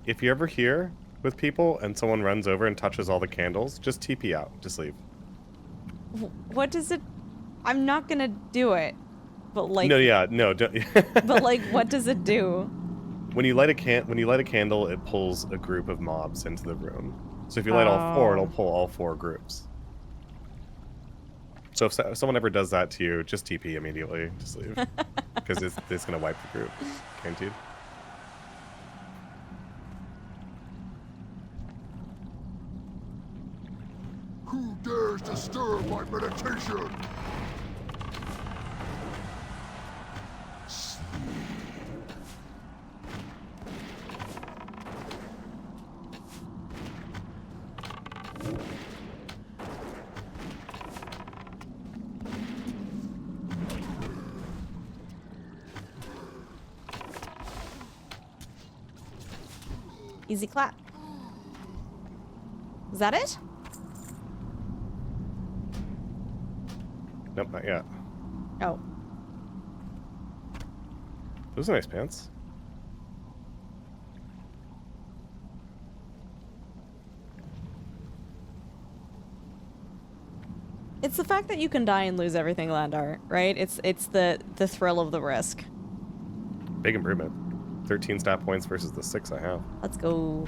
If you're ever here with people and someone runs over and touches all the candles, just TP out. Just leave. what does it? I'm not gonna do it, but like. No, yeah, no. Don't. But like, what does it do? When you light a candle, it pulls a group of mobs into the room. So if you light all four, it'll pull all 4 groups. So if someone ever does that to you, just TP immediately. Just leave. Because it's going to wipe the group. Guaranteed. Who dares disturb my meditation? Easy clap. Is that it? Nope, not yet. Oh. Those are nice pants. It's the fact that you can die and lose everything, Landar, right? It's the thrill of the risk. Big improvement. 13 stat points versus the 6 I have. Let's go.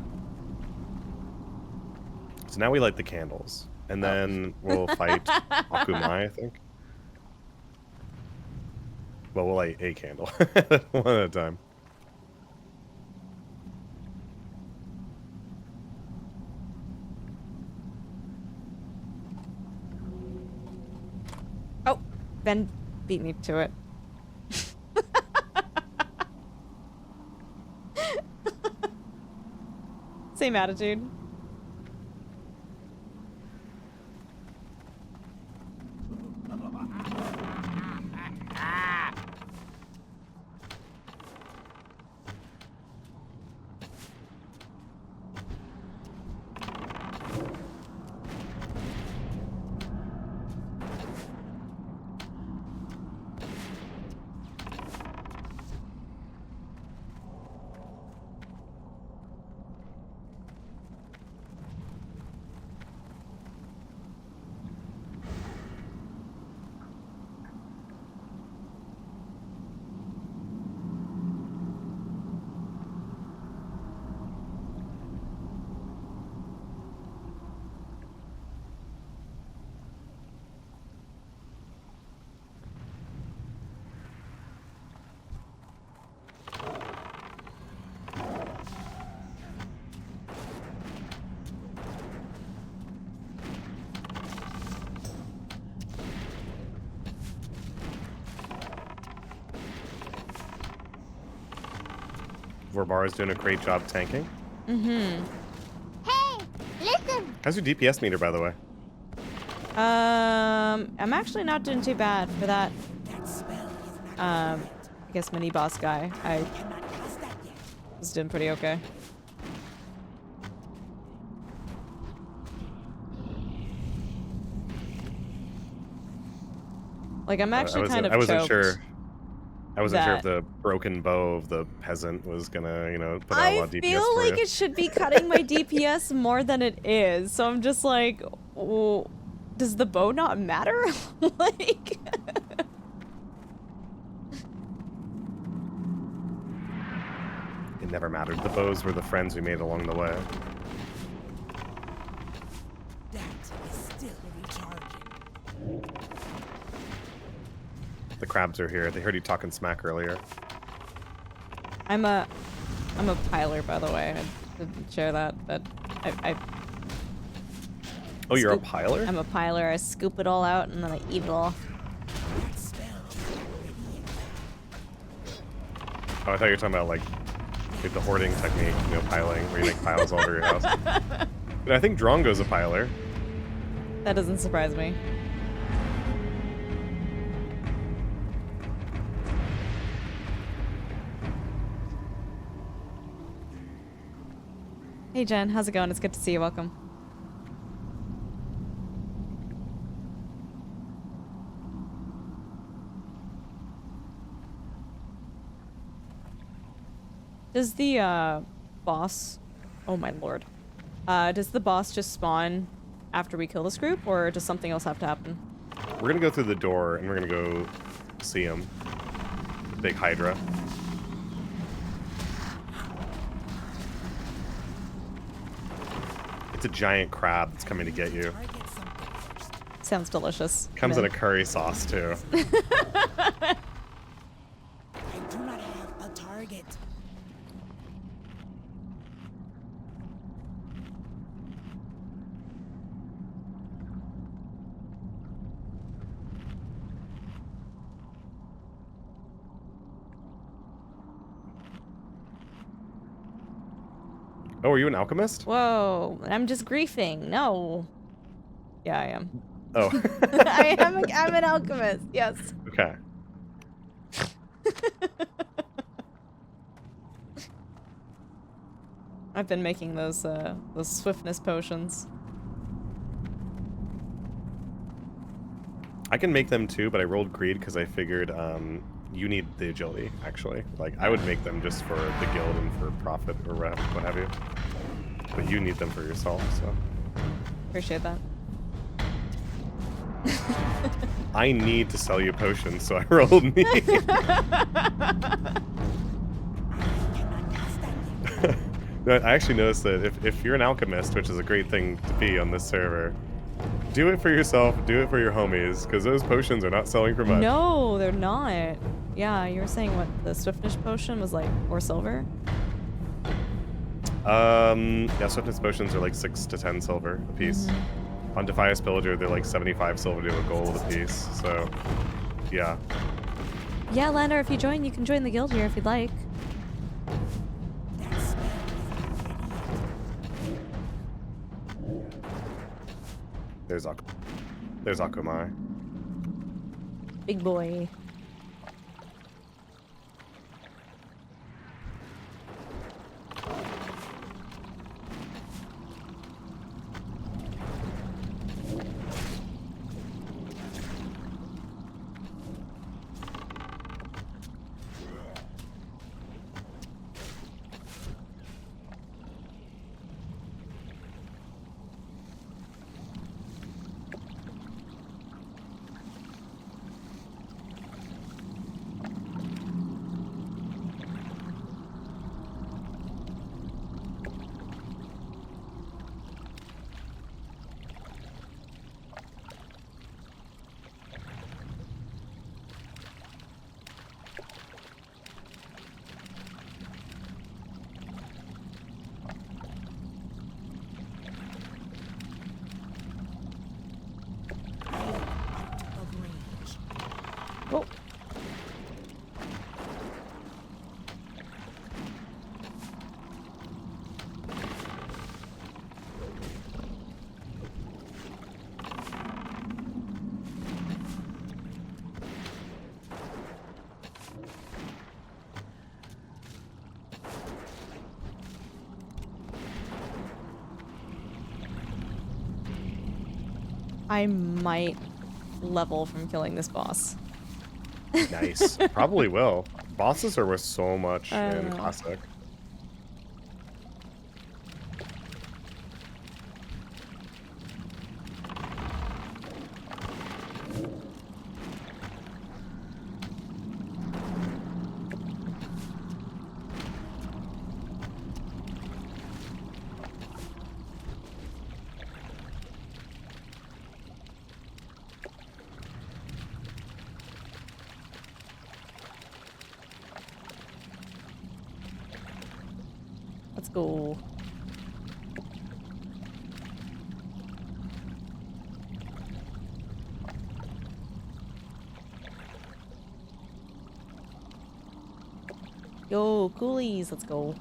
So now we light the candles. And then we'll fight Akumai, I think. Well, we'll light a candle. One at a time. Oh, Ben beat me to it. Same attitude. Vorbar is doing a great job tanking. Mm-hmm. Hey, listen. How's your DPS meter, by the way? I'm actually not doing too bad for that. I guess mini boss guy. I was doing pretty okay. Like, I'm actually kind of I wasn't choked. sure. I wasn't sure if that- the broken bow of the peasant was gonna, you know, put out a lot I of DPS feel for like you. it should be cutting my DPS more than it is, so I'm just like, well, does the bow not matter? Like, It never mattered. The bows were the friends we made along the way. That is still recharging. The crabs are here. They heard you talking smack earlier. I'm a piler, by the way. I didn't share that, but I Oh, you're a Scoop. piler? I'm a piler. I scoop it all out and then I eat it all. That smell is radiant. Oh, I thought you were talking about like the hoarding technique, you know, piling, where you make piles all over your house. But I think Drongo's a piler. That doesn't surprise me. Hey Jen, how's it going? It's good to see you. Welcome. Does the boss... Oh my lord. Does the boss just spawn after we kill this group, or does something else have to happen? We're gonna go through the door and we're gonna go see him. Big Hydra. It's a giant crab that's coming to get you. Target something first. Sounds delicious. Comes I'm in a curry sauce too. I do not have a target. Oh, are you an alchemist? Whoa, I'm just griefing. No. Yeah, I am. Oh. I'm an alchemist. Yes. Okay. I've been making those swiftness potions. I can make them too, but I rolled greed because I figured you need the agility, actually. Like, I would make them just for the guild and for profit or what have you. But you need them for yourself, so. Appreciate that. I need to sell you potions, so I rolled need. No, I actually noticed that if you're an alchemist, which is a great thing to be on this server, do it for yourself, do it for your homies, because those potions are not selling for much. No, they're not. Yeah, you were saying what the swiftness potion was like 4 silver? Yeah, swiftness potions are like 6 to 10 silver a piece. On Defias Pillager, they're like 75 silver to a gold a piece, so yeah. Yeah, Lander, if you join, you can join the guild here if you'd like. That smell is not ready yet. There's Akumai. Big boy. Out of range. Oh. I might level from killing this boss. Nice. Probably will. Bosses are worth so much in know. Classic. Let's go. Yo, coolies, let's go.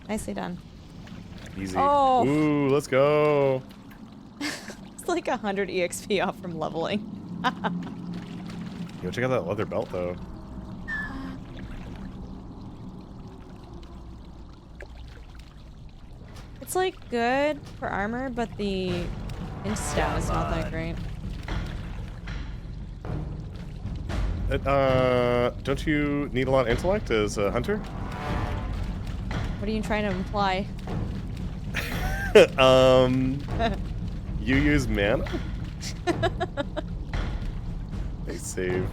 Nicely done. Easy. Oh. Ooh, let's go. like 100 EXP off from leveling. Yo, check out that leather belt though. It's like good for armor, but the insta is not that great. Don't you need a lot of intellect as a hunter? What are you trying to imply? You use mana? They save.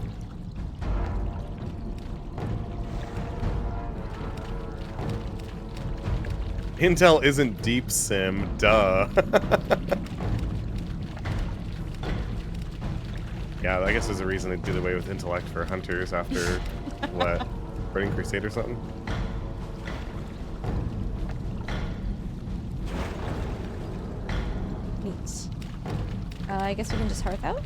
Intel isn't deep sim, duh. Yeah, I guess there's a reason they did away with intellect for hunters after, what, Burning Crusade or something? Neat. I guess we can just hearth out?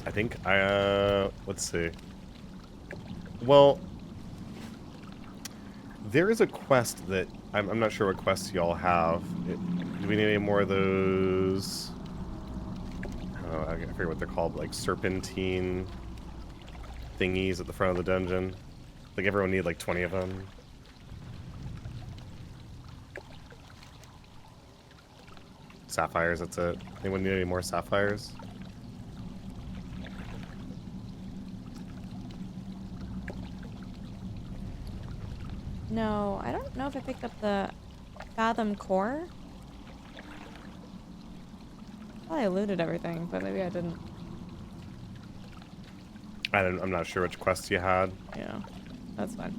I think, let's see. Well, there is a quest that, I'm not sure what quests y'all have. Do we need any more of those? Oh, I forget what they're called, like serpentine thingies at the front of the dungeon. Like everyone need like 20 of them. Sapphires, that's it. Anyone need any more sapphires? No, I don't know if I picked up the Fathom core. Well, I looted everything, but maybe I didn't. I'm not sure which quests you had. Yeah, that's fine.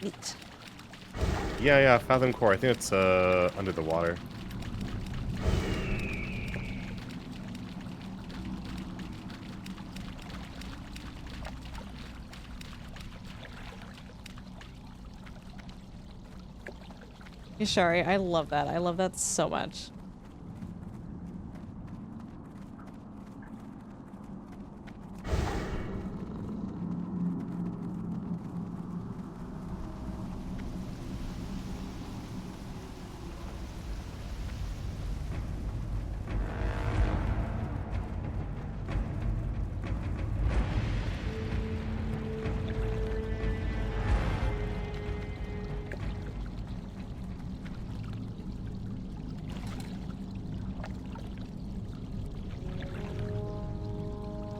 Neat. Yeah, Fathom Core. I think it's under the water. Ishari, I love that. I love that so much.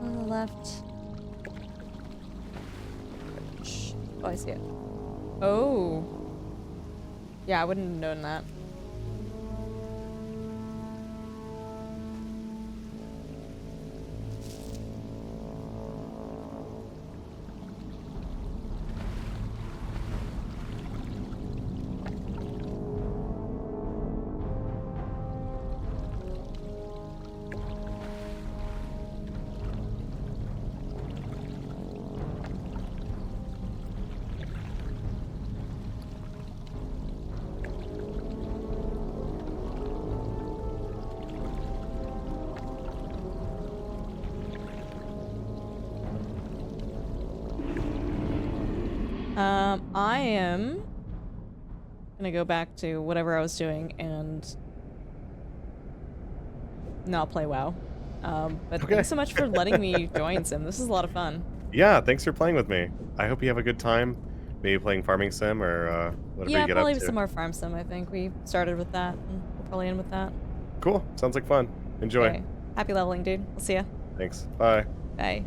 On the left. Oh, I see it. Oh. Yeah, I wouldn't have known that. I am gonna go back to whatever I was doing and not play WoW. But Okay. thanks so much for letting me join Sim. This is a lot of fun. Yeah, thanks for playing with me. I hope you have a good time. Maybe playing Farming Sim or whatever Yeah, you get probably up to. some more Farm Sim, I think. We started with that, and we'll probably end with that. Cool. Sounds like fun. Enjoy. Okay. Happy leveling, dude. We'll see ya. Thanks. Bye. Bye.